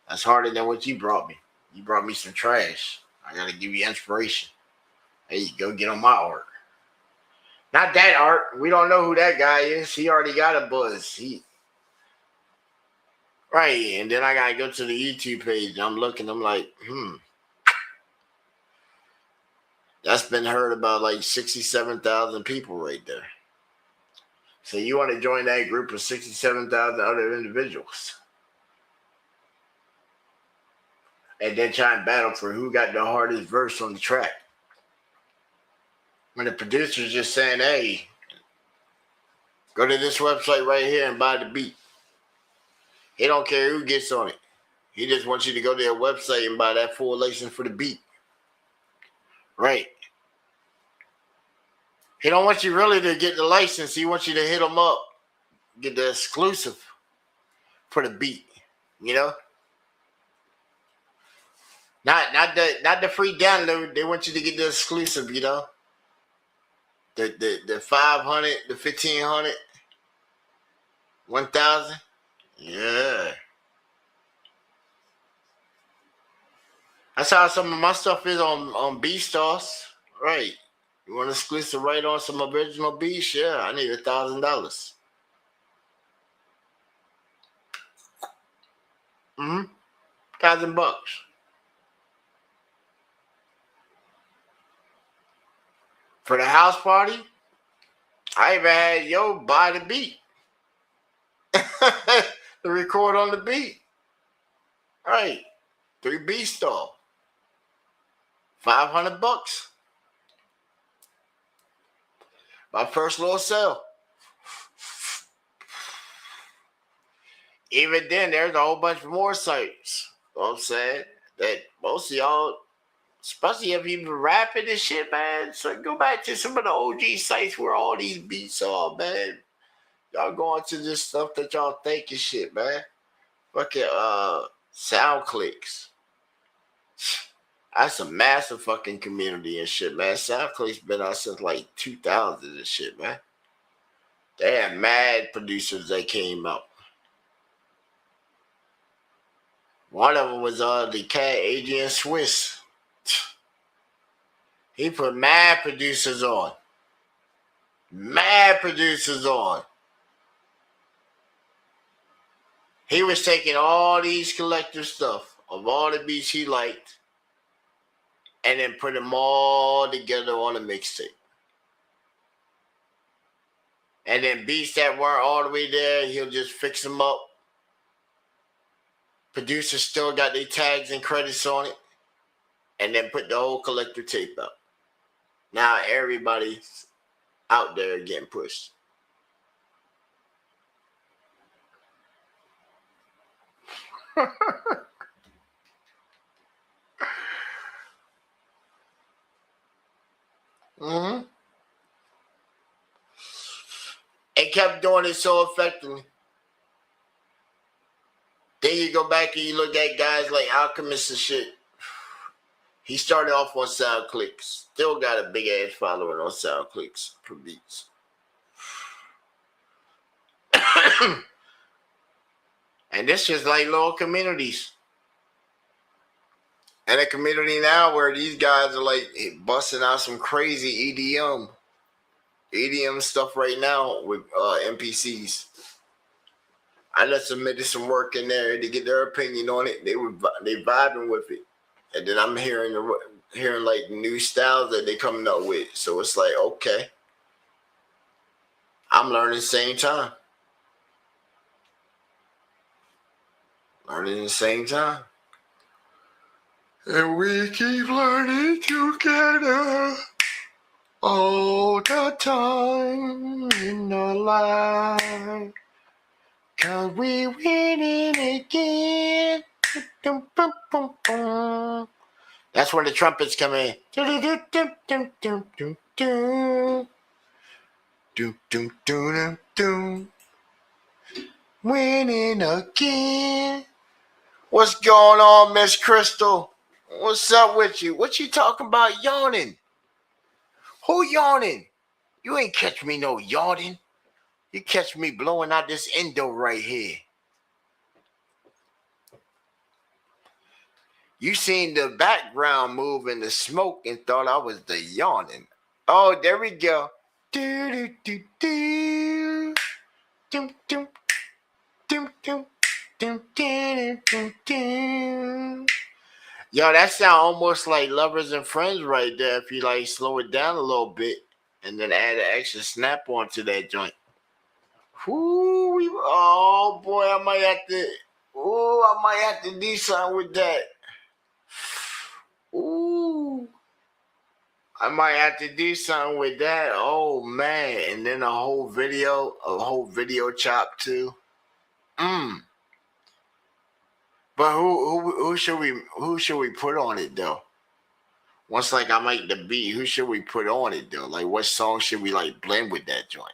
That's harder than what you brought me. You brought me some trash. I gotta give you inspiration. There you go, get on my art. Not that art. We don't know who that guy is. He already got a buzz. Right, and then I gotta go to the YouTube page. And I'm looking. I'm like, that's been heard about like 67,000 people right there. So you want to join that group of 67,000 other individuals, and then try and battle for who got the hardest verse on the track. When the producer's just saying, "Hey, go to this website right here and buy the beat." He don't care who gets on it. He just wants you to go to their website and buy that full license for the beat. Right. He don't want you really to get the license. He wants you to hit him up, get the exclusive for the beat. You know? Not the free download. They want you to get the exclusive, you know? The 500, the 1,500, 1,000. Yeah. That's how some of my stuff is on BeatStars. Right. You want exclusive right on some original beats? Yeah, I need $1,000. $1,000. For the house party, I even had yo buy the beat. To record on the beat. Right. 3 BeatStars. $500. My first little sale. Even then, there's a whole bunch more sites. You know what I'm saying? That most of y'all, especially if you've been rapping and shit, man. So go back to some of the OG sites where all these beats are, man. Y'all going to this stuff that y'all think is shit, man. Fucking sound clicks. That's a massive fucking community and shit, man. SoundClick's been out since like 2000 and shit, man. They had mad producers that came out. One of them was the cat Adrian Swiss. He put mad producers on. Mad producers on. He was taking all these collector stuff of all the beats he liked and then put them all together on a mixtape. And then beats that weren't all the way there, he'll just fix them up. Producers still got their tags and credits on it. And then put the whole collector tape up. Now everybody's out there getting pushed. And kept doing it so effectively. Then you go back and you look at guys like Alchemist and shit. He started off on SoundClick. Still got a big ass following on SoundClick for beats. And this is like little communities. And a community now where these guys are like busting out some crazy EDM stuff right now with NPCs. I just submitted some work in there to get their opinion on it. They vibing with it, and then I'm hearing like new styles that they coming up with. So it's like, okay, I'm learning at the same time. Learning at the same time. And we keep learning together all the time in our life. 'Cause we winning again. That's when the trumpets come in. Winning again. What's going on, Miss Crystal? What's up with you? What you talking about yawning? Who yawning? You ain't catch me no yawning. You catch me blowing out this endo right here. You seen the background move in the smoke and thought I was the yawning. Oh, there we go. Do do do do. Dum dum dum dum dum dum dum dum. Yo, that sound almost like Lovers and Friends right there. If you like slow it down a little bit and then add an extra snap onto that joint. Ooh, oh boy, I might have to do something with that. Ooh, I might have to do something with that. Oh man, and then a whole video chop too. But who should we put on it though? Once like I make the beat, who should we put on it though? Like what song should we like blend with that joint?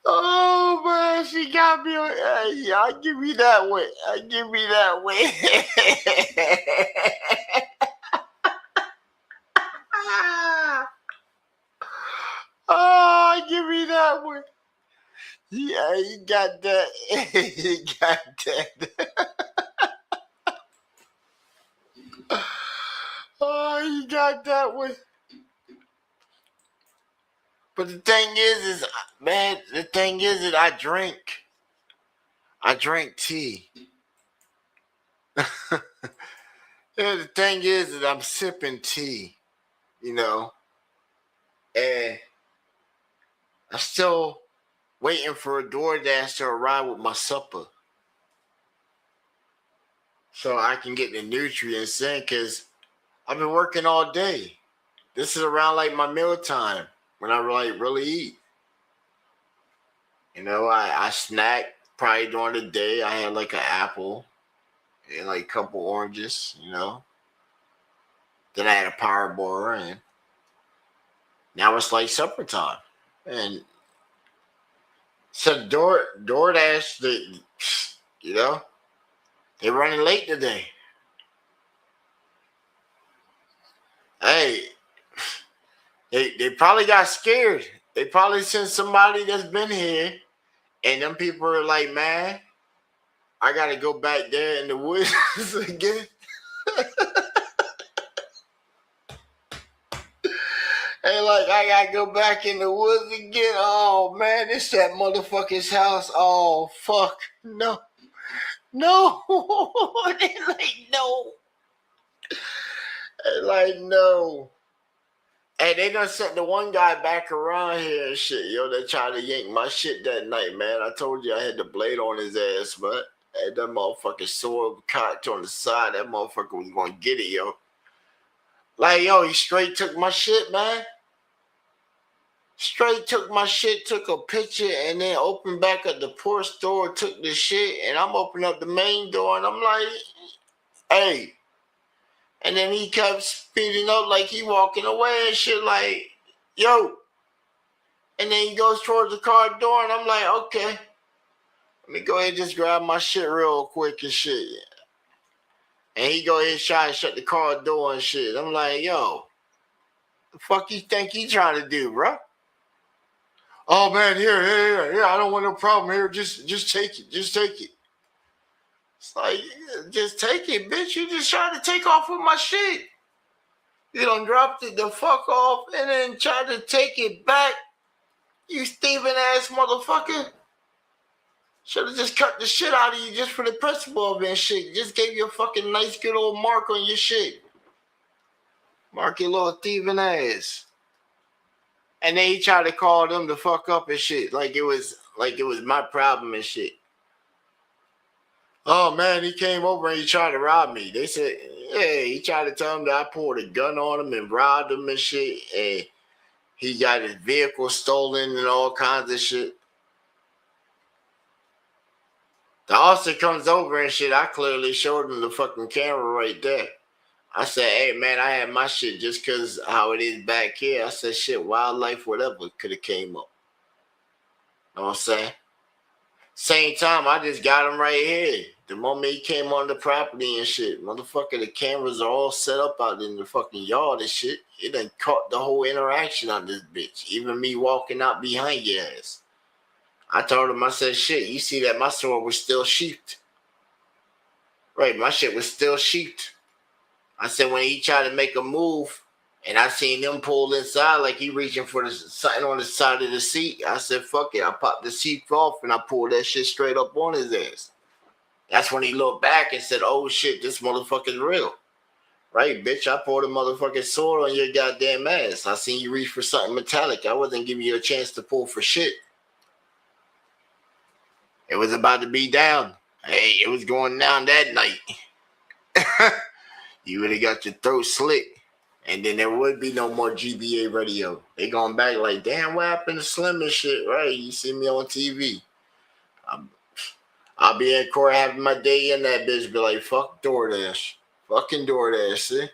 Oh man, she got me. I'll give me that one. Oh, give me that one. Yeah, you got that. You got that. Oh, you got that one. But the thing is I drink tea. Yeah, the thing is that I'm sipping tea, you know, and I'm still waiting for a DoorDash to arrive with my supper so I can get the nutrients in because I've been working all day. This is around like my meal time when I like really eat. You know, I snack probably during the day. I had like an apple and like a couple oranges, you know. Then I had a power bar and now it's like supper time. And so DoorDash, they're running late today. Hey, they probably got scared. They probably sent somebody that's been here, and them people are like, man, I gotta go back there in the woods again. And like, I gotta go back in the woods again. Oh man, it's that motherfucker's house. Oh fuck, no. They like no. They like no. Hey, they done sent the one guy back around here and shit, yo. They tried to yank my shit that night, man. I told you I had the blade on his ass, but had that motherfucking sword cocked on the side. That motherfucker was gonna get it, yo. Like, yo, he straight took my shit, man. Straight took my shit, took a picture, and then opened back up the porch door, took the shit, and I'm opening up the main door, and I'm like, hey. And then he kept speeding up like he walking away and shit like, yo. And then he goes towards the car door, and I'm like, okay. Let me go ahead and just grab my shit real quick and shit. And he go ahead and try to shut the car door and shit. I'm like, yo, the fuck you think he trying to do, bro? Oh man, here, I don't want no problem here. Just take it. Just take it. It's like, just take it, bitch. You just trying to take off with my shit. You done dropped it the fuck off and then tried to take it back. You Steven ass motherfucker. Should have just cut the shit out of you just for the principle of it and shit. Just gave you a fucking nice good old mark on your shit. Mark your little thieving ass. And then he tried to call them the fuck up and shit. Like it was my problem and shit. Oh man, he came over and he tried to rob me. They said, yeah, he tried to tell him that I pulled a gun on him and robbed him and shit. And he got his vehicle stolen and all kinds of shit. The officer comes over and shit. I clearly showed him the fucking camera right there. I said, hey man, I had my shit just because how it is back here. I said, shit, wildlife, whatever could have came up. You know what I'm saying? Same time, I just got him right here. The moment he came on the property and shit, motherfucker, the cameras are all set up out in the fucking yard and shit. It done caught the whole interaction on this bitch. Even me walking out behind your ass. I told him, I said, shit, you see that my sword was still sheathed. Right, my shit was still sheathed. I said, when he tried to make a move, and I seen him pull inside like he reaching for something on the side of the seat. I said, fuck it. I popped the seat off and I pulled that shit straight up on his ass. That's when he looked back and said, oh shit, this motherfucker's real. Right, bitch, I pulled a motherfucking sword on your goddamn ass. I seen you reach for something metallic. I wasn't giving you a chance to pull for shit. It was about to be down. Hey, it was going down that night. You would have got your throat slit. And then there would be no more GBA radio. They going back like, damn, what happened to Slim and shit, right? You see me on TV. I'll be in court having my day in that bitch, be like, fuck DoorDash. Fucking DoorDash, see?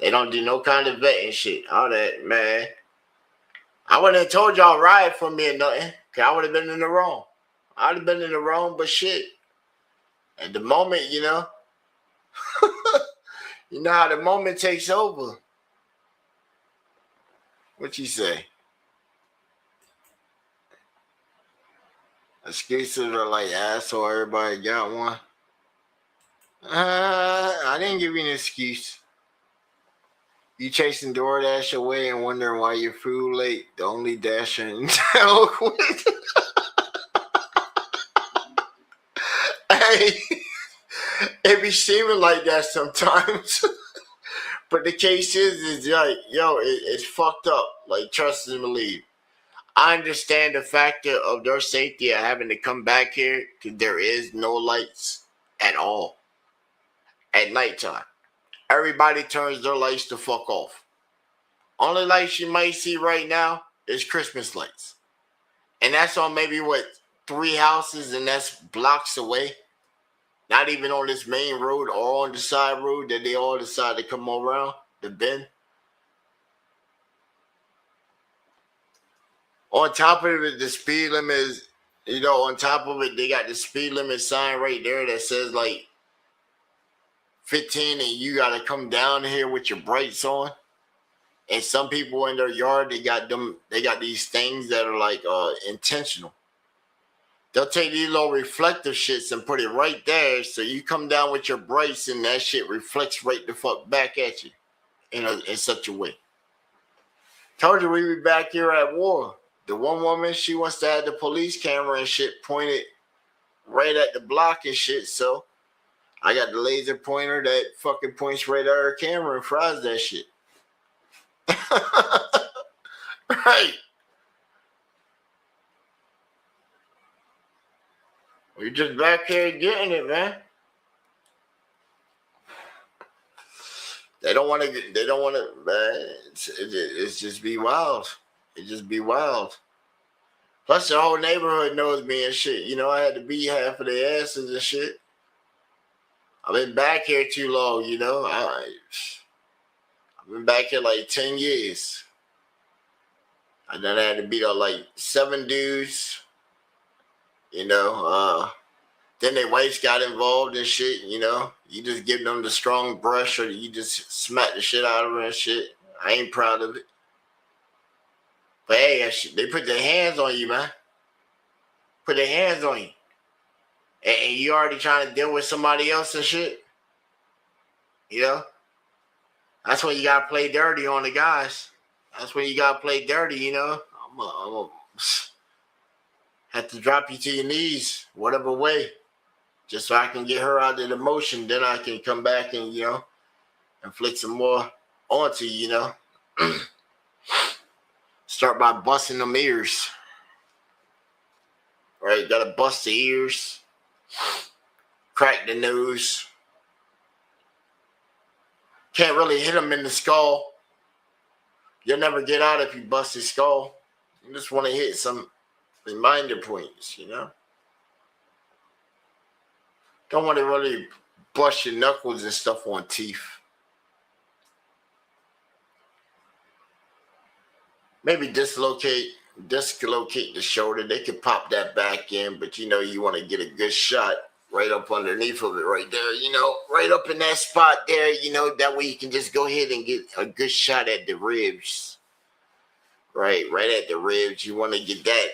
They don't do no kind of vetting shit. All that, man. I wouldn't have told y'all riot for me or nothing, because I would have been in the wrong. I would have been in the wrong, but shit. At the moment, you know, you know how the moment takes over. What you say? Excuses are like asshole. Everybody got one. I didn't give you an excuse. You chasing DoorDash away and wondering why your food late. The only dasher in town quit. Hey, it be seeming like that sometimes. But the case is like, yo, it's fucked up. Like, trust and believe. I understand the factor of their safety of having to come back here because there is no lights at all at nighttime. Everybody turns their lights the fuck off. Only lights you might see right now is Christmas lights. And that's on maybe, 3 houses, and that's blocks away. Not even on this main road or on the side road that they all decide to come around the bend. On top of it, the speed limit is, on top of it, they got the speed limit sign right there that says like 15, and you got to come down here with your brights on. And some people in their yard, they got these things that are like intentional. They'll take these little reflective shits and put it right there, so you come down with your brights and that shit reflects right the fuck back at you in such a way. Told you we be back here at war. The one woman, she wants to have the police camera and shit pointed right at the block and shit, so I got the laser pointer that fucking points right at her camera and fries that shit. Right. We're just back here getting it, man. They don't want to, man. It's just be wild. It just be wild. Plus, the whole neighborhood knows me and shit. I had to beat half of their asses and shit. I've been back here too long, I've been back here like 10 years. And then I had to beat up like 7 dudes. Then their wives got involved and shit, You just give them the strong brush or you just smack the shit out of her and shit. I ain't proud of it. But hey, they put their hands on you, man. Put their hands on you. And you already trying to deal with somebody else and shit. That's when you got to play dirty on the guys. That's when you got to play dirty, I'm going to have to drop you to your knees, whatever way, just so I can get her out of the motion. Then I can come back and, inflict some more onto you, Start by busting them ears. Right? Got to bust the ears. crack the nose. Can't really hit him in the skull. You'll never get out if you bust his skull. You just want to hit some reminder points, you know? Don't want to really bust your knuckles and stuff on teeth. Maybe dislocate the shoulder. They could pop that back in, but you know you want to get a good shot right up underneath of it right there, you know, right up in that spot there, you know, that way you can just go ahead and get a good shot at the ribs. Right at the ribs. You want to get that,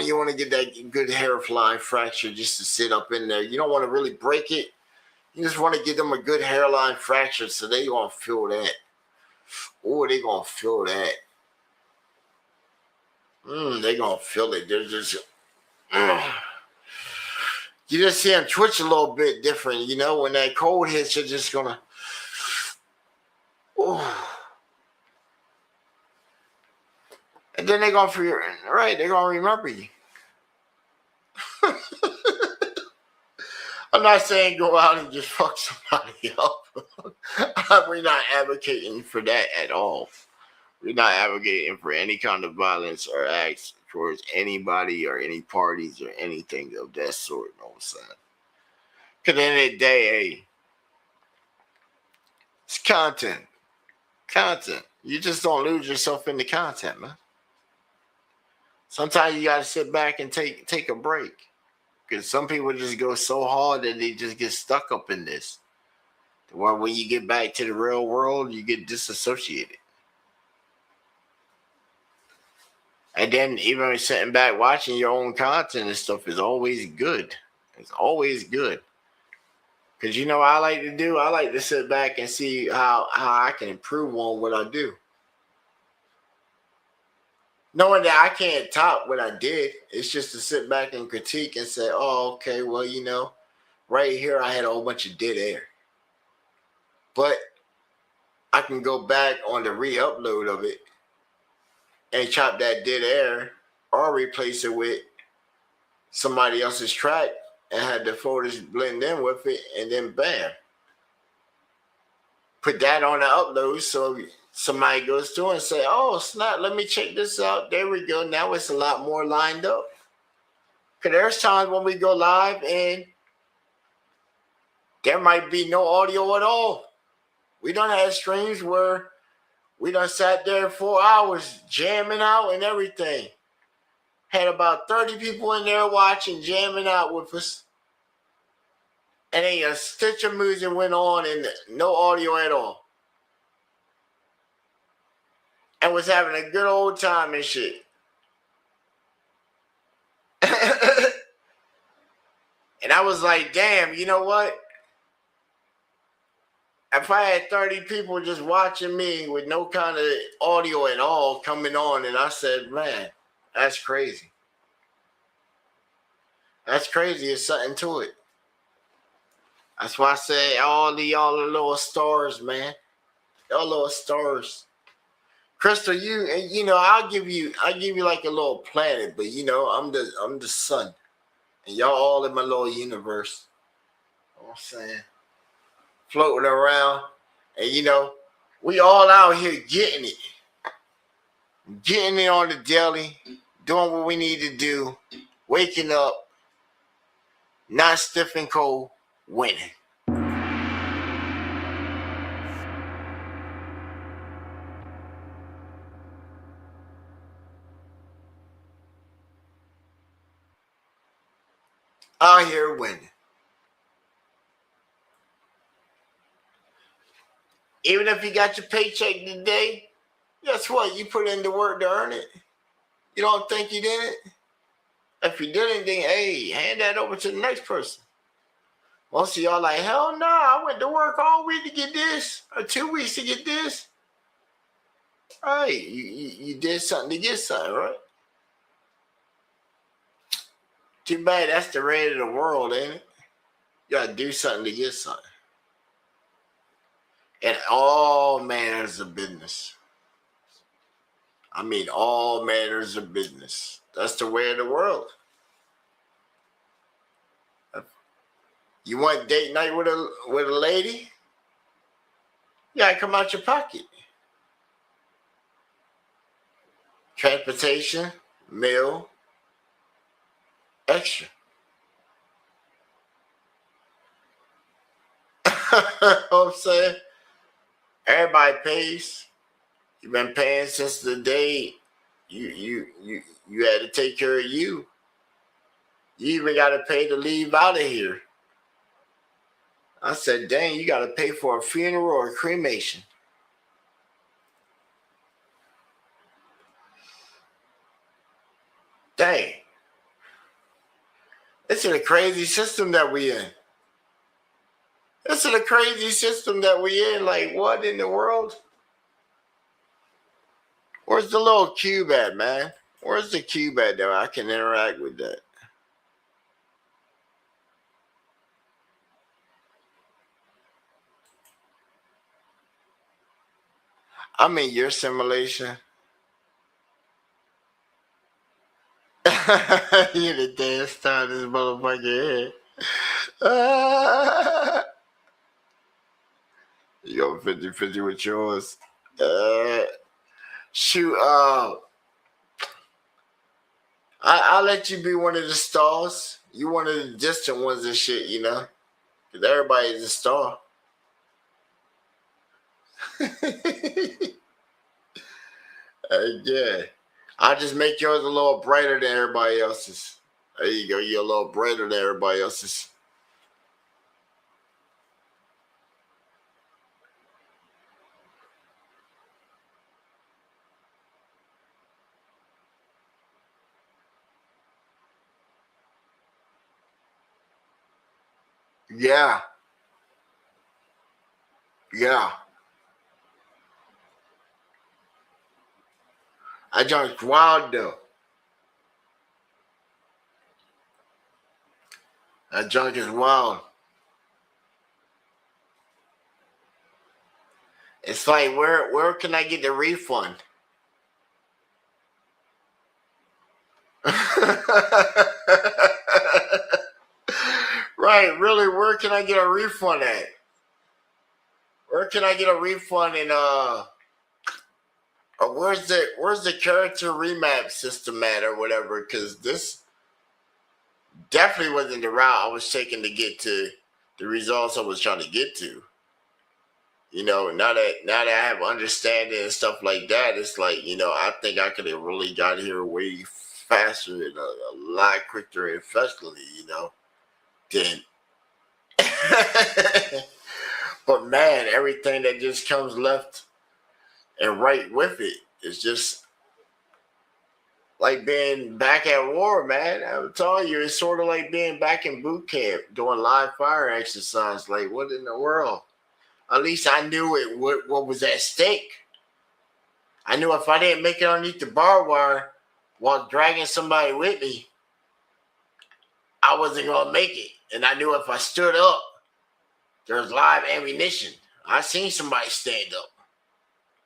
you want to get that good hairline fracture just to sit up in there. You don't want to really break it. You just want to give them a good hairline fracture so they going to feel that. Oh, they going to feel that. They going to feel it. They're just, you just see them twitch a little bit different, you know, when that cold hits, you're just going to, and then they're going to feel, right, they're going to remember you. I'm not saying go out and just fuck somebody up. We're not advocating for that at all. We're not advocating for any kind of violence or acts towards anybody or any parties or anything of that sort. You know what I'm saying? Because at the end of the day, hey, it's content. Content. You just don't lose yourself in the content, man. Sometimes you got to sit back and take a break. Because some people just go so hard that they just get stuck up in this. Where when you get back to the real world, you get disassociated. And then even sitting back watching your own content and stuff is always good. It's always good. Because you know what I like to do? I like to sit back and see how I can improve on what I do. Knowing that I can't top what I did, it's just to sit back and critique and say, oh, okay, well, you know, right here I had a whole bunch of dead air. But I can go back on the re-upload of it and chop that dead air or replace it with somebody else's track and have the photos blend in with it, and then bam. Put that on the upload so somebody goes through and say, oh, snap, let me check this out. There we go. Now it's a lot more lined up. Because there's times when we go live and there might be no audio at all. We done had streams where we done sat there 4 hours jamming out and everything. Had about 30 people in there watching, jamming out with us. And then a stitch of music went on and no audio at all. And was having a good old time and shit. And I was like, damn, you know what? If I had 30 people just watching me with no kind of audio at all coming on, and I said, man, that's crazy. That's crazy. There's something to it. That's why I say all y'all are little stars, man. Y'all little stars. Crystal, you know, I'll give you like a little planet, but you know, I'm the sun. And y'all all in my little universe. You know what I'm saying? Floating around. And you know, we all out here getting it. Getting it on the daily, doing what we need to do, waking up, not stiff and cold, winning. Out here winning. Even if you got your paycheck today, guess what? You put in the work to earn it. You don't think you did it? If you didn't, then hey, hand that over to the next person. Most of y'all like, hell no, I went to work all week to get this, or 2 weeks to get this. Right, you did something to get something, right? Too bad that's the rate of the world, ain't it? You gotta do something to get something. And all manners of business. I mean, all manners of business. That's the way of the world. You want date night with a lady? You gotta come out your pocket. Transportation, meal, extra. You know what I'm saying? Everybody pays. You've been paying since the day you had to take care of you. You even got to pay to leave out of here. I said, dang, you got to pay for a funeral or a cremation. Dang. This is a crazy system that we in. This is a crazy system that we in. Like, what in the world? Where's the little cube at, man? Where's the cube at there? I can interact with that. I'm in your simulation. You the dance time this motherfucker head. You go 50-50 with yours. Shoot, I'll let you be one of the stars. You one of the distant ones and shit, you know? Because everybody's a star. Yeah. I'll just make yours a little brighter than everybody else's. There you go. You're a little brighter than everybody else's. Yeah. Yeah. I junk's wild though. That junk is wild. It's like where can I get the refund? Right, really, where can I get a refund at? Where can I get a refund in or where's the character remap system at or whatever? Because this definitely wasn't the route I was taking to get to the results I was trying to get to. You know, now that I have understanding and stuff like that, it's like, you know, I think I could have really got here way faster and a lot quicker and effectively, you know, than. But man, everything that just comes left and right with it is just like being back at war, man. I'm telling you, it's sort of like being back in boot camp doing live fire exercise. Like, what in the world? At least I knew it. What was at stake? I knew if I didn't make it underneath the barbed wire while dragging somebody with me, I wasn't gonna make it. And I knew if I stood up, there was live ammunition. I seen somebody stand up.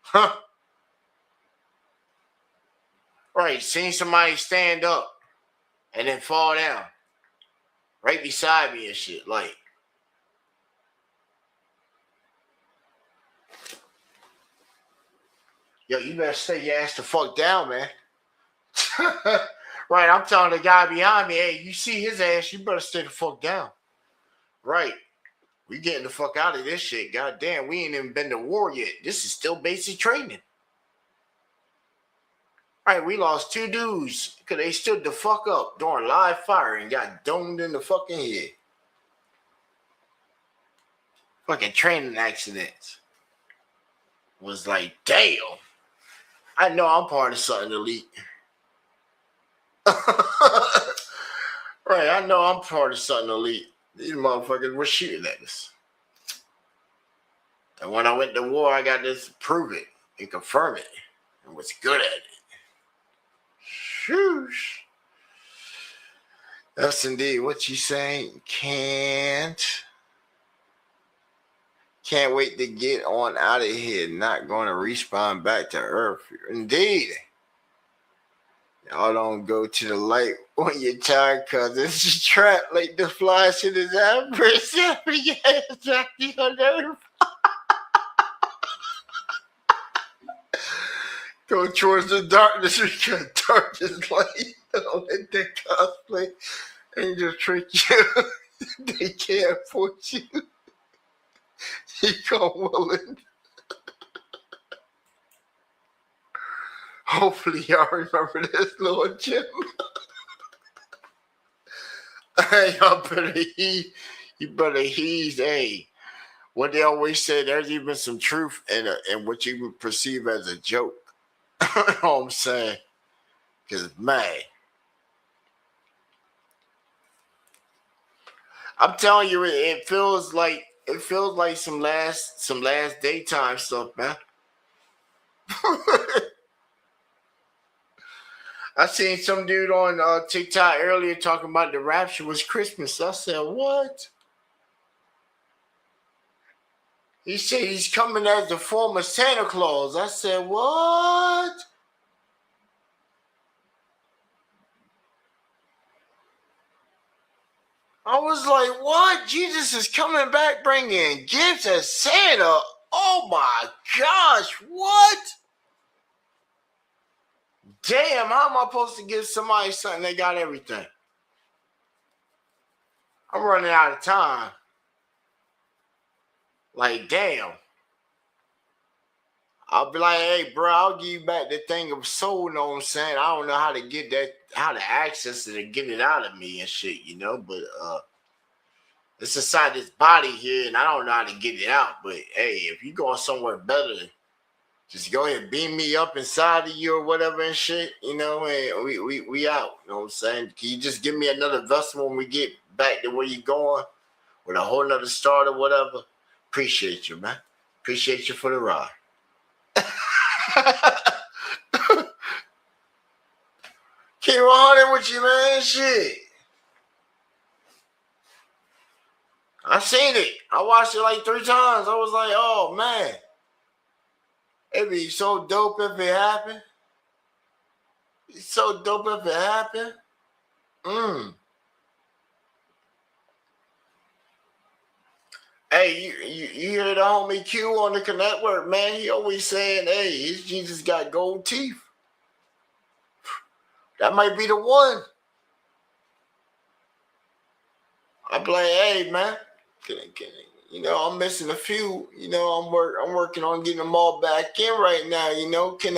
Huh? Right, seen somebody stand up and then fall down right beside me and shit. Like, yo, you better stay your ass the fuck down, man. Right, I'm telling the guy behind me, hey, you see his ass, you better stay the fuck down. Right. We getting the fuck out of this shit. God damn, we ain't even been to war yet. This is still basic training. Right, we lost 2 dudes because they stood the fuck up during live fire and got domed in the fucking head. Fucking training accidents. Was like, damn. I know I'm part of something elite. Right, I know I'm part of something elite. These motherfuckers were shooting at us. And when I went to war, I got to prove it and confirm it and was good at it. Shoosh. That's indeed what you saying. Can't wait to get on out of here. Not going to respawn back to Earth. Indeed. Y'all don't go to the light when you're tired, cause it's a trap like the flies in his adversary. Yeah, exactly on nerve. Go towards the darkness because darkness light. Don't let that cosplay angel trick you. They can't force you. He come willing. Hopefully y'all remember this, Lord Jim. Y'all better you better heed, hey. What they always say, there's even some truth in what you perceive as a joke. You know what I'm saying? Because, man, I'm telling you, it feels like some last daytime stuff, man. I seen some dude on TikTok earlier talking about the rapture was Christmas. I said, what? He said he's coming as the form of Santa Claus. I said, what? I was like, what? Jesus is coming back bringing gifts as Santa. Oh my gosh, what? Damn, how am I supposed to give somebody something they got everything? I'm running out of time. Like, damn. I'll be like, hey, bro, I'll give you back the thing of soul, you know what I'm saying? I don't know how to get that, how to access it and get it out of me and shit, you know? But it's inside this body here, and I don't know how to get it out. But, hey, if you going somewhere better, just go ahead and beam me up inside of you or whatever and shit, you know, and we out, you know what I'm saying? Can you just give me another vessel when we get back to where you're going with a whole nother start or whatever? Appreciate you, man. Appreciate you for the ride. Keep on with you, man. Shit. I seen it. I watched it like 3 times. I was like, oh, man. It'd be so dope if it happened. It's so dope if it happened. Hey, you hear the homie Q on the network, man? He always saying, hey, his Jesus got gold teeth. That might be the one. I'm like, hey, man, you know, I'm missing a few. You know, I'm working on getting them all back in right now. You know, can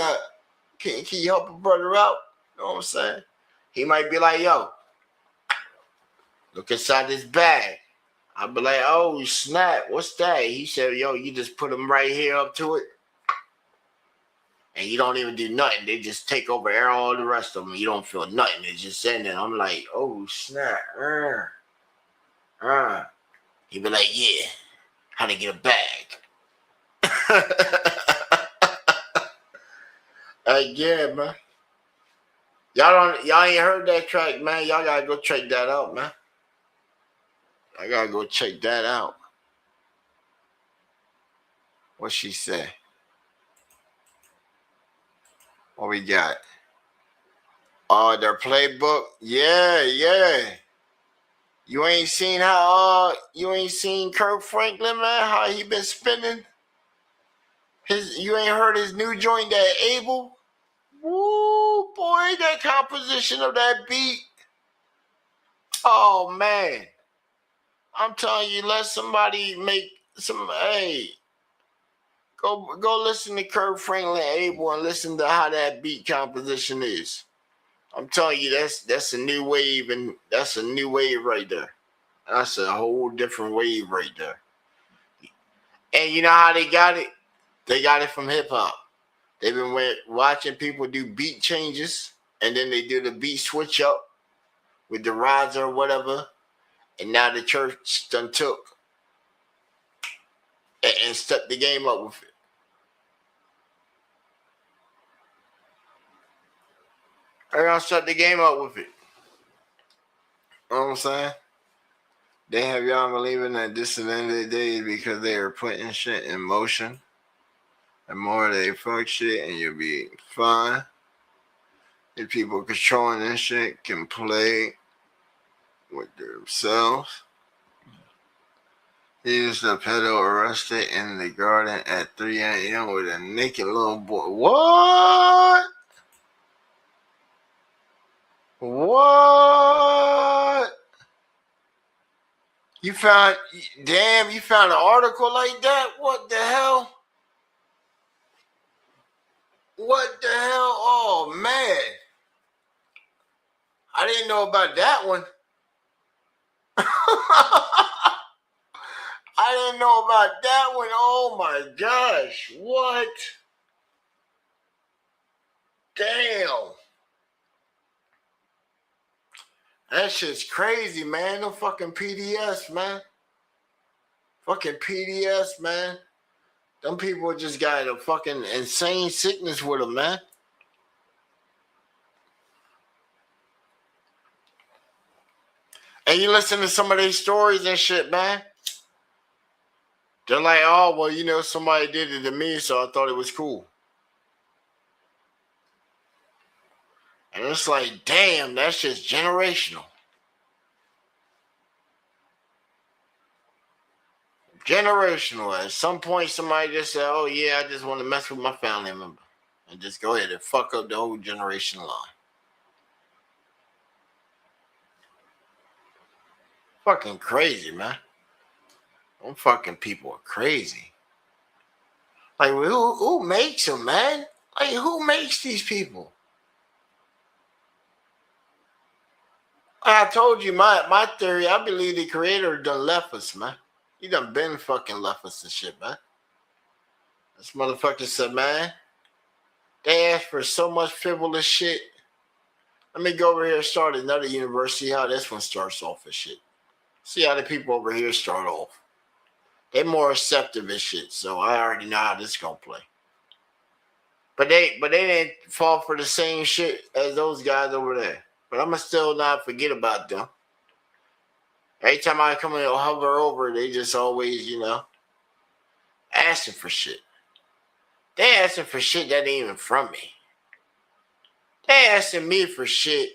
you help a brother out? You know what I'm saying? He might be like, yo, look inside this bag. I'll be like, oh, snap, what's that? He said, yo, you just put them right here up to it. And you don't even do nothing. They just take over all the rest of them. You don't feel nothing. It's just sitting there. I'm like, oh, snap. He'd be like, yeah, how to get a bag. Yeah, man. Y'all ain't heard that track, man. Y'all gotta go check that out, man. I gotta go check that out. What she say? What we got? Their playbook. Yeah. You ain't seen Kirk Franklin, man, how he been spinning? You ain't heard his new joint, that Abel? Woo, boy, that composition of that beat. Oh, man. I'm telling you, let somebody make some, hey, go listen to Kirk Franklin Abel and listen to how that beat composition is. I'm telling you, that's a new wave, and that's a new wave right there. That's a whole different wave right there. And you know how they got it? They got it from hip hop. They've been watching people do beat changes, and then they do the beat switch up with the rides or whatever. And now the church done took and stepped the game up with it. They're gonna step the game up with it. You know what I'm saying? They have y'all believing that this is the end of the day because they are putting shit in motion. The more they fuck shit and you'll be fine. The people controlling this shit can play with themselves. Here's the pedo arrested in the garden at 3 a.m. with a naked little boy. What? What? You found an article like that? What the hell? What the hell? Oh, man. I didn't know about that one. I didn't know about that one. Oh, my gosh. What? Damn. That shit's crazy, man. No fucking PDS, man. Fucking PDS, man. Them people just got a fucking insane sickness with them, man. And you listen to some of these stories and shit, man. They're like, oh, well, you know, somebody did it to me, so I thought it was cool. And it's like, damn, that shit's generational. Generational. At some point, somebody just said, oh, yeah, I just want to mess with my family member. And just go ahead and fuck up the whole generation line. Fucking crazy, man. Them fucking people are crazy. Like, who makes them, man? Like, who makes these people? I told you my theory. I believe the creator done left us, man. He done been fucking left us and shit, man. This motherfucker said, man, they asked for so much frivolous shit. Let me go over here and start another university. How this one starts off and shit. See how the people over here start off. They more receptive and shit, so I already know how this gonna play. But they didn't fall for the same shit as those guys over there. But I'ma still not forget about them. Every time I come and hover over, they just always, you know, asking for shit. They asking for shit that ain't even from me. They asking me for shit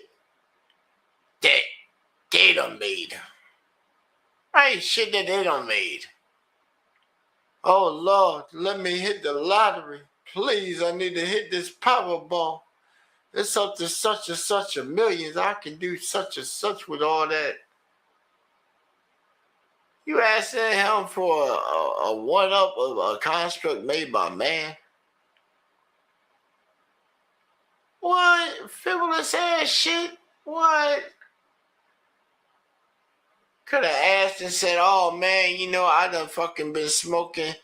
that they done made. Right? Shit that they done made. Oh, Lord, let me hit the lottery. Please, I need to hit this Powerball. It's up to such and such a millions. I can do such and such with all that. You asking him for a one-up of a construct made by man? What? Frivolous ass shit? What? Could have asked and said, oh, man, you know, I done fucking been smoking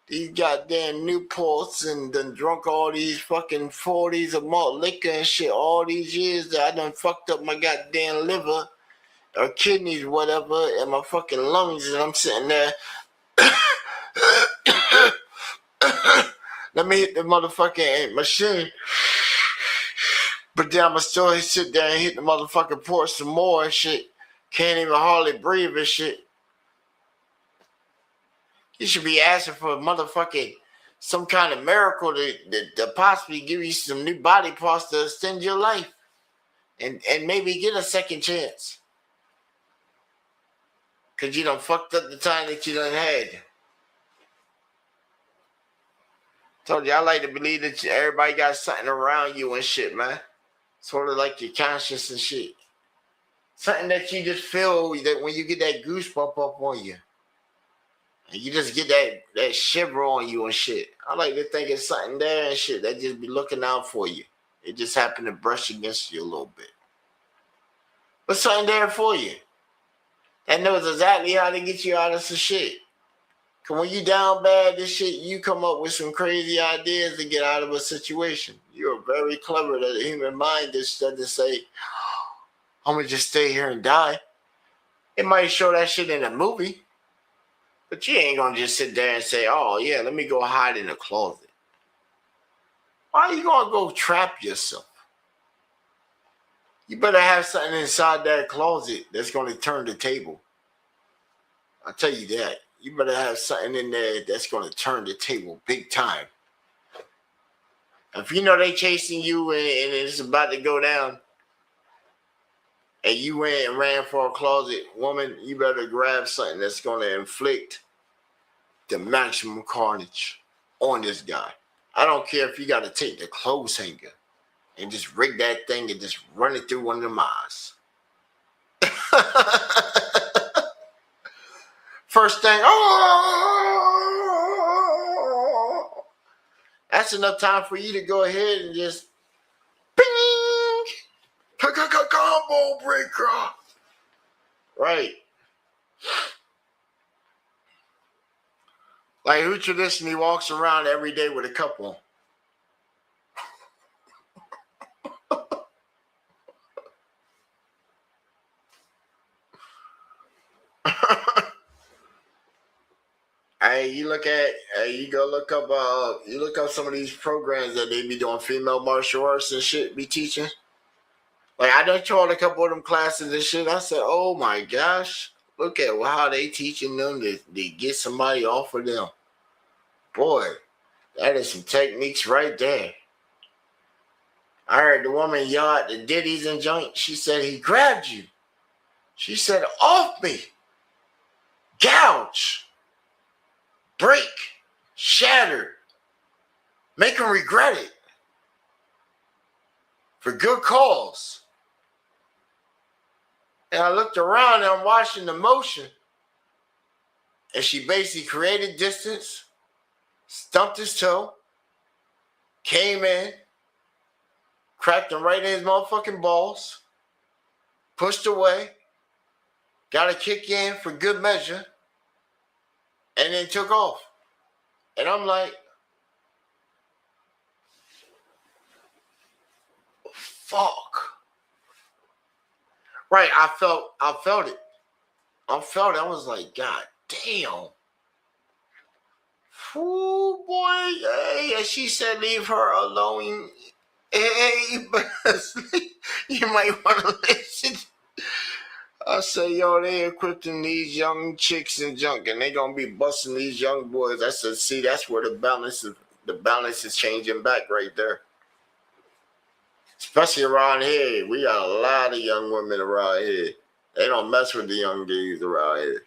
these goddamn Newports and done drunk all these fucking 40s of malt liquor and shit all these years that I done fucked up my goddamn liver or kidneys, whatever, and my fucking lungs, and I'm sitting there. Let me hit the motherfucking machine. But then I'ma still sit there and hit the motherfucking port some more and shit. Can't even hardly breathe and shit. You should be asking for a motherfucking some kind of miracle to possibly give you some new body parts to extend your life. And maybe get a second chance. Because you done fucked up the time that you done had. Told you, I like to believe that everybody got something around you and shit, man. Sort of like your conscience and shit. Something that you just feel that when you get that goosebump up on you. And you just get that shiver on you and shit. I like to think it's something there and shit that just be looking out for you. It just happened to brush against you a little bit. But something there for you. That knows exactly how to get you out of some shit. Cause when you down bad this shit, you come up with some crazy ideas to get out of a situation. You're very clever. The human mind just doesn't say, I'm gonna just stay here and die. It might show that shit in a movie. But you ain't gonna just sit there and say, oh yeah, let me go hide in a closet. Why are you gonna go trap yourself? You better have something inside that closet that's gonna turn the table. I'll tell you that. You better have something in there that's gonna turn the table big time. If you know they chasing you and it's about to go down, and you went and ran for a closet, woman, you better grab something that's going to inflict the maximum carnage on this guy. I don't care if you got to take the clothes hanger and just rig that thing and just run it through one of them eyes. First thing, oh, that's enough time for you to go ahead and just bing, combo breaker. Right. Like who traditionally walks around every day with a cup on? Hey, you go look up some of these programs that they be doing female martial arts and shit, be teaching. Like I done taught a couple of them classes and shit. I said, oh my gosh, look at how they teaching them to get somebody off of them. Boy, that is some techniques right there. I heard the woman yell at the ditties and junk. She said he grabbed you. She said, off me. Gouge. Break. Shatter. Make him regret it. For good cause. And I looked around and I'm watching the motion. And she basically created distance, stumped his toe, came in, cracked him right in his motherfucking balls, pushed away, got a kick in for good measure, and then took off. And I'm like, fuck. Right, I felt it. I was like, God damn. Ooh, boy. Hey, and she said, leave her alone. Hey, but you might want to listen. I say, yo, they equipping these young chicks and junk, and they gonna be busting these young boys. I said, see, that's where the balance is changing back right there. Especially around here, we got a lot of young women around here. They don't mess with the young dudes around here,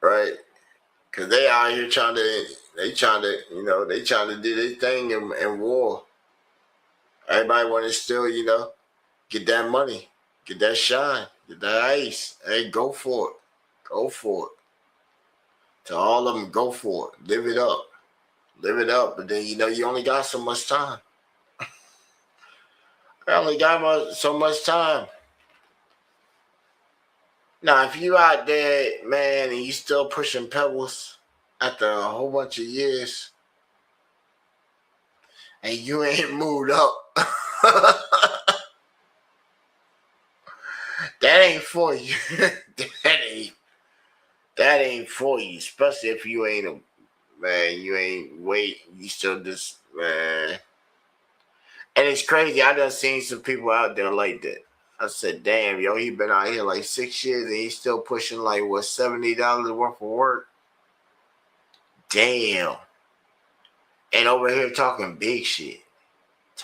right? Cause they out here trying to do their thing in war. Everybody want to still, get that money, get that shine, get that ice. Hey, go for it. Go for it. To all of them, go for it. Live it up. Live it up. But then, you only got so much time. I only got so much time. Now, if you out there, man, and you still pushing pebbles after a whole bunch of years, and you ain't moved up, that ain't for you. that ain't for you, especially if you ain't you still just, man. And it's crazy. I done seen some people out there like that. I said, damn, yo, he been out here like 6 years and he's still pushing like, what, $70 worth of work? Damn. And over here talking big shit.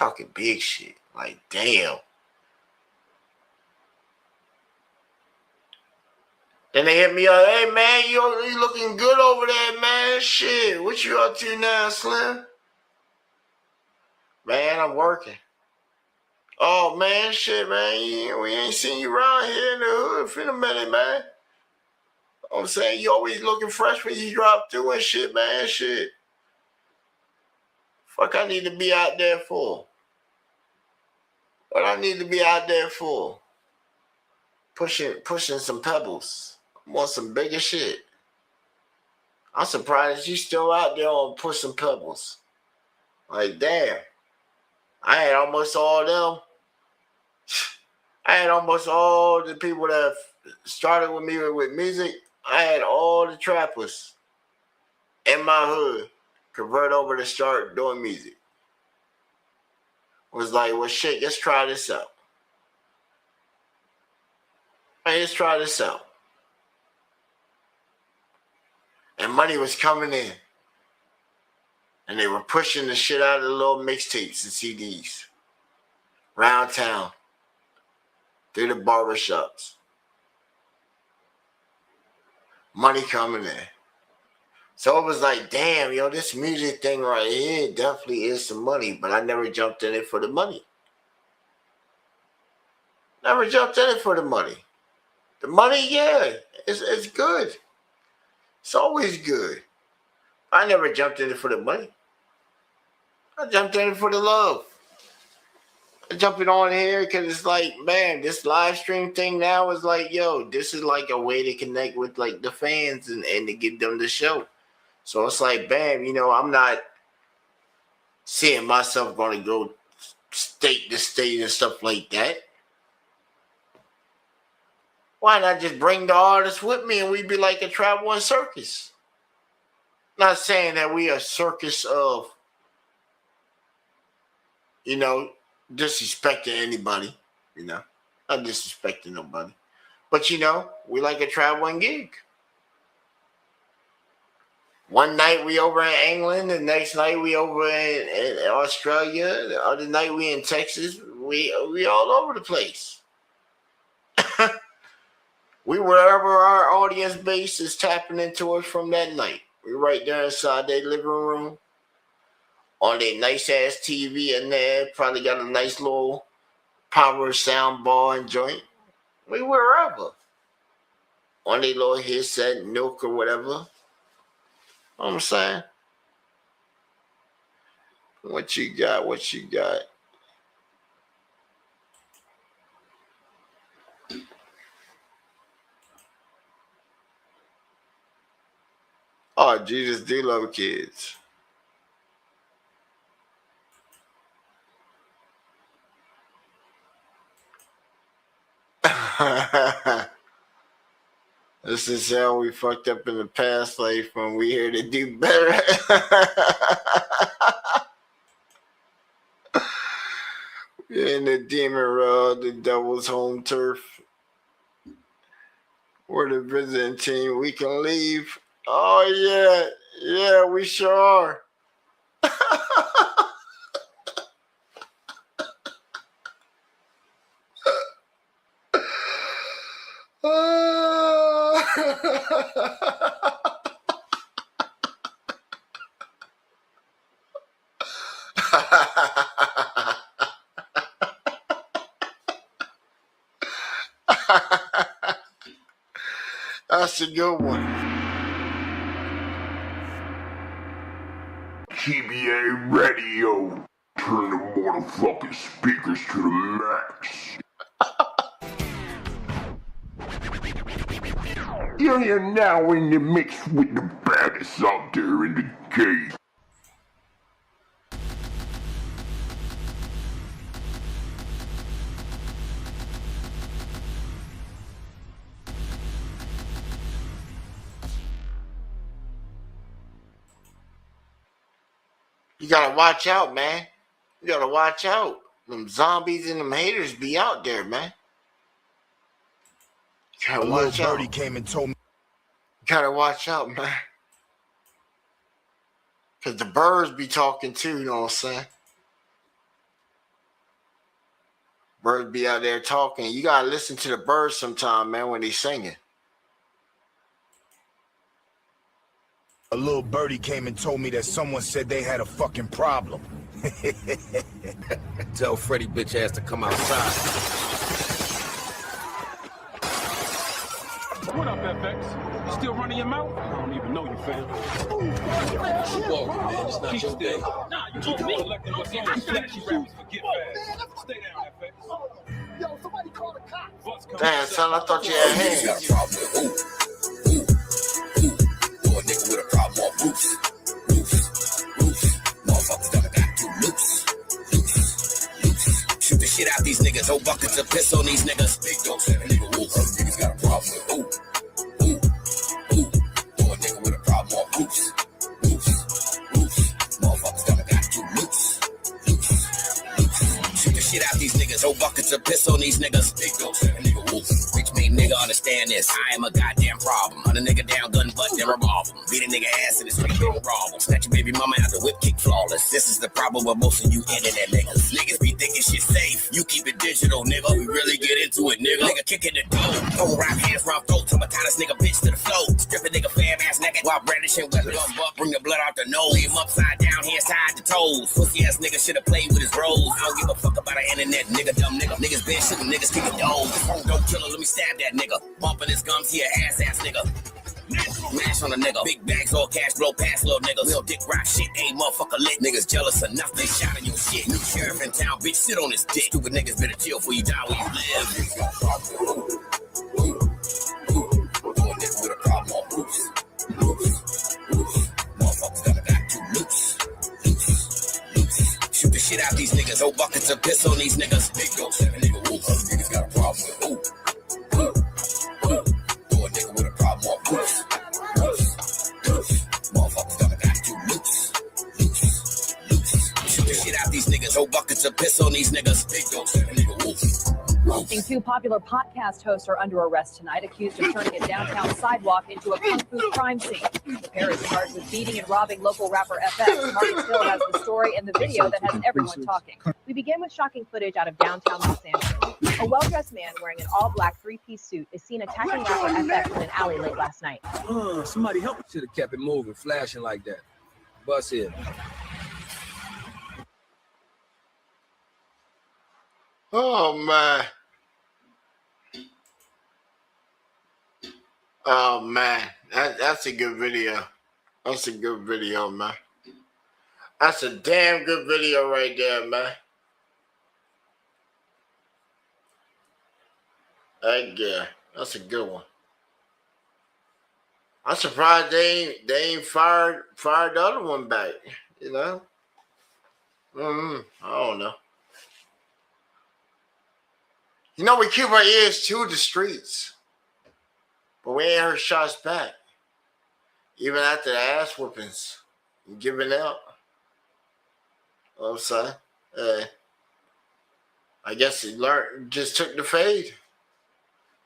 Like, damn. Then they hit me up, hey, man, you looking good over there, man. Shit, what you up to now, Slim? Man, I'm working. Oh, man, shit, man, we ain't seen you around here in the hood for a minute, man. I'm saying you always looking fresh when you drop through and shit, man, shit. Fuck I need to be out there for? What I need to be out there for? Pushing some pebbles. I want some bigger shit. I'm surprised you still out there on pushing pebbles. Like, damn. I had almost all them. I had almost all the people that started with me with music. I had all the trappers in my hood convert over to start doing music. Was like, well, shit, let's try this out. Hey, let's try this out. And money was coming in. And they were pushing the shit out of the little mixtapes and CDs. Round town. Through the barbershops. Money coming in. So it was like, damn, yo, this music thing right here definitely is some money. But I never jumped in it for the money. Never jumped in it for the money. The money, yeah, it's good. It's always good. I never jumped in it for the money. I jumped in it for the love. I jumping on here because it's like, man, this live stream thing now is like, yo, this is like a way to connect with like the fans and to give them the show. So it's like, bam, you know, I'm not seeing myself going to go state to state and stuff like that. Why not just bring the artists with me and we'd be like a traveling circus? Not saying that we are a circus of, you know, disrespecting anybody, you know, not disrespecting nobody. But, you know, we like a traveling gig. One night we over in England, the next night we over in Australia, the other night we in Texas. We all over the place. We wherever our audience base is tapping into us from that night. We're right there inside their living room on their nice ass TV in there. Probably got a nice little power sound bar and joint. We wherever. On their little headset, Nook or whatever. You know what I'm saying? What you got? What you got? Oh, Jesus do love kids. This is how we fucked up in the past life when we here to do better. We're in the demon road, the devil's home turf. We're the visiting team. We can leave. Oh, yeah. Yeah, we sure are. That's a good one. TBA radio. Turn the motherfucking speakers to the max. You're now in the mix with the baddest out there in the game. You gotta watch out, man. You gotta watch out. Them zombies and them haters be out there, man. You gotta watch out. Birdie came and told me. You gotta watch out, man. Cause the birds be talking too, you know what I'm saying? Birds be out there talking. You gotta listen to the birds sometime, man, when they singing. A little birdie came and told me that someone said they had a fucking problem. Tell Freddie bitch ass to come outside. What up, FX? You still running your mouth? I don't even know you, fam. Whoa, man, it's not your day. Nah, you told me. Collecting what's on the flashy rappers forget fast. Stay down, FX. Yo, somebody call the cops. Damn, son, I thought you had hands. Got a problem with who? Or a nigga with a problem on roofs. Motherfuckers done got too loose. Shoot the shit out these niggas. Whole buckets of piss on these niggas. Big dog said a nigga wolf. Niggas got a problem with who? Or a nigga with a problem on roofs. Motherfuckers done got too loose. Shoot the shit out these niggas. Whole buckets of piss on these niggas. Big dog said a nigga wolf. Reach me Hey, nigga, understand this. I am a goddamn problem. Hunt a nigga down, gun butt, then revolve him. Beat a nigga ass in the street, then rob him. Snatch your baby mama out the whip, kick flawless. This is the problem with most of you internet niggas. Niggas be thinking shit safe. You keep it digital, nigga. We really get into it, nigga. Nigga kicking the door. Don't rap hands round throat. Tell my this nigga bitch to the flow. Strip a nigga fam ass naked while brandishing weapons. Gun buck, bring the blood out the nose. Leave him upside down, hands tied to toes. Pussy ass nigga should have played with his roles. I don't give a fuck about the internet, nigga. Dumb nigga. Niggas been shooting, niggas kicking doors. Don't kill her, let me stab that nigga. Bumping his gums, he a ass nigga. Mash on a nigga. Big bags, all cash, blow past little niggas. Little dick rock shit, ain't motherfucker lit. Niggas jealous enough, they shouting your shit. New sheriff in town, bitch, sit on his dick. Stupid niggas better chill before you die where you live. Nigga with a problem on loose. Motherfuckers gonna got you loose. Shoot the shit out these niggas. Old buckets of piss on these niggas. Big go 7 nigga whoop. Niggas got a problem with ooh. Do a nigga with a problem on loose. Motherfuckers gonna got you loose. Shoot the shit out these niggas. Old buckets of piss on these niggas. Big go 7 nigga whoop. Two popular podcast hosts are under arrest tonight, accused of turning a downtown sidewalk into a kung fu crime scene. The pair is charged with beating and robbing local rapper FX. Martin Hill has the story and the video that has everyone talking. We begin with shocking footage out of downtown Los Angeles. A well-dressed man wearing an all-black three-piece suit is seen attacking rapper FX in an alley late last night. Somebody help me. Should have kept it moving, flashing like that. Bus here. Oh, man. Oh, man. That's a good video. That's a good video, man. That's a damn good video right there, man. Yeah, that's a good one. I'm surprised they ain't fired the other one back, you know? I don't know. You know, we keep our ears to the streets, but we ain't heard shots back. Even after the ass whoopings, giving out. You know what I'm saying? I guess he just took the fade.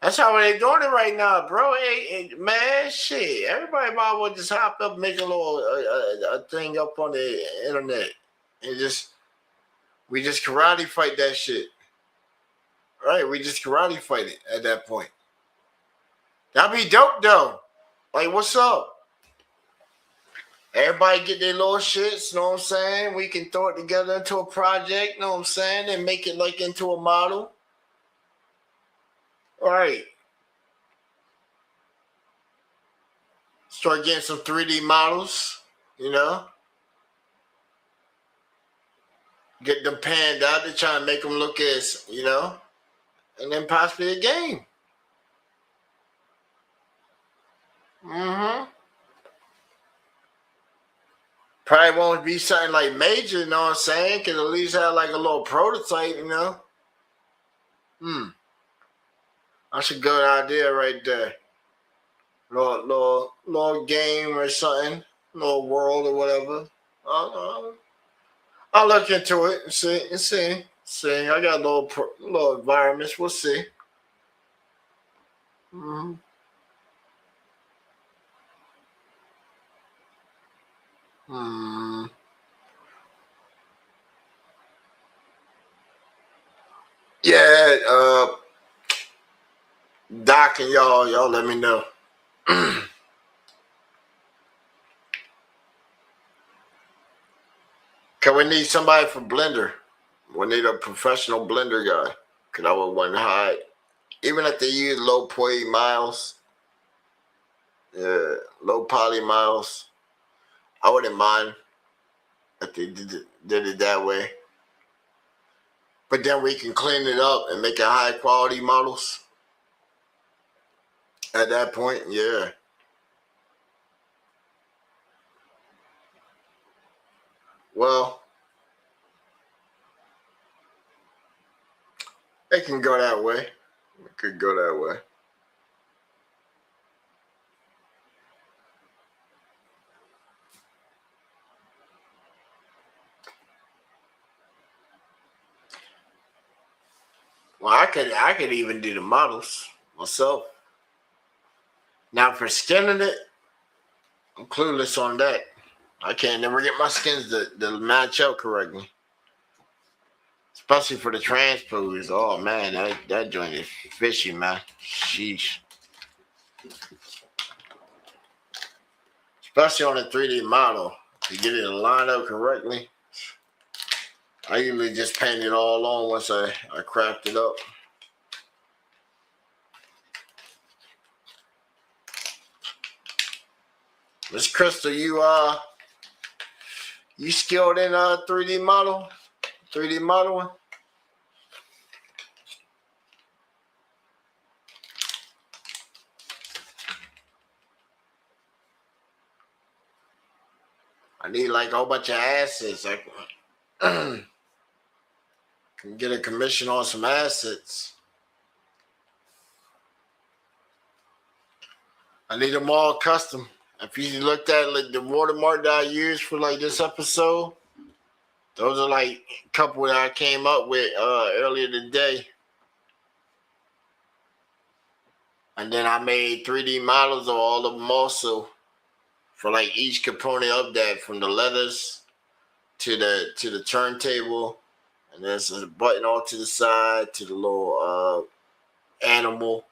That's how they doing it right now, bro. Man, shit. Everybody might well just hop up, make a little a thing up on the internet, and we just karate fight that shit. Right, we just karate fight it at that point. That'd be dope, though. Like, what's up? Everybody get their little shits, know what I'm saying? We can throw it together into a project, know what I'm saying? And make it, like, into a model. All right. Start getting some 3D models, you know? Get them panned out. They're trying to make them look as, you know? And then possibly a game. Probably won't be something like major, you know what I'm saying? Can at least have like a little prototype, you know? That's a good idea right there. Little game or something. Little world or whatever. I'll look into it and see. See, I got little environments. We'll see. Yeah, Doc and y'all let me know. Can we need somebody for Blender? We need a professional Blender guy. Because I would want to hide. Even if they use low poly miles. Low poly miles. I wouldn't mind if they did it that way. But then we can clean it up and make it high quality models. At that point, yeah. Well, it can go that way. It could go that way. Well, I could even do the models. myself. Now for skinning it, I'm clueless on that. I can't never get my skins to match up correctly. Especially for the transpose. Oh man, that joint is fishy, man. Sheesh. Especially on a 3D model. To get it lined up correctly. I usually just paint it all on once I craft it up. Miss Crystal, you skilled in 3D model? 3D modeling? I need like a whole bunch of assets. I can get a commission on some assets. I need them all custom. If you looked at like the watermark that I used for like this episode, those are like a couple that I came up with earlier today. And then I made 3D models of all of them also for like each component of that, from the letters to the turntable, and there's a button off to the side, to the little animal,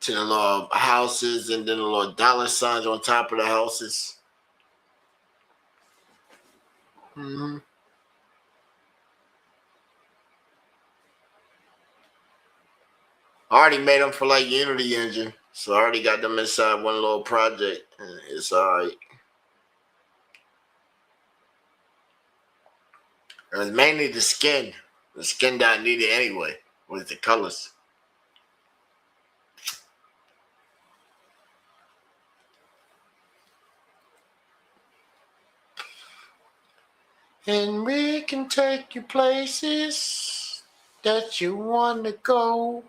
to the little houses, and then the little dollar signs on top of the houses. Mm-hmm. I already made them for like Unity Engine, so I already got them inside one little project. It's alright. It was mainly the skin that I needed anyway, was the colors. And we can take you places that you want to go,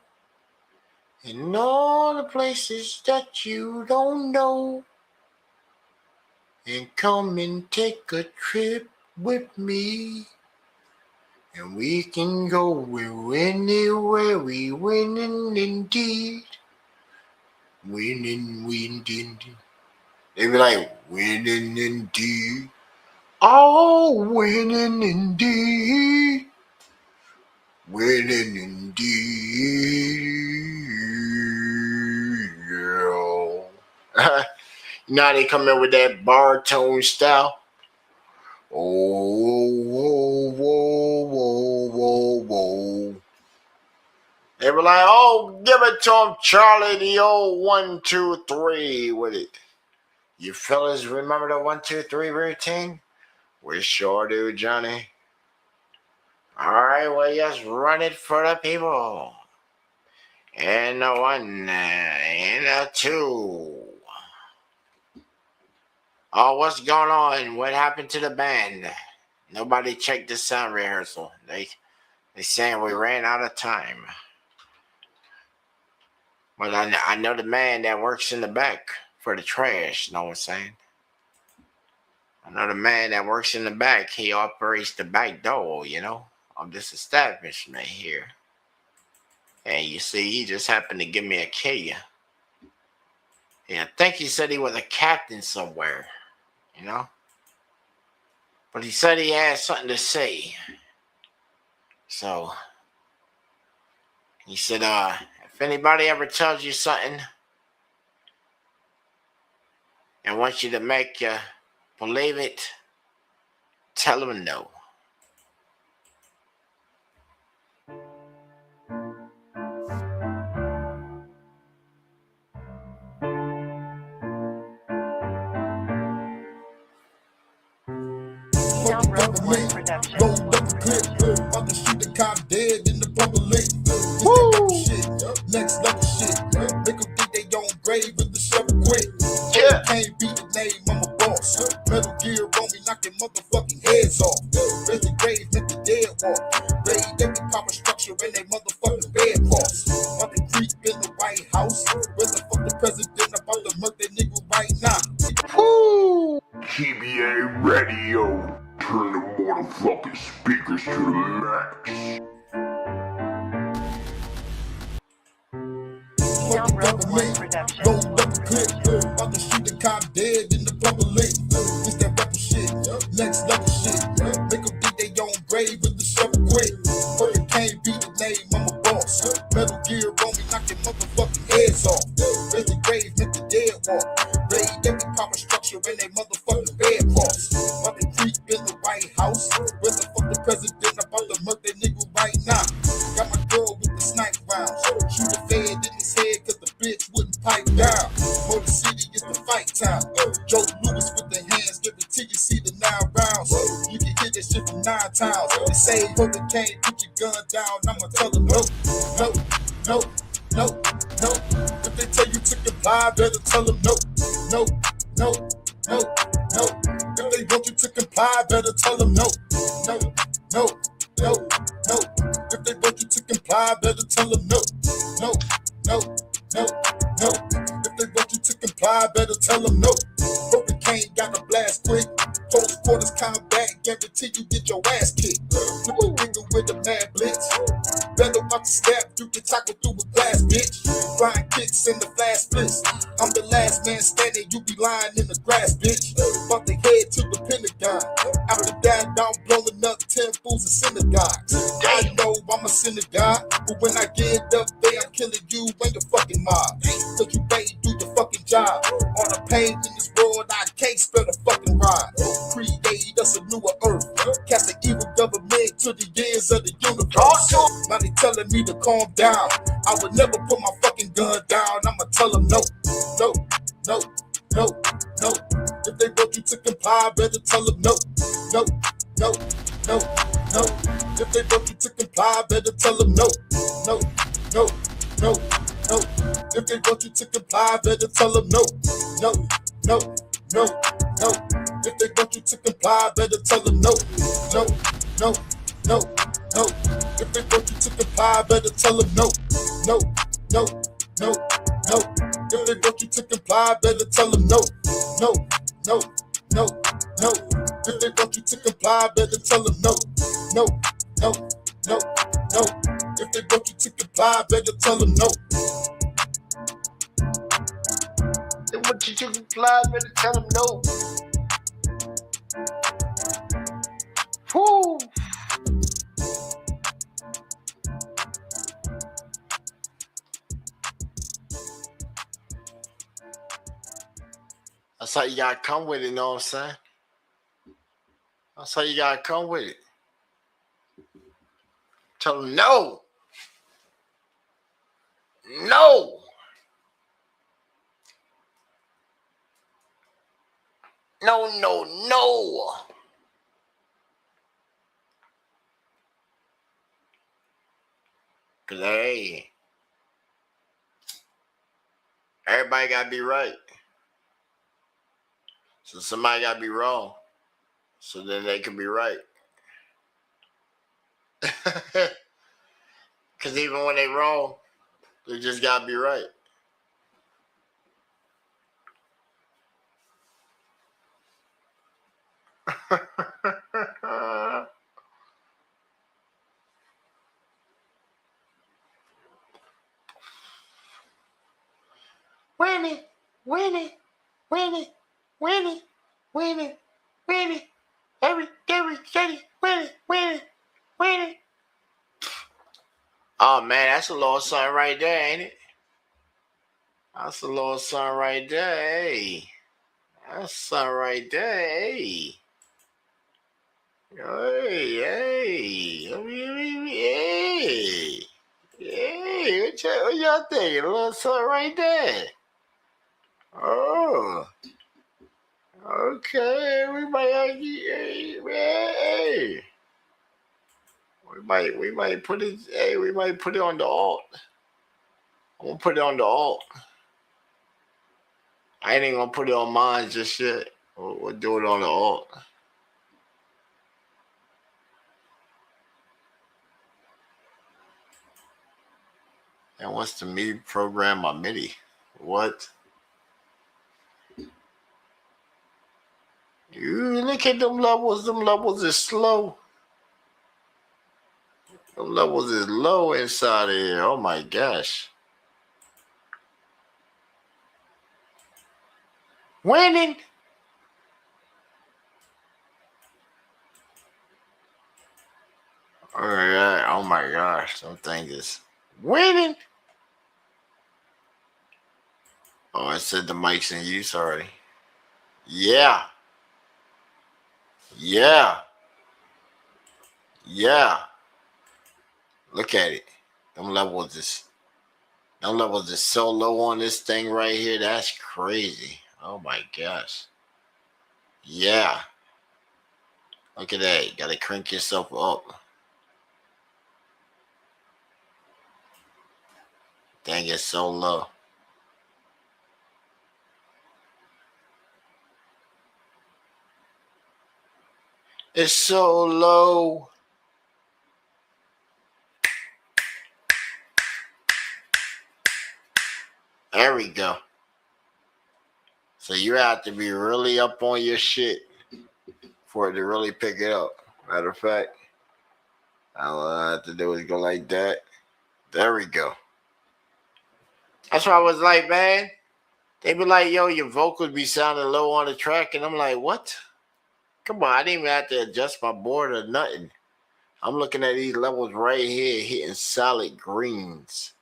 and all the places that you don't know, and come and take a trip with me, and we can go anywhere. We winning indeed, winning. They be like, winning indeed. Oh, winning indeed. Winning indeed. Yeah. Now they come in with that baritone style. Oh, whoa, whoa, whoa, whoa, whoa. They were like, oh, give it to him, Charlie, the old 1, 2, 3 with it. You fellas remember the 1, 2, 3 routine? We sure do, Johnny. All right, well, just run it for the people. And the 1, and the 2. Oh, what's going on? What happened to the band? Nobody checked the sound rehearsal. They saying we ran out of time. But I know the man that works in the back for the trash, you know what I'm saying? I know the man that works in the back, he operates the back door, you know, of this establishment here. And you see, he just happened to give me a key. Yeah, I think he said he was a captain somewhere, you know. But he said he had something to say. So, he said, if anybody ever tells you something and wants you to make you believe it, tell them no. Production. Rolled up a clip, about to shoot the cop dead in the public. Next level shit, make them think they on grave with the shovel quick. Yeah. Can't beat the name, I'm a boss. Metal gear on me, knocking motherfucking heads off. Raise the grave, make the dead walk. Raid every proper structure in they motherfucking bed boss. About to creep in the White House. Where the fuck the president about to murk that nigga right now? Woo! GBA Radio. Turn the motherfucking speakers to the max. government. Rolled up a clip, about to shoot the cop dead in the public. It's that rapper shit, next level shit. Make them dig they own grave with the shovel quick. Hurricane be the name, I'm a boss. Metal gear on me, knock your motherfucking heads off. Raise the grave, make the dead walk. Raid every power structure in they motherfucking Red Cross. About to creep in the White House. Where the fuck the president about to murk that nigga right now? Got my girl with the snipe rounds. Shoot the fed in his head cause the bitch wouldn't pipe down. Motor City is the fight time. Joe Lewis with the hands, give it to you, see the 9 rounds. You can hit that shit from 9 times. They say Hurricane, put your gun down. I'ma tell them no, no, no, no, no. If they tell you to comply, better tell them no, no, no, no, no. If they want you to comply, better tell them no, no, no, no, no. If they want you to comply, better tell them no, no, no, no, no. If they want you to comply, better tell them no. Hurricane got a blast quick. Close quarters combat, guarantee you get your ass kicked. Flip a finger with a mad blitz. Better about to stab, you can tackle through a glass, bitch. Flying kicks in the flash splits. I'm the last man standing, you be lying in the grass, bitch. About to head to the Pentagon. After that, I'm blowing up 10 fools in synagogues. I know I'm a synagogue, but when I get up there, I'm killing you and your fucking mob. Cause you ain't do your fucking job. On a page in this world, I can't spell the fucking rhyme. Create us a newer earth. Cast the evil government to the ends of the universe. Now they telling me to calm down. I would never put my fucking gun down. I'ma tell them no, no, no, no, no. If they want you to comply, better tell them no, no, no, no, no. If they want you to comply, better tell them no, no, no, no, no. If they want you to comply, better tell them no, no, no, no, no. If they want you to comply, better tell them no, no, no, no, no. If they want you to comply, better tell them no, no, no, no, no. If they want you to comply, better tell them no, no, no, no, no. If they want you to comply, better tell them no, no, no, no, no. If they want you to comply, better tell them no. They want you to comply, better tell them no. Whoo! That's how you gotta come with it, you know what I'm saying? That's how you gotta come with it. Tell them no. No. No, no, no. Cause hey, everybody gotta be right. So somebody gotta be wrong. So then they can be right. Cause even when they wrong, they just gotta be right. Winnie, Winnie, Winnie, Winnie, Winnie, Winnie, every steady, Winnie, Winnie, Winnie. Oh man, that's a little something right there, ain't it? That's a little something right there, hey. That's something right there, hey. Hey, hey, hey, hey, what y'all think? A little something right there. Oh, okay. We might, hey, we might put it. Hey, we might put it on the alt. I'm gonna put it on the alt. I ain't even gonna put it on mine just yet. We'll do it on the alt. And wants to MIDI program my MIDI. What? You look at them levels. Them levels is slow. Them levels is low inside of here. Oh my gosh. Winning. All right. Oh my gosh. Some thing is winning. Oh, I said the mic's in use already. Yeah. Yeah. Yeah. Look at it. Them levels is so low on this thing right here. That's crazy. Oh my gosh. Yeah. Look at that. You gotta crank yourself up. Dang, it's so low. It's so low. There we go. So you have to be really up on your shit for it to really pick it up. Matter of fact, all I have to do is go like that. There we go. That's why I was like, man, they be like, yo, your vocals be sounding low on the track. And I'm like, what? Come on, I didn't even have to adjust my board or nothing. I'm looking at these levels right here, hitting solid greens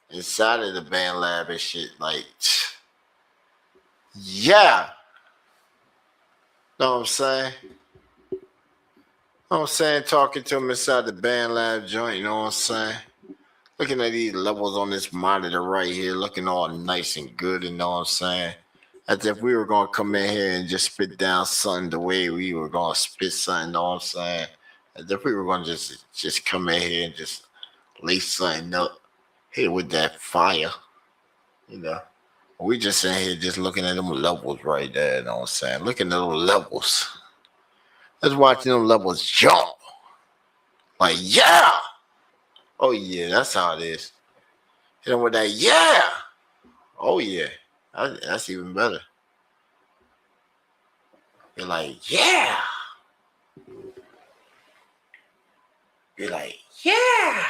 inside of the band lab and shit. Like, yeah. Know what I'm saying? Know what I'm saying? Talking to him inside the band lab joint, you know what I'm saying? Looking at these levels on this monitor right here, looking all nice and good, you know what I'm saying? As if we were going to come in here and just spit down something the way we were going to spit something, you know what I'm saying? As if we were going to just come in here and just lay something up, hit with that fire, you know? We just in here just looking at them levels right there, you know what I'm saying? Looking at those levels. Let's watch them levels jump. Like, yeah! Oh, yeah, that's how it is. Hit them with that, yeah! Oh, yeah. That's even better. You're like, yeah! You're like, yeah!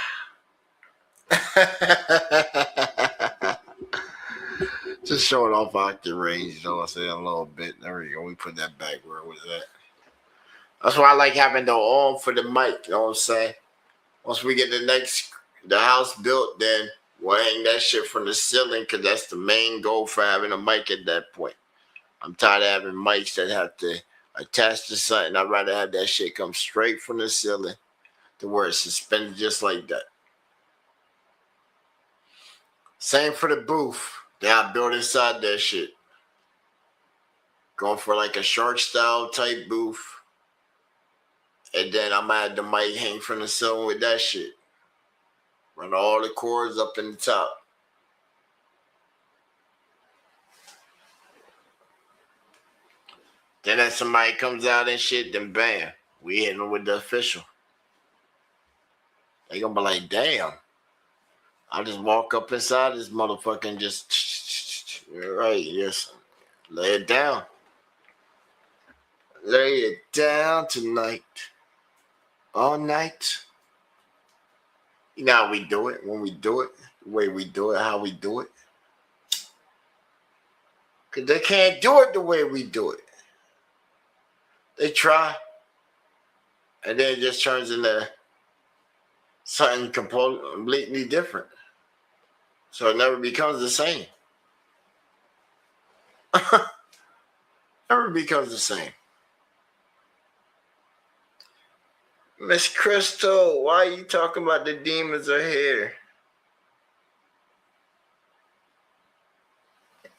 Just showing off octave range, you know what I'm saying? A little bit. There we go. We put that back where it was at. That's why I like having the arm for the mic, you know what I'm saying? Once we get the house built, then we'll hang that shit from the ceiling because that's the main goal for having a mic at that point. I'm tired of having mics that have to attach to something. I'd rather have that shit come straight from the ceiling to where it's suspended just like that. Same for the booth that I built inside that shit. Going for like a shark style type booth. And then I'm gonna have the mic hang from the ceiling with that shit. Run all the cords up in the top. Then as somebody comes out and shit, then bam, we hitting them with the official. They gonna be like, damn. I just walk up inside this motherfucker and just, right, yes, lay it down. Lay it down tonight. All night. You know how we do it, when we do it, the way we do it, how we do it. Because they can't do it the way we do it. They try, and then it just turns into something completely different. So it never becomes the same. Never becomes the same. Miss Crystal, why are you talking about the demons are here?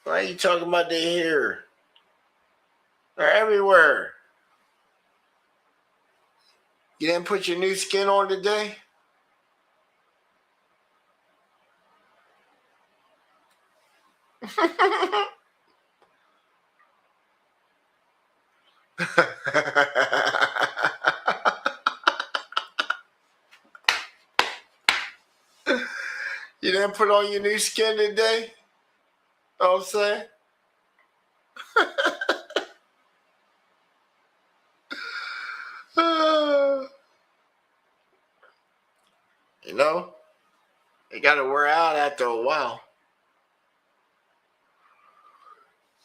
Why are you talking about they're here? They're everywhere. You didn't put your new skin on today? You didn't put on your new skin today? Know what I'm saying? You know, it got to wear out after a while.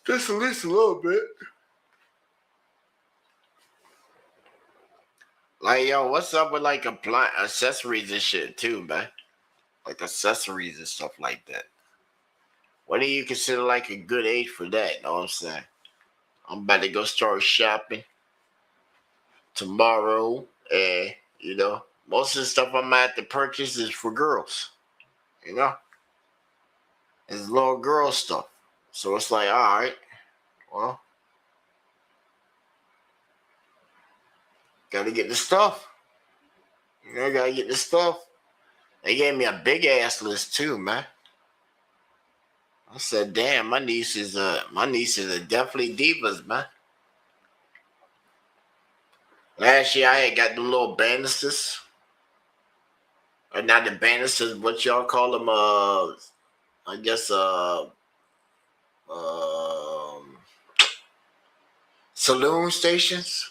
Just at least a little bit. Like, yo, what's up with like accessories and shit too, man? Like accessories and stuff like that. What do you consider like a good age for that? Know what I'm saying? I'm about to go start shopping tomorrow, and you know, most of the stuff I'm at to purchase is for girls. You know, it's little girl stuff. So it's like, all right, well, gotta get the stuff. You know, gotta get the stuff. They gave me a big ass list too, man. I said, damn, my nieces are definitely divas, man. Last year I had got them little banisters. Or not the banisters, what y'all call them, I guess saloon stations.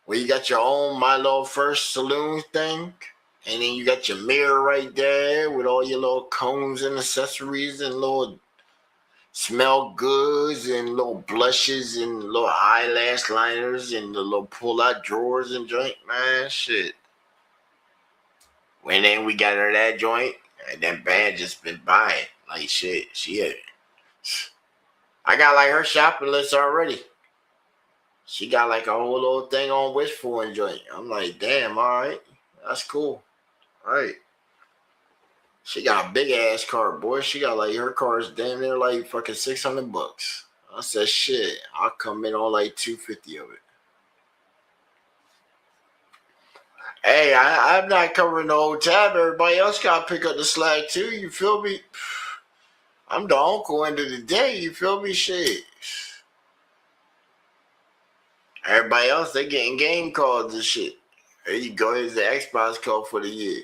Where you got your own My Little First saloon thing. And then you got your mirror right there with all your little combs and accessories and little smell goods and little blushes and little eyelash liners and the little pull-out drawers and joint, man, shit. When then we got her that joint, and then Band just been buying. Like, shit, I got like her shopping list already. She got like a whole little thing on Wishful and joint. I'm like, damn, all right, that's cool. All right. She got a big ass cart, boy. She got like her car's damn near like fucking $600. I said, shit, I'll come in on like $250 of it. Hey, I'm not covering the whole tab. Everybody else got to pick up the slack too. You feel me? I'm the uncle end of the day. You feel me? Shit. Everybody else, they getting game cards and shit. There you go. Here's the Xbox card for the year.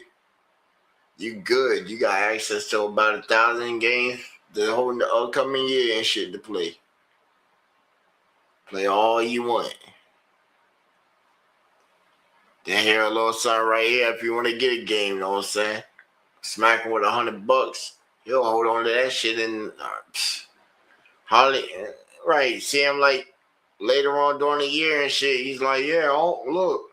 You good. You got access to about 1,000 games the whole upcoming year and shit to play. Play all you want. Then here a little something right here if you want to get a game, you know what I'm saying? Smack him with $100. He'll hold on to that shit and right. See him like later on during the year and shit. He's like, yeah, oh look.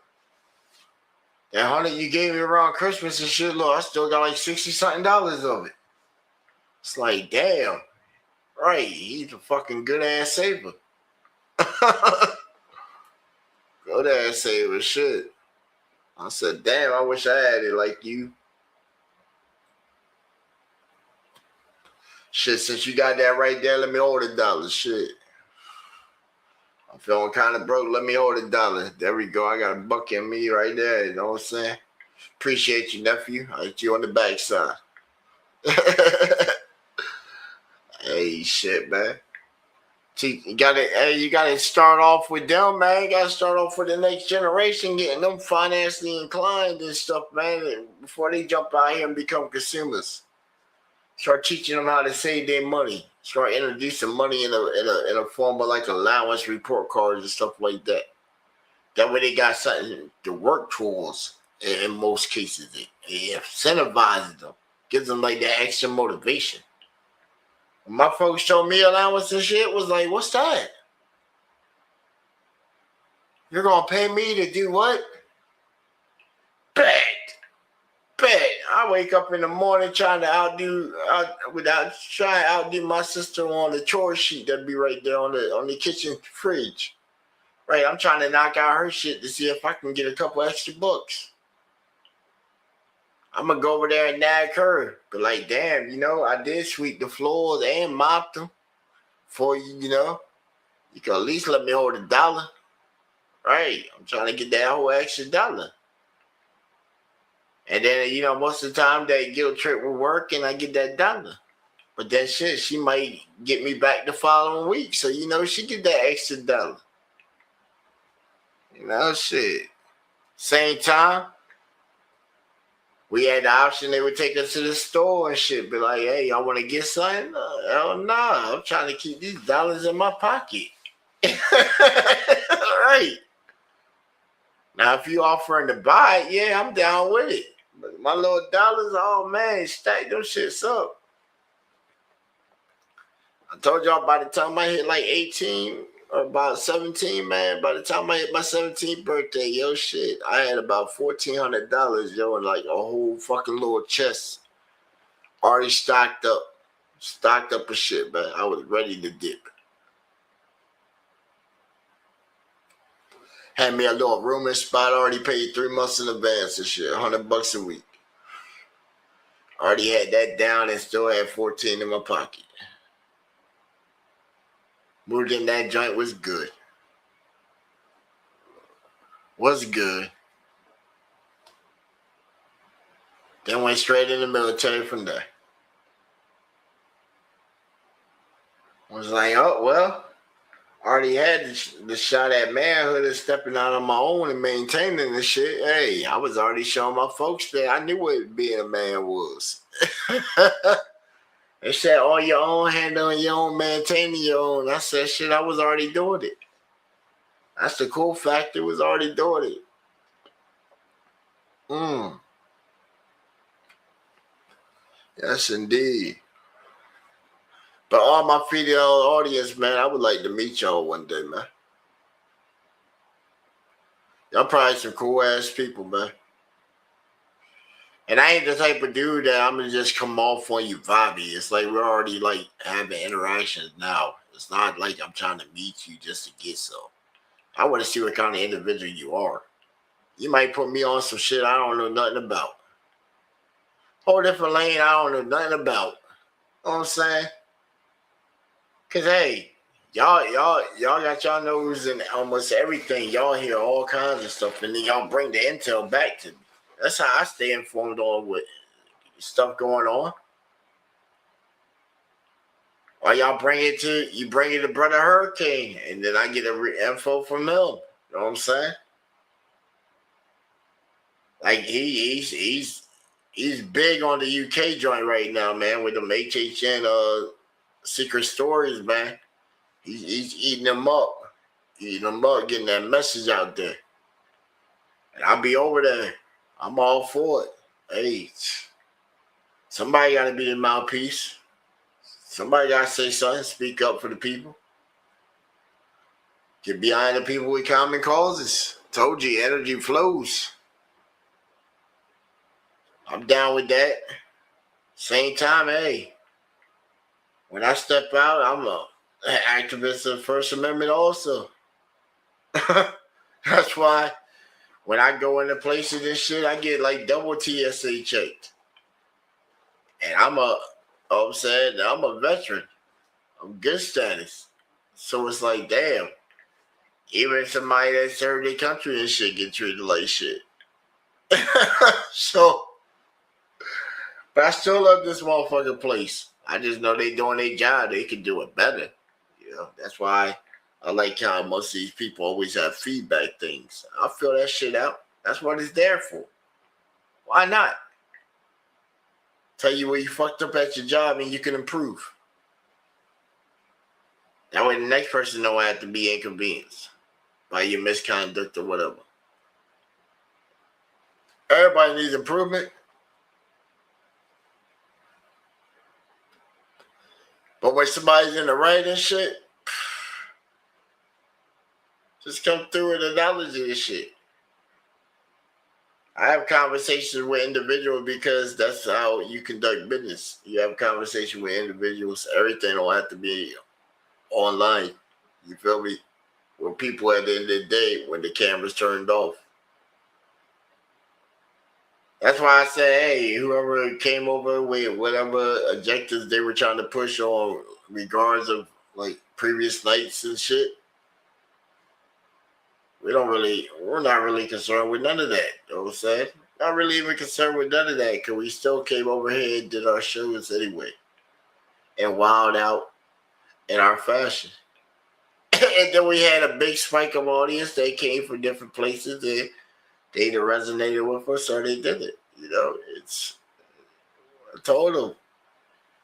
That 100 you gave me around Christmas and shit, look, I still got like $60-something of it. It's like, damn. Right, he's a fucking good ass saver. Good ass saver, shit. I said, damn, I wish I had it like you. Shit, since you got that right there, let me hold $1. Shit. I'm feeling kind of broke. Let me hold $1. There we go. I got a buck in me right there. You know what I'm saying? Appreciate you, nephew. I'll hit you on the backside. Hey, shit, man. See, you gotta start off with them, man. You gotta start off with the next generation, getting them financially inclined and stuff, man, before they jump out here and become consumers. Start teaching them how to save their money. Start introducing money in a form of like allowance report cards and stuff like that. That way they got something to work towards. In most cases, it incentivizes them, gives them like that extra motivation. When my folks told me allowance and shit, was like, what's that? You're gonna pay me to do what? Bet. I wake up in the morning trying to outdo my sister on the chore sheet that'd be right there on the kitchen fridge. Right, I'm trying to knock out her shit to see if I can get a couple extra bucks. I'm gonna go over there and nag her, but like, damn, you know, I did sweep the floors and mop them for you. You know, you can at least let me hold $1. Right, I'm trying to get that whole extra $1. And then, you know, most of the time that guilt trip will work and I get that $1. But that shit, she might get me back the following week. So, you know, she get that extra $1. You know, shit. Same time, we had the option, they would take us to the store and shit. Be like, hey, y'all want to get something? Hell nah. I'm trying to keep these dollars in my pocket. Right. Now, if you offering to buy it, yeah, I'm down with it. But my little $, oh man, stack them shits up. I told y'all by the time I hit like 18 or about 17, man, by the time I hit my 17th birthday, yo, shit, I had about $1,400, yo, and like a whole fucking little chest already stocked up of shit, man. I was ready to dip. Had me a little room and spot, already paid 3 months in advance and shit, $100 a week. Already had that down and still had 14 in my pocket. Moved in that joint, was good. Was good. Then went straight in the military from there. Was like, oh, well, already had the shot at manhood and stepping out on my own and maintaining the shit. Hey, I was already showing my folks that I knew what being a man was. They said, on your own, handling your own, maintaining your own. I said, shit, I was already doing it. That's the cool factor, was already doing it. Yes, indeed. But all my female audience, man, I would like to meet y'all one day, man. Y'all probably some cool-ass people, man. And I ain't the type of dude that I'm going to just come off on you vibey. It's like we're already, like, having interactions now. It's not like I'm trying to meet you just to get so. I want to see what kind of individual you are. You might put me on some shit I don't know nothing about. Whole different lane I don't know nothing about. You know what I'm saying? Because, hey, y'all got y'all nose in almost everything. Y'all hear all kinds of stuff, and then y'all bring the intel back to me. That's how I stay informed on what stuff going on. Or y'all bring it to Brother Hurricane, and then I get info from him. You know what I'm saying? Like he's big on the UK joint right now, man, with them HHN secret stories, man. He's eating them up, getting that message out there. And I'll be over there. I'm all for it. Hey, somebody got to be the mouthpiece. Somebody got to say something, speak up for the people. Get behind the people with common causes. Told you, energy flows. I'm down with that. Same time, hey, when I step out, I'm an activist of the First Amendment also. That's why when I go into places and shit, I get like double TSA checked. And I'm a veteran. I'm good status. So it's like, damn, even somebody that served their country and shit get treated like shit. So, but I still love this motherfucking place. I just know they doing their job. They can do it better. You know, that's why I like how most of these people always have feedback things. I'll fill that shit out. That's what it's there for. Why not? Tell you where you fucked up at your job and you can improve. That way the next person don't have to be inconvenienced by your misconduct or whatever. Everybody needs improvement. But when somebody's in the right and shit, just come through and acknowledge this shit. I have conversations with individuals because that's how you conduct business. You have a conversation with individuals. Everything don't have to be online. You feel me? With people at the end of the day when the camera's turned off. That's why I said, hey, whoever came over with whatever objectives they were trying to push on regards of like previous nights and shit, we're not really concerned with none of that. You know what I'm saying? Not really even concerned with none of that because we still came over here and did our shows anyway. And wilded out in our fashion. And then we had a big spike of audience. They came from different places. They either resonated with us or they didn't. You know, I told them.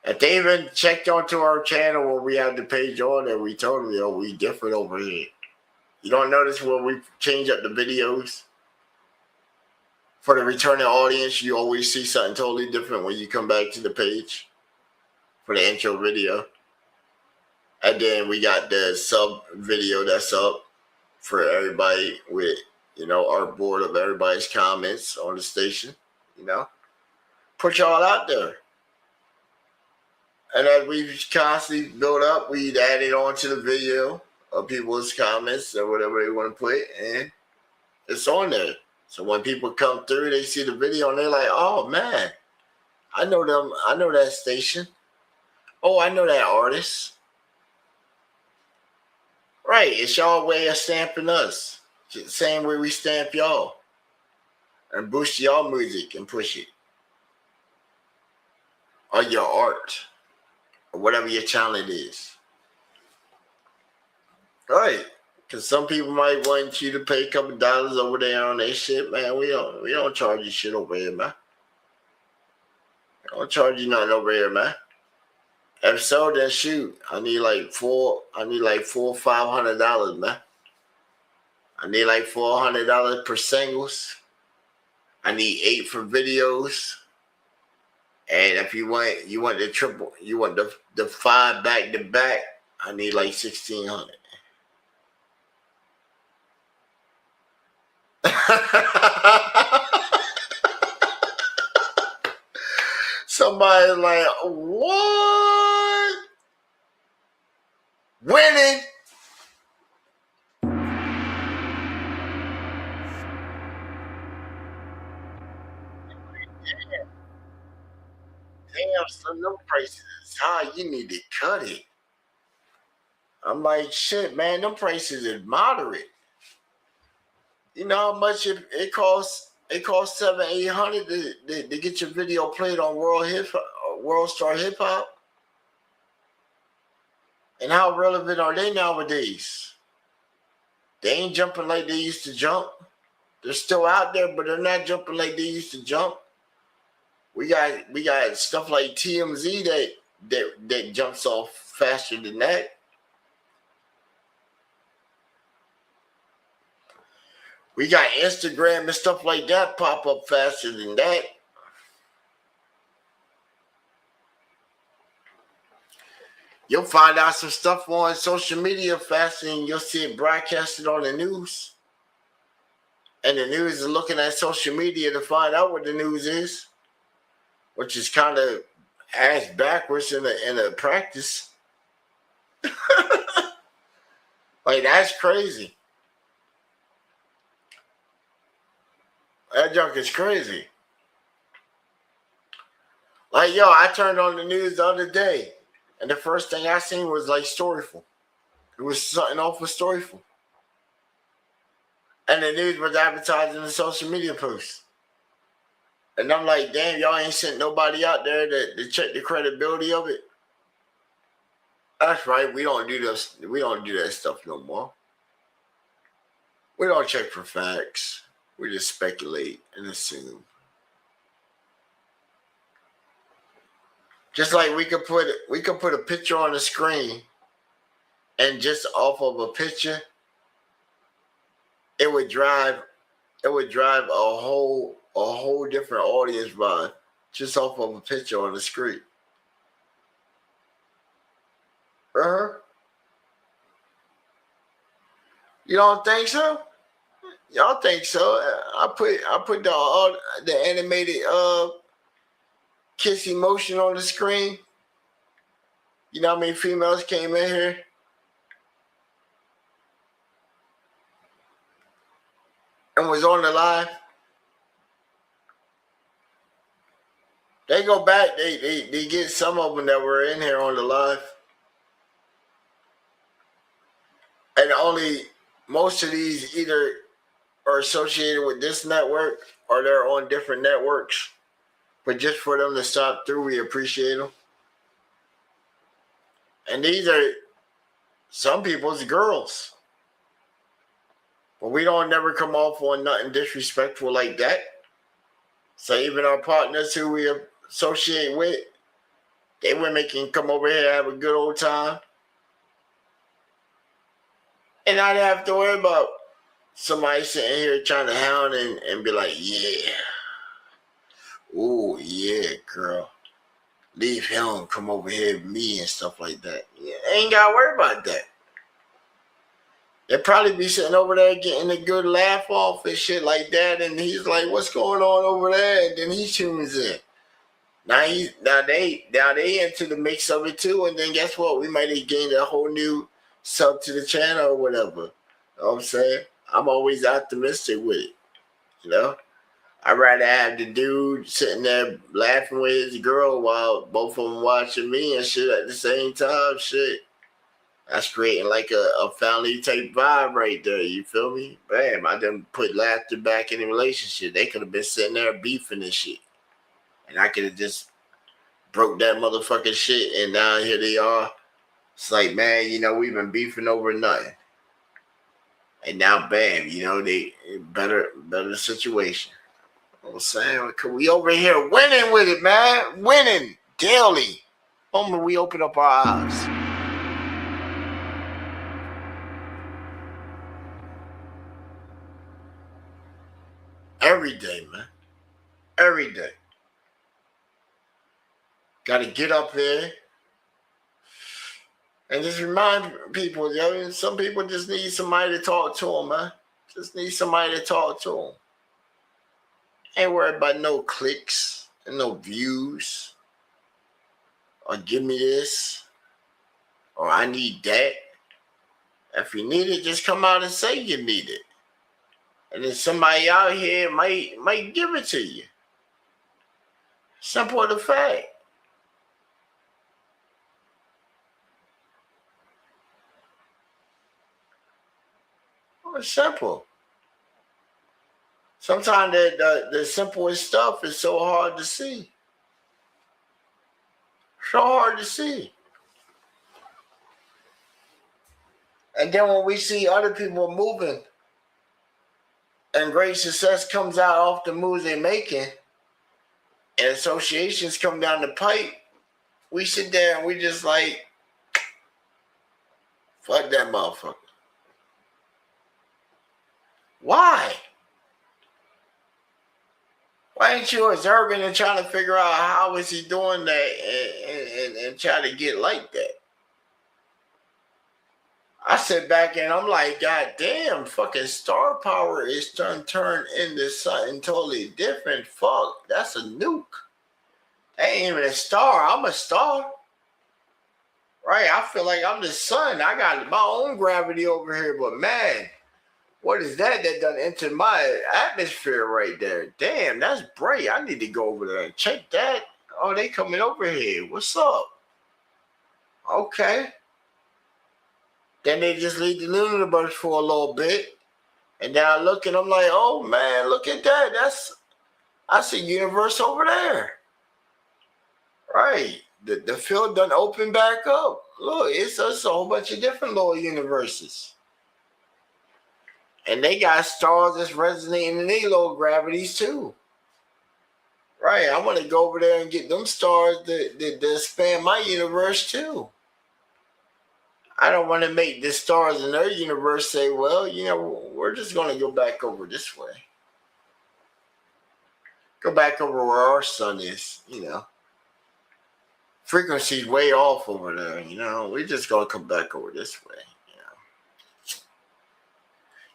If they even checked onto our channel when we had the page on there, we told them, yo, we different over here. You don't notice when we change up the videos? For the returning audience, you always see something totally different when you come back to the page for the intro video. And then we got the sub video that's up for everybody with, our board of everybody's comments on the station, Put y'all out there. And as we constantly build up, we'd add it on to the video of people's comments or whatever they want to put, and it's on there. So when people come through, they see the video and they're like, oh man, I know them, I know that station. Oh, I know that artist. Right, it's y'all way of stamping us. Same way we stamp y'all. And boost y'all music and push it. Or your art. Or whatever your talent is. Right. Because some people might want you to pay a couple dollars over there on their shit, man. We don't charge you shit over here, man. We don't charge you nothing over here, man. If so, then shoot. I need like $400 or $500, man. I need like $400 per singles. I need 8 for videos. And if you want the triple, you want the 5 back to back, I need like $1,600. Somebody's like, what? Winning? Damn, son, no prices is high. You need to cut it. I'm like, shit, man, them prices is moderate. You know how much it costs? It costs $700-800 to get your video played on World Star Hip Hop. And how relevant are they nowadays? They ain't jumping like they used to jump. They're still out there, but they're not jumping like they used to jump. We got stuff like TMZ that jumps off faster than that. We got Instagram and stuff like that pop up faster than that. You'll find out some stuff on social media faster than you'll see it broadcasted on the news. And the news is looking at social media to find out what the news is, which is kind of ass backwards in a practice. Like, that's crazy. That junk is crazy. Like, yo, I turned on the news the other day, and the first thing I seen was like Storyful. It was something off of Storyful. And the news was advertising the social media posts. And I'm like, damn, y'all ain't sent nobody out there to check the credibility of it. That's right, we don't do this. We don't do that stuff no more. We don't check for facts. We just speculate and assume. Just like we could put a picture on the screen, and just off of a picture, it would drive a whole different audience vibe just off of a picture on the screen. You don't think so? Y'all think so? I put the animated kiss emotion on the screen. You know how many females came in here? And was on the live. They go back, they get some of them that were in here on the live. And only most of these either are associated with this network or they're on different networks. But just for them to stop through, we appreciate them. And these are some people's girls. But we don't never come off on nothing disrespectful like that. So even our partners who we associate with, they women can come over here and have a good old time. And not have to worry about somebody sitting here trying to hound and be like, yeah. Oh, yeah, girl. leave him, come over here with me and stuff like that. Yeah, ain't gotta worry about that. They'll probably be sitting over there getting a good laugh off and shit like that, and he's like, "What's going on over there?" And then he tunes in. Now they into the mix of it too, and then guess what? We might have gained a whole new sub to the channel or whatever. You know what I'm saying? I'm always optimistic with it. You know? I'd rather have the dude sitting there laughing with his girl while both of them watching me and shit at the same time. Shit. That's creating like a family type vibe right there. You feel me? Bam, I done put laughter back in the relationship. They could have been sitting there beefing and shit. And I could have just broke that motherfucking shit, and now here they are. It's like, man, you know, we've been beefing over nothing. And now, bam, you know, they better situation. You know what I'm saying? We over here winning with it, man. Winning daily. Moment we open up our eyes. Every day, man. Every day. Got to get up there and just remind people, yo, some people just need somebody to talk to them, man. Just need somebody to talk to them. Ain't worried about no clicks and no views or give me this or I need that. If you need it, just come out and say you need it. And then somebody out here might give it to you. Simple as the fact. It's simple. Sometimes the simplest stuff is so hard to see. So hard to see. And then when we see other people moving and great success comes out off the moves they're making and associations come down the pipe, we sit there and we just like, fuck that motherfucker. Why? Why ain't you observing and trying to figure out how is he doing that and try to get like that? I sit back and I'm like, God damn, fucking star power is turned into something totally different. Fuck, that's a nuke. That ain't even a star. I'm a star. Right? I feel like I'm the sun. I got my own gravity over here, but man, what is that done entered my atmosphere right there? Damn, that's bright. I need to go over there and check that. Oh, they coming over here. What's up? Okay. Then they just leave the universe for a little bit. And then I look and I'm like, oh man, look at that. I see universe over there. Right. The field done open back up. Look, it's a whole bunch of different little universes. And they got stars that's resonating in their low gravities too. Right. I want to go over there and get them stars that expand my universe too. I don't want to make the stars in their universe say, well, you know, we're just going to go back over this way. Go back over where our sun is, you know. Frequency's way off over there, you know. We're just going to come back over this way.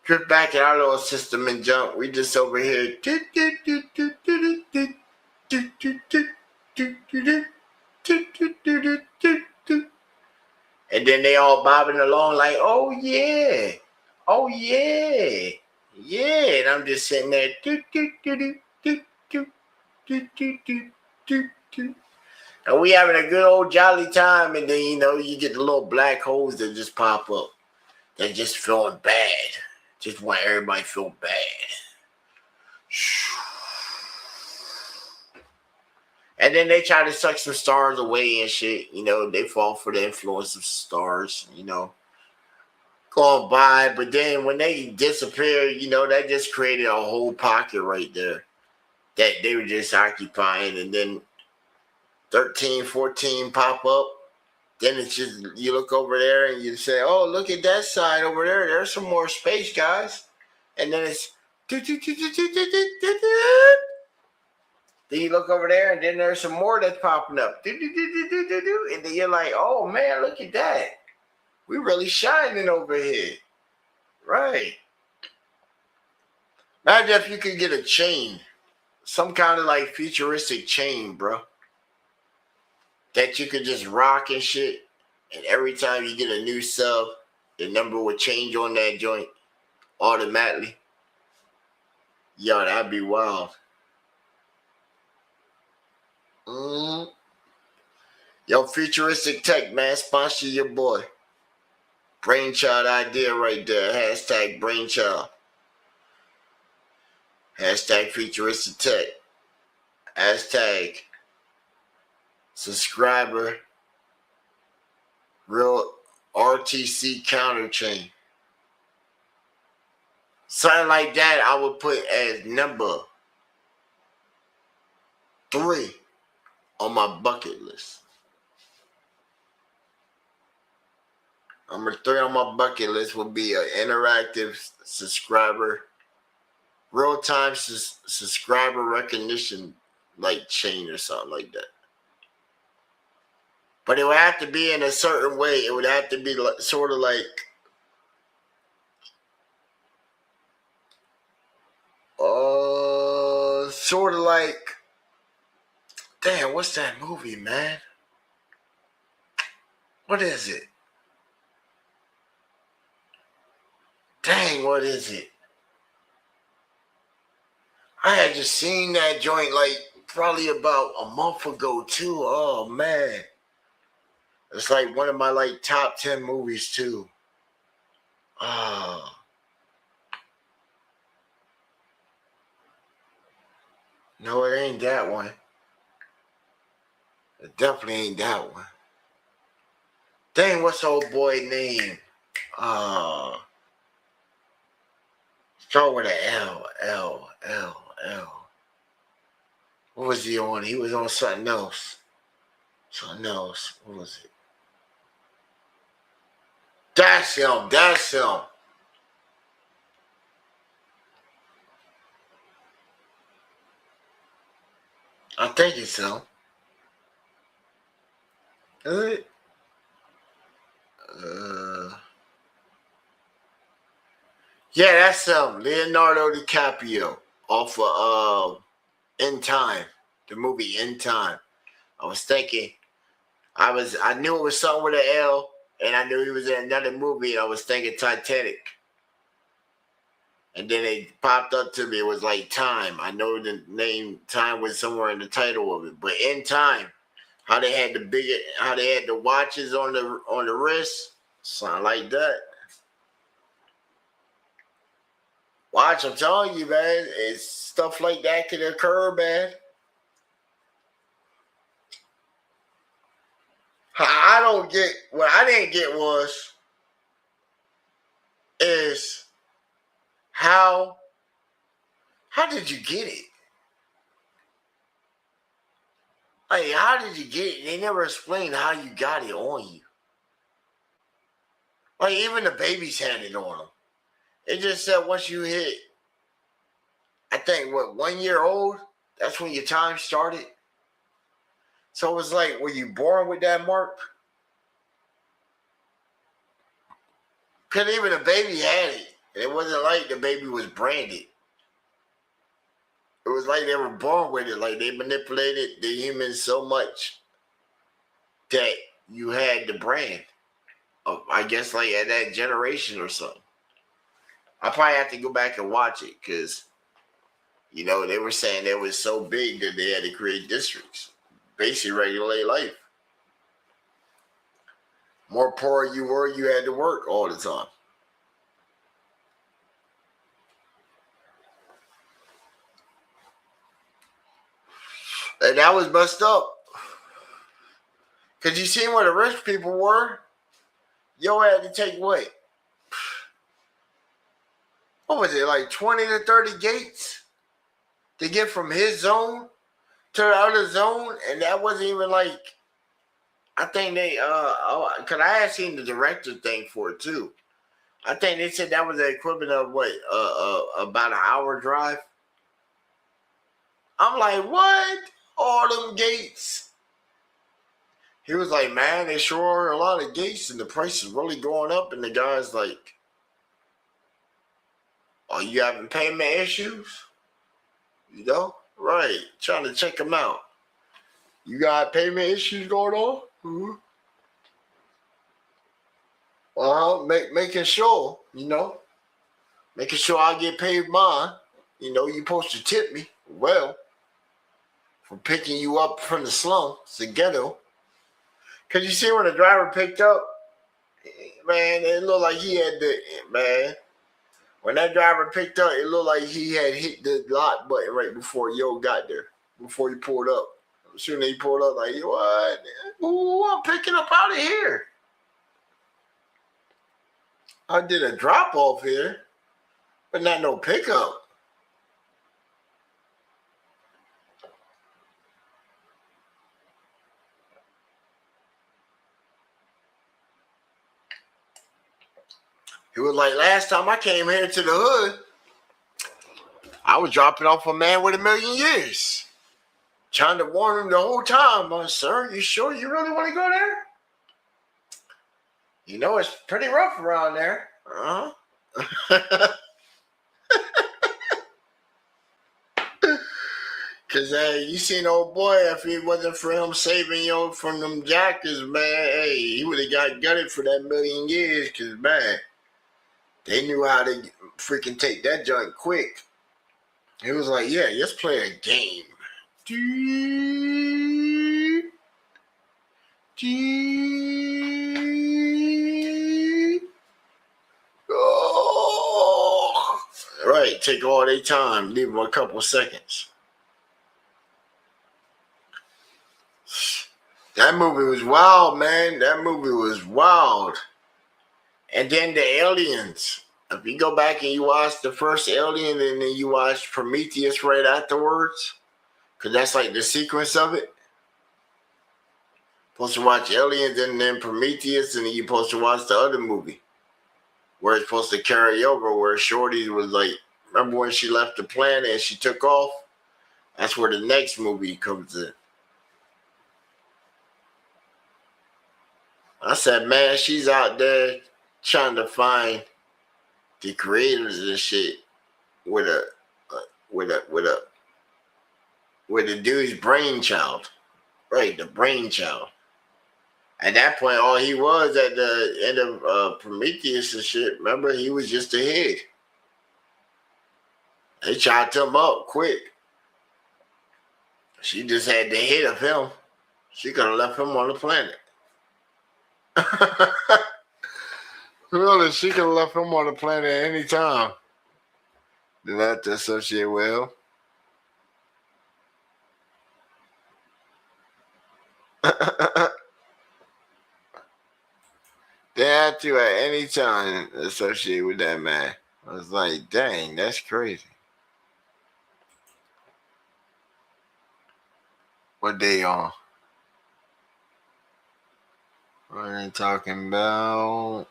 Drift back in our little system and jump. We just over here. And then they all bobbing along like, oh yeah. Oh yeah. Yeah. And I'm just sitting there. And we having a good old jolly time. And then, you know, you get the little black holes that just pop up. They're just feeling bad. Just want everybody to feel bad. And then they try to suck some stars away and shit. You know, they fall for the influence of stars, you know. Going by. But then when they disappear, you know, that just created a whole pocket right there that they were just occupying. And then 13, 14 pop up. Then it's just, you look over there and you say, oh, look at that side over there. There's some more space, guys. And then it's, Then you look over there, and then there's some more that's popping up. And then you're like, oh, man, look at that. We really shining over here. Right. Imagine if you could get a chain. Some kind of like futuristic chain, bro. That you could just rock and shit. And every time you get a new sub, the number would change on that joint automatically. Yo, that'd be wild. Yo, futuristic tech, man. Sponsor your boy. Brainchild idea right there. Hashtag brainchild. Hashtag futuristic tech. Hashtag subscriber. Real RTC counter chain. Something like that I would put as number 3 on my bucket list. Number 3 on my bucket list would be an interactive subscriber, real-time subscriber recognition like chain or something like that. But it would have to be in a certain way. It would have to be like, sort of like damn, what's that movie, man? What is it? Dang, what is it? I had just seen that joint like probably about a month ago too. Oh man. It's like one of my like top 10 movies too. No, it ain't that one. It definitely ain't that one. Dang, what's the old boy name? Start with an L. What was he on? He was on something else. What was it? That's him. I think it's him. Is it? Yeah, that's Leonardo DiCaprio off of In Time, the movie In Time. I was thinking, I knew it was something with an L, and I knew he was in another movie, and I was thinking Titanic. And then it popped up to me, it was like Time. I know the name Time was somewhere in the title of it, but In Time, how they had the watches on the wrist, something like that. Watch, I'm telling you, man, it's stuff like that can occur, man. What I didn't get is how did you get it? Like, how did you get it? They never explained how you got it on you. Like, even the babies had it on them. It just said once you hit, I think, 1 year old, that's when your time started. So it was like, were you born with that mark? Because even the baby had it. It wasn't like the baby was branded. It was like they were born with it. Like they manipulated the humans so much that you had the brand. I guess like at that generation or something. I probably have to go back and watch it because, you know, they were saying it was so big that they had to create districts. Basically regulate life. More poor you were, you had to work all the time. And that was messed up. Because you seen where the rich people were? Yo had to take what? What was it, like 20 to 30 gates to get from his zone to the other zone? And that wasn't even like, I think they, because I had seen the director thing for it too. I think they said that was the equivalent of what, about an hour drive? I'm like, what? All them gates. He was like, man, they sure are a lot of gates and the price is really going up. And the guy's like, oh, you having payment issues? You know? Right. Trying to check them out. You got payment issues going on? Mm-hmm. Well, making sure, you know, making sure I get paid mine. You know, you're supposed to tip me well for picking you up from the slum, the ghetto. Because you see when the driver picked up, man, it looked like he had man, when that driver picked up, it looked like he had hit the lock button right before Yo got there, before he pulled up. As soon as he pulled up, like, what? Ooh, I'm picking up out of here. I did a drop off here, but not no pickup. He was like, last time I came here to the hood, I was dropping off a man with 1,000,000 years. Trying to warn him the whole time. Sir, you sure you really want to go there? You know, it's pretty rough around there. Because you seen old boy, if it wasn't for him saving you from them jackers, man, hey, he would have got gutted for that 1,000,000 years. Because, man, they knew how to freaking take that joint quick. It was like, yeah, let's play a game. Oh. Right, take all their time, leave them a couple seconds. That movie was wild, man. That movie was wild. And then the aliens. If you go back and you watch the first Alien and then you watch Prometheus right afterwards, because that's like the sequence of it. Supposed to watch Aliens and then Prometheus, and then you're supposed to watch the other movie where it's supposed to carry over, where Shorty was like, remember when she left the planet and she took off? That's where the next movie comes in. I said, man, she's out there trying to find the creators of this shit with a dude's brainchild. Right, the brainchild. At that point, all he was at the end of Prometheus and shit, remember, he was just a head. They chopped him up quick. She just had the head of him. She could have left him on the planet. Really, she could have left him on the planet at any time. Didn't have to associate well. They had to at any time associate with that man. I was like, dang, that's crazy. What they on? What are they talking about?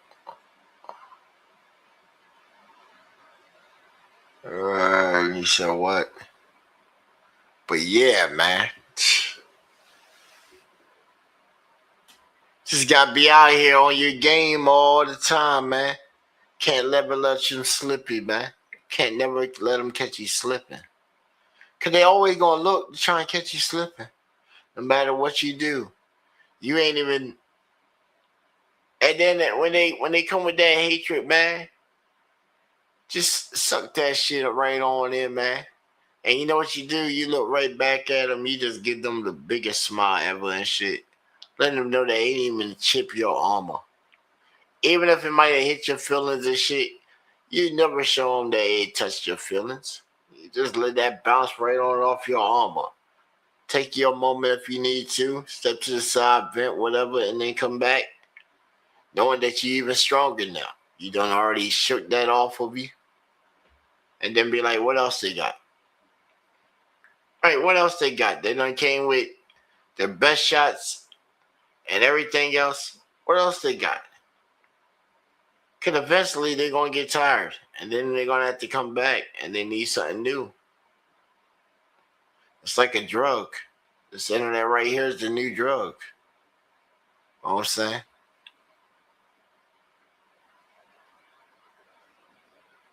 You said what? But yeah, man. Just gotta be out here on your game all the time, man. Can't never let you slippy, man. Can't never let them catch you slipping. Cause they always gonna look to try and catch you slipping. No matter what you do. You ain't even. And then when they come with that hatred, man, just suck that shit right on in, man. And you know what you do? You look right back at them. You just give them the biggest smile ever and shit. Letting them know they ain't even chip your armor. Even if it might have hit your feelings and shit, you never show them that it touched your feelings. You just let that bounce right on off your armor. Take your moment if you need to. Step to the side, vent, whatever, and then come back. Knowing that you're even stronger now. You done already shook that off of you. And then be like, what else they got? All right, what else they got? They done came with their best shots and everything else. What else they got? Because eventually they're going to get tired. And then they're going to have to come back and they need something new. It's like a drug. This internet right here is the new drug. You know what I'm saying?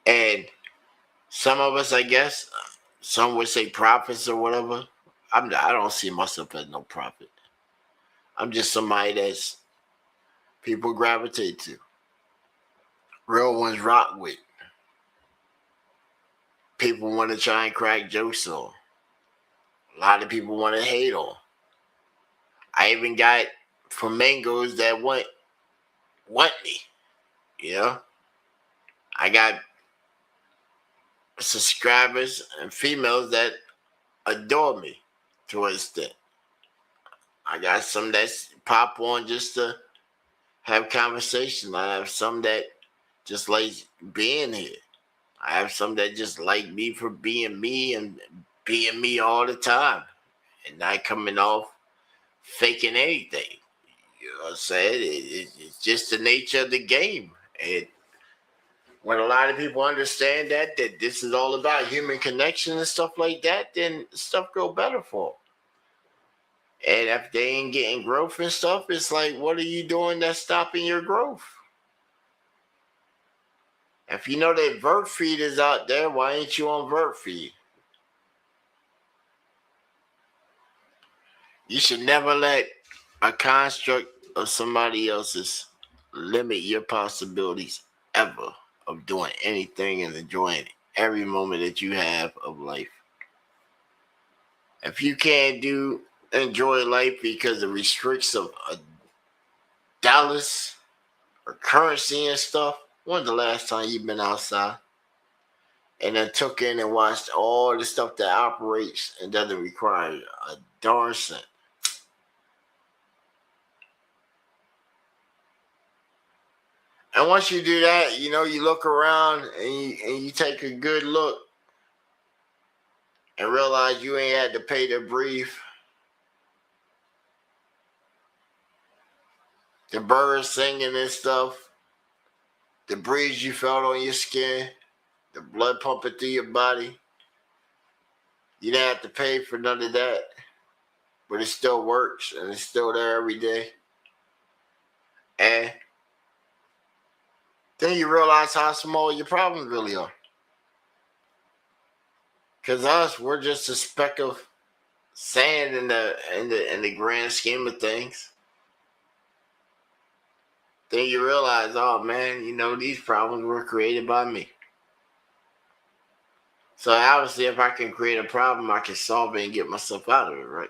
And some of us, I guess, some would say prophets or whatever. I don't see myself as no prophet. I'm just somebody that's people gravitate to. Real ones rock with. People want to try and crack jokes on. A lot of people want to hate on. I even got flamingos that want me. You know? I got subscribers and females that adore me to an extent. I got some that pop on just to have conversation. I have some that just like being here. I have some that just like me for being me and being me all the time and not coming off faking anything. You know what I'm saying? It's just the nature of the game. And when a lot of people understand that this is all about human connection and stuff like that, then stuff go better for them. And if they ain't getting growth and stuff, it's like, what are you doing that's stopping your growth? If you know that vert feed is out there, why ain't you on vert feed? You should never let a construct of somebody else's limit your possibilities ever of doing anything and enjoying every moment that you have of life. If you can't enjoy life because it restricts of dollars or currency and stuff, when's the last time you've been outside and then took in and watched all the stuff that operates and doesn't require a darn cent? And once you do that, you know, you look around and you take a good look and realize you ain't had to pay to breathe. The birds singing and stuff, the breeze you felt on your skin, the blood pumping through your body. You didn't have to pay for none of that, but it still works and it's still there every day. And then you realize how small your problems really are. Because us, we're just a speck of sand in the grand scheme of things. Then you realize, oh man, you know, these problems were created by me. So obviously, if I can create a problem, I can solve it and get myself out of it, right?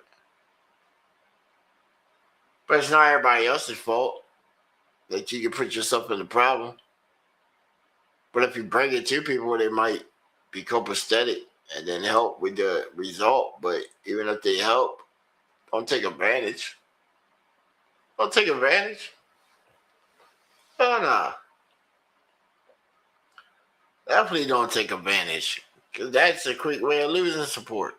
But it's not everybody else's fault that you can put yourself in the problem. But if you bring it to people, they might be copacetic and then help with the result. But even if they help, don't take advantage. Don't take advantage. Oh, no. Definitely don't take advantage. Because that's a quick way of losing support.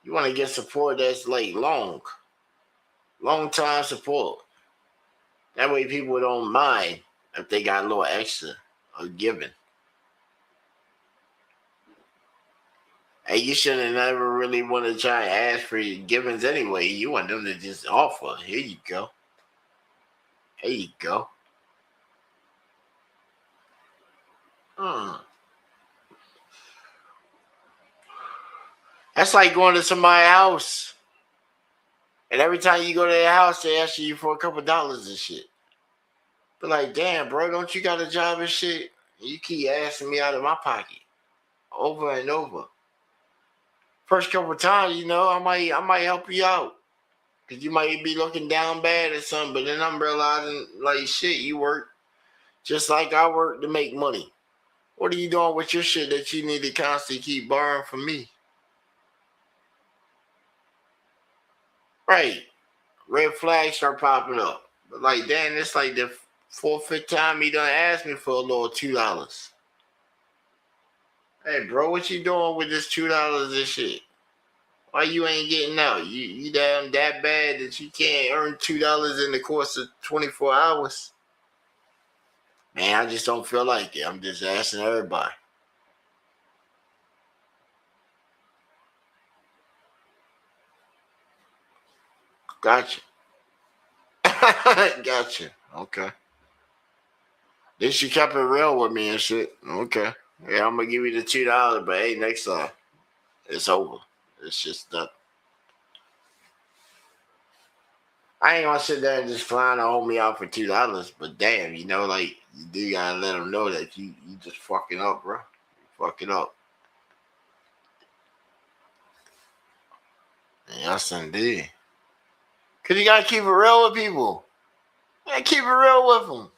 You want to get support that's like long time support. That way people don't mind if they got a little extra of giving. And you shouldn't never really want to try and ask for your givings anyway. You want them to just offer. Here you go. Here you go. That's like going to somebody's house. And every time you go to their house, they ask you for a couple dollars and shit. But like, damn, bro, don't you got a job and shit? You keep asking me out of my pocket over and over. First couple times, you know, I might help you out. Because you might be looking down bad or something. But then I'm realizing, like, shit, you work just like I work to make money. What are you doing with your shit that you need to constantly keep borrowing from me? Right. Red flags start popping up. But like, damn, it's like the 4th, 5th time he done asked me for a little $2. Hey, bro, what you doing with this $2 and shit? Why you ain't getting out? You damn that bad that you can't earn $2 in the course of 24 hours? Man, I just don't feel like it. I'm just asking everybody. Gotcha. Gotcha. Okay. At least you kept it real with me and shit. Okay. Yeah, I'm gonna give you the $2, but hey, next time it's over. It's just done. I ain't gonna sit there and just flying to hold me out for $2, but damn, you know, like you do gotta let them know that you just fucking up, bro. You fucking up. Yes, indeed. Cause you gotta keep it real with people. You gotta keep it real with them.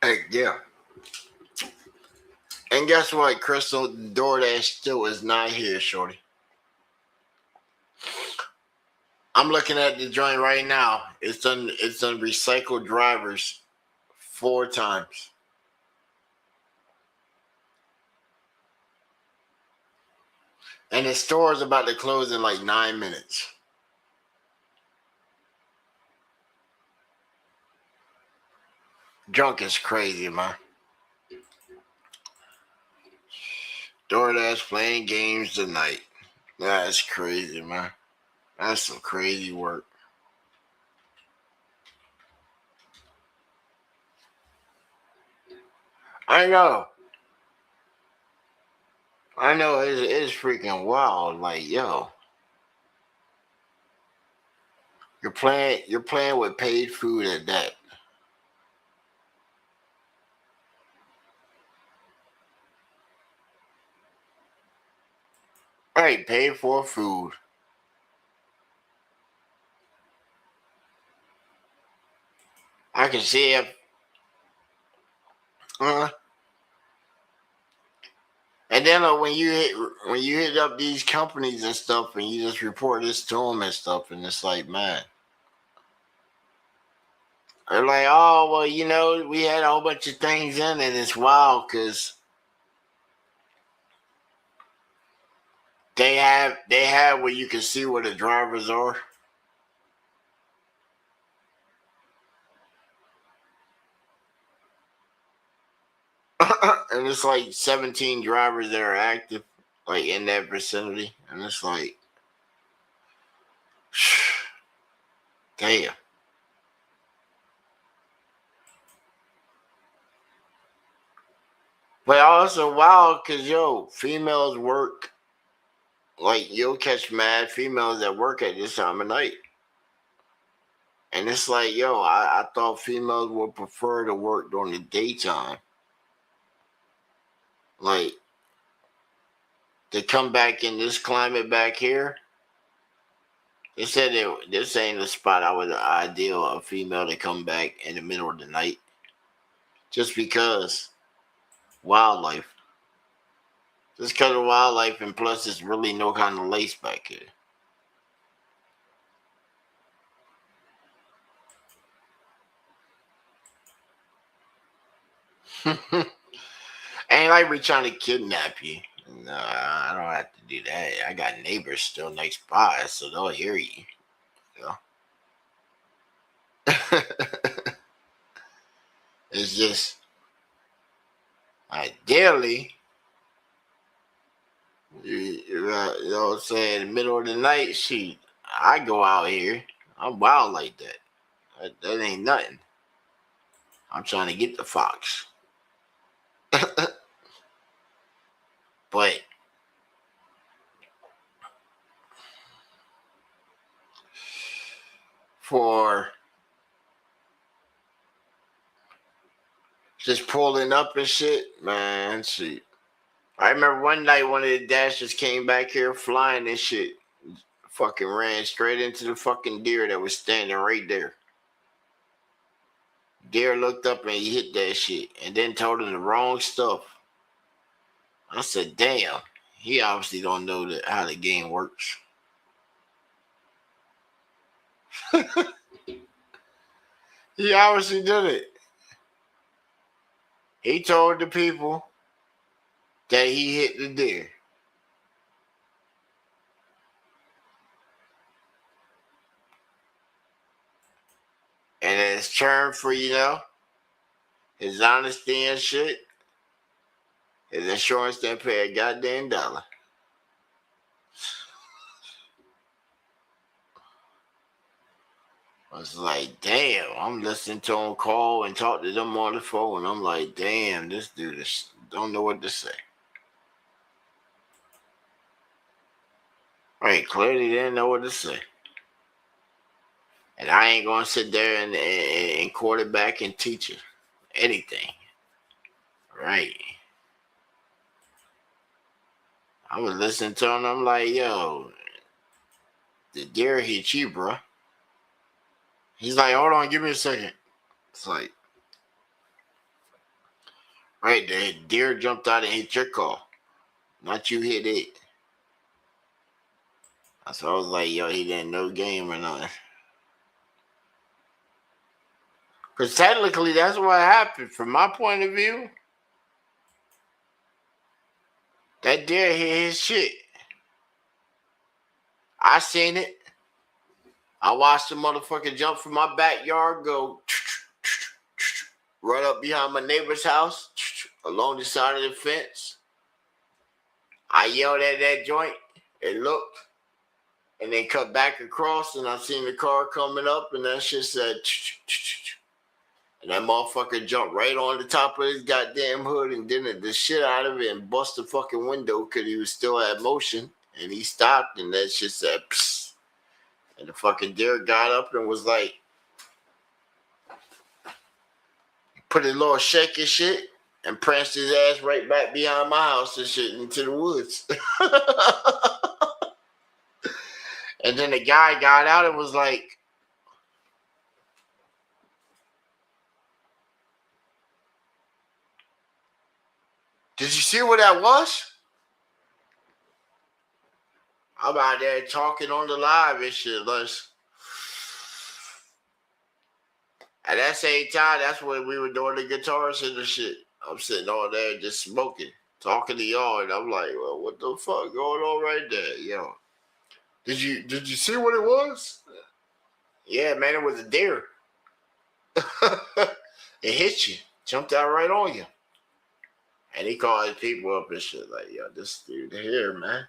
Hey, yeah. And guess what, Crystal? DoorDash still is not here, shorty. I'm looking at the joint right now. It's done recycled drivers 4 times. And the store is about to close in like 9 minutes. Drunk is crazy, man. DoorDash playing games tonight. That's crazy, man. That's some crazy work. I know. It's freaking wild. Like, yo. You're playing with paid food at that. Right, paid for food. I can see it. And then when you hit up these companies and stuff, and you just report this to them and stuff, and it's like, man, they're like, oh well, you know, we had a whole bunch of things in it. It's wild because they have where you can see where the drivers are. And it's like 17 drivers that are active, like in that vicinity, and it's like, damn. But also wild because yo, females work. Like you'll catch mad females that work at this time of night, and it's like, yo, I thought females would prefer to work during the daytime. Like they come back in this climate back here. They said this ain't the spot I would ideal a female to come back in the middle of the night, just because wildlife. Just because of wildlife, and plus there's really no kind of lace back here. Ain't like we trying to kidnap you. No, I don't have to do that. I got neighbors still next by, so they'll hear you. You know? It's just ideally, you know what I'm saying, in the middle of the night, shit, I go out here. I'm wild like that. That ain't nothing. I'm trying to get the fox. But for just pulling up and shit, man, shit. I remember one night one of the dashers came back here flying and shit. Fucking ran straight into the fucking deer that was standing right there. Deer looked up and he hit that shit and then told him the wrong stuff. I said, damn, he obviously don't know how the game works. He obviously did it. He told the people that he hit the deer. And in return for, his honesty and shit, his insurance didn't pay a goddamn dollar. I was like, damn, I'm listening to him call and talk to them on the phone. I'm like, damn, this dude don't know what to say. Right, clearly didn't know what to say. And I ain't going to sit there and quarterback and teach you anything. Right. I was listening to him. I'm like, yo, the deer hit you, bro. He's like, hold on, give me a second. It's like, right, the deer jumped out and hit your car. Not you hit it. So I was like, yo, he didn't know game or nothing. Because technically, that's what happened. From my point of view, that deer hit his shit. I seen it. I watched the motherfucker jump from my backyard, go right up behind my neighbor's house, along the side of the fence. I yelled at that joint. It looked. And then cut back across, and I seen the car coming up, and that shit said, and that motherfucker jumped right on the top of his goddamn hood and did the shit out of it and bust the fucking window because he was still at motion. And he stopped, and that shit said, psst. And the fucking deer got up and was like, put a little shake and shit and pranced his ass right back behind my house and shit into the woods. And then the guy got out and was like, did you see what that was? I'm out there talking on the live and shit. At that same time, that's when we were doing the guitars and the shit. I'm sitting on there just smoking, talking to y'all, and I'm like, well, what the fuck going on right there, yo? Did you see what it was? Yeah, man, it was a deer. It hit you, jumped out right on you. And he called his people up and shit like, yo, this dude here, man.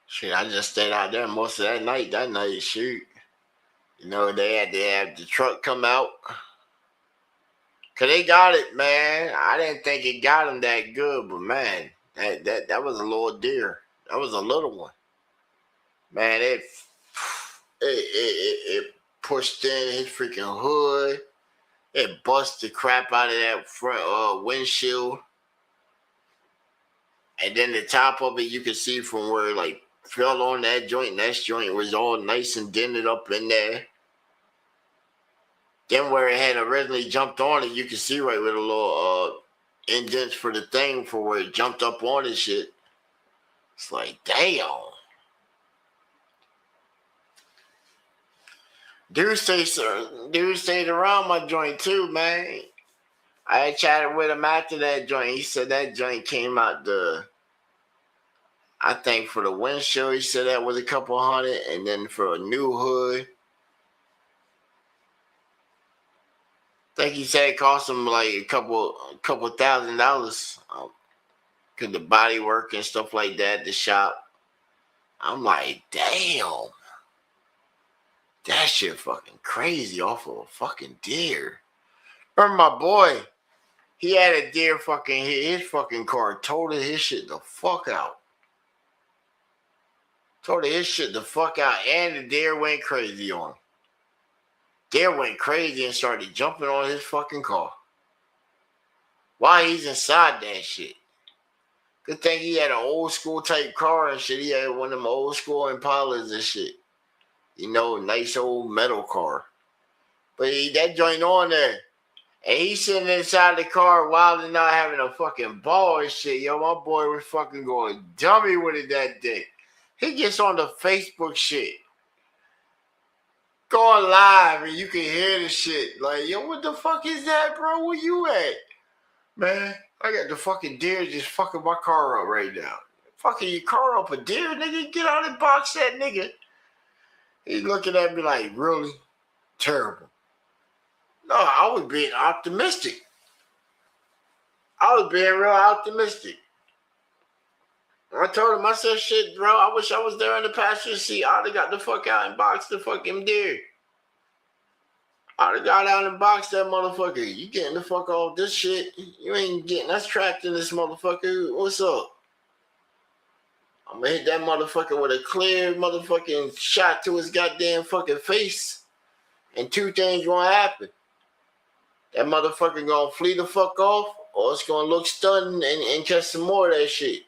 Shit, I just stayed out there most of that night. That night, shoot. They had to have the truck come out. Cause they got it, man. I didn't think it got him that good, but man, that was a little deer. That was a little one. Man, it pushed in his freaking hood. It busted the crap out of that front windshield. And then the top of it, you could see from where it like fell on that joint. And that joint was all nice and dented up in there. Then where it had originally jumped on it, you can see right with a little indents for the thing for where it jumped up on it shit. It's like, damn. Dude stayed around my joint too, man. I had chatted with him after that joint. He said that joint came out I think for the windshield, he said that was a couple hundred. And then for a new hood, I think he said it cost him like a couple $1,000. Cause the body work and stuff like that, the shop. I'm like, damn. That shit fucking crazy off of a fucking deer. Remember my boy, he had a deer fucking hit his fucking car, totaled his shit the fuck out. Totaled his shit the fuck out, and the deer went crazy on him. Deer went crazy and started jumping on his fucking car. While he's inside that shit. Good thing he had an old school type car and shit. He had one of them old school Impalas and shit. Nice old metal car. But that joint on there. And he's sitting inside the car wilding out having a fucking ball and shit. Yo, my boy was fucking going dummy with it that day. He gets on the Facebook shit. Going live and you can hear the shit. Like, yo, what the fuck is that, bro? Where you at? Man, I got the fucking deer just fucking my car up right now. Fucking you car up a deer, nigga. Get out and box that nigga. He's looking at me like, really? Terrible. No, I was being optimistic. I was being real optimistic. I told him, I said, shit, bro, I wish I was there in the passenger seat. I'd have got the fuck out and boxed the fucking deer. I'd have got out and boxed that motherfucker. You getting the fuck off this shit. You ain't getting us trapped in this motherfucker. What's up? I'm gonna hit that motherfucker with a clear motherfucking shot to his goddamn fucking face. And two things gonna happen. That motherfucker gonna flee the fuck off, or it's gonna look stunned and catch some more of that shit.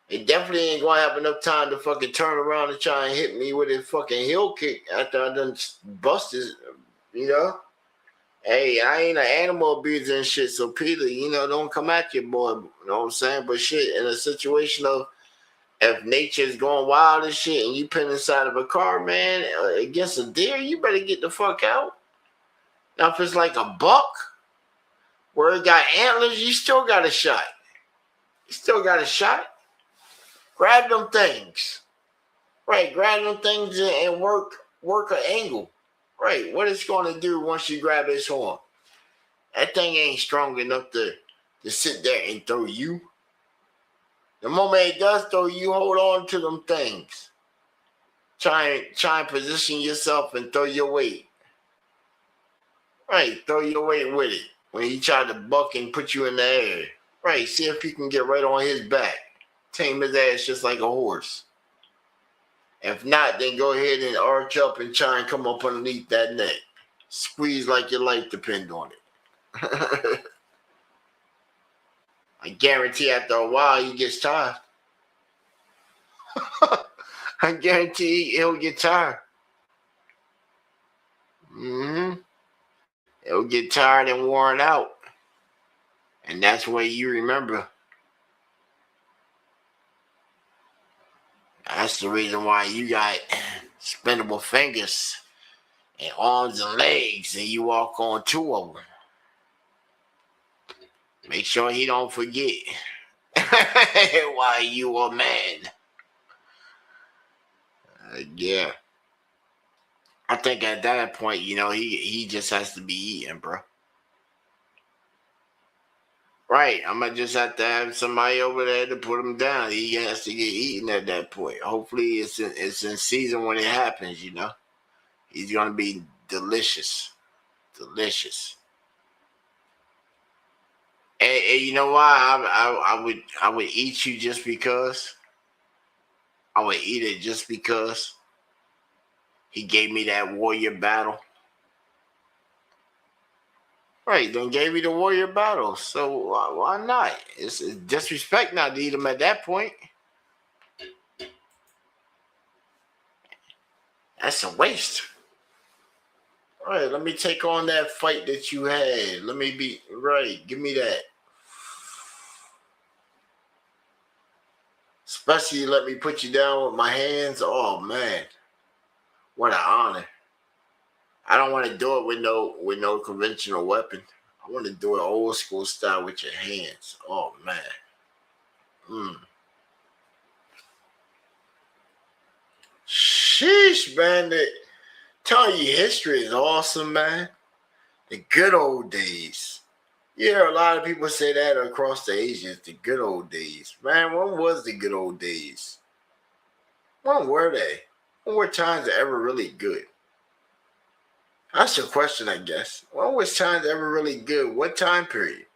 It definitely ain't gonna have enough time to fucking turn around and try and hit me with a fucking heel kick after I done busted, you know? Hey, I ain't an animal abuser and shit, so Peter, you know, don't come at your boy, you know what I'm saying? But shit, in a situation of if nature's going wild and shit and you pin inside of a car, man, against a deer, you better get the fuck out. Now, if it's like a buck where it got antlers, you still got a shot. You still got a shot. Grab them things. Right, grab them things and work an angle. Right, what it's going to do once you grab its horn. That thing ain't strong enough to sit there and throw you. The moment it does throw you, hold on to them things. Try and position yourself and throw your weight. Right, throw your weight with it. When he try to buck and put you in the air. Right, see if you can get right on his back. Tame his ass just like a horse. If not, then go ahead and arch up and try and come up underneath that neck. Squeeze like your life depends on it. I guarantee after a while he gets tired. I guarantee he'll get tired. He'll get tired and worn out. And that's what you remember. That's the reason why you got spendable fingers and arms and legs and you walk on two of them. Make sure he don't forget why you a man. Yeah. I think at that point, you know, he just has to be eating, bro. Right, I'm gonna just have to have somebody over there to put him down. He has to get eaten at that point. Hopefully, it's in season when it happens. You know, he's gonna be delicious. And you know why I would eat you just because. I would eat it just because he gave me that warrior battle. Right, then gave me the warrior battle. So why not? It's disrespect not to eat him at that point. That's a waste. All right, let me take on that fight that you had. Let me be right. Give me that. Especially let me put you down with my hands. Oh man, what an honor. I don't want to do it with no conventional weapon. I want to do it old school style with your hands. Oh man. Sheesh, man. Telling you history is awesome, man. The good old days. You hear a lot of people say that across the ages, the good old days. Man, when was the good old days? When were they? When were times ever really good? That's the question, I guess. When was times ever really good? What time period?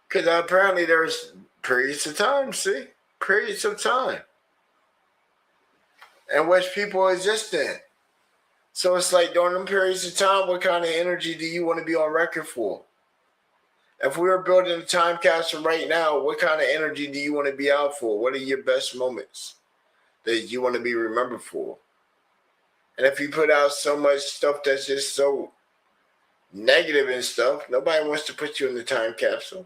Because apparently there's periods of time, see? Periods of time. In which people exist in. So it's like during them periods of time, what kind of energy do you want to be on record for? If we were building a time capsule right now, what kind of energy do you want to be out for? What are your best moments that you want to be remembered for? And if you put out so much stuff that's just so negative and stuff, nobody wants to put you in the time capsule.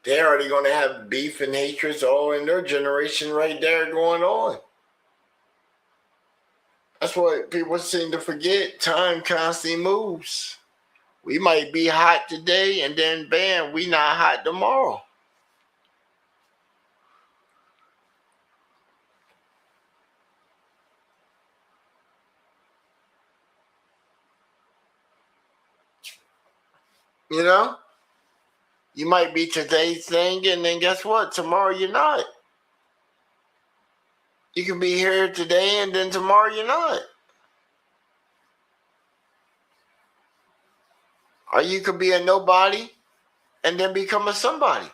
They're already going to have beef and hatreds all in their generation right there going on. That's what people seem to forget. Time constantly moves. We might be hot today, and then bam, we not hot tomorrow. You know? You might be today's thing, and then guess what? Tomorrow you're not. You can be here today, and then tomorrow you're not. Or you could be a nobody and then become a somebody.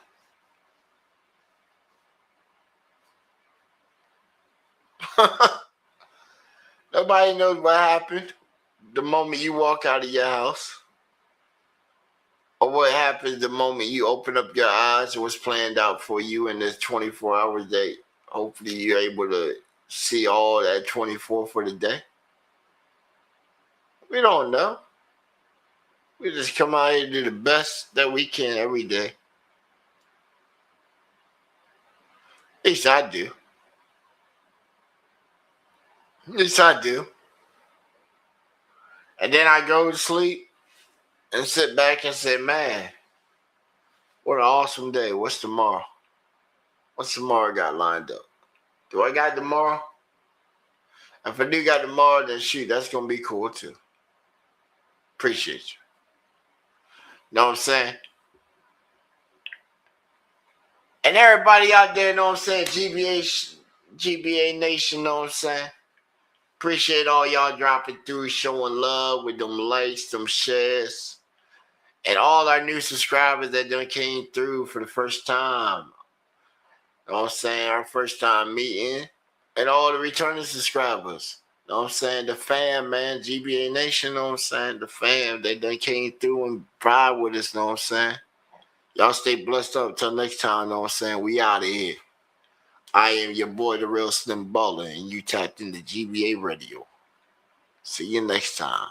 Nobody knows what happened the moment you walk out of your house, or what happens the moment you open up your eyes, what's planned out for you in this 24-hour day. Hopefully you're able to see all that 24 for the day. We don't know. We just come out here and do the best that we can every day. At least I do. At least I do. And then I go to sleep and sit back and say, man, what an awesome day. What's tomorrow? What's tomorrow got lined up? Do I got tomorrow? If I do got tomorrow, then shoot, that's going to be cool too. Appreciate you. Know what I'm saying? And everybody out there, know what I'm saying? GBA Nation, know what I'm saying? Appreciate all y'all dropping through, showing love with them likes, them shares. And all our new subscribers that done came through for the first time. Know what I'm saying? Our first time meeting. And all the returning subscribers. Know what I'm saying? The fam, man. GBA Nation, know what I'm saying? The fam, they done came through and vibe with us, know what I'm saying? Y'all stay blessed up. Till next time, know what I'm saying? We out of here. I am your boy, the real Slim Baller, and you tapped into GBA Radio. See you next time.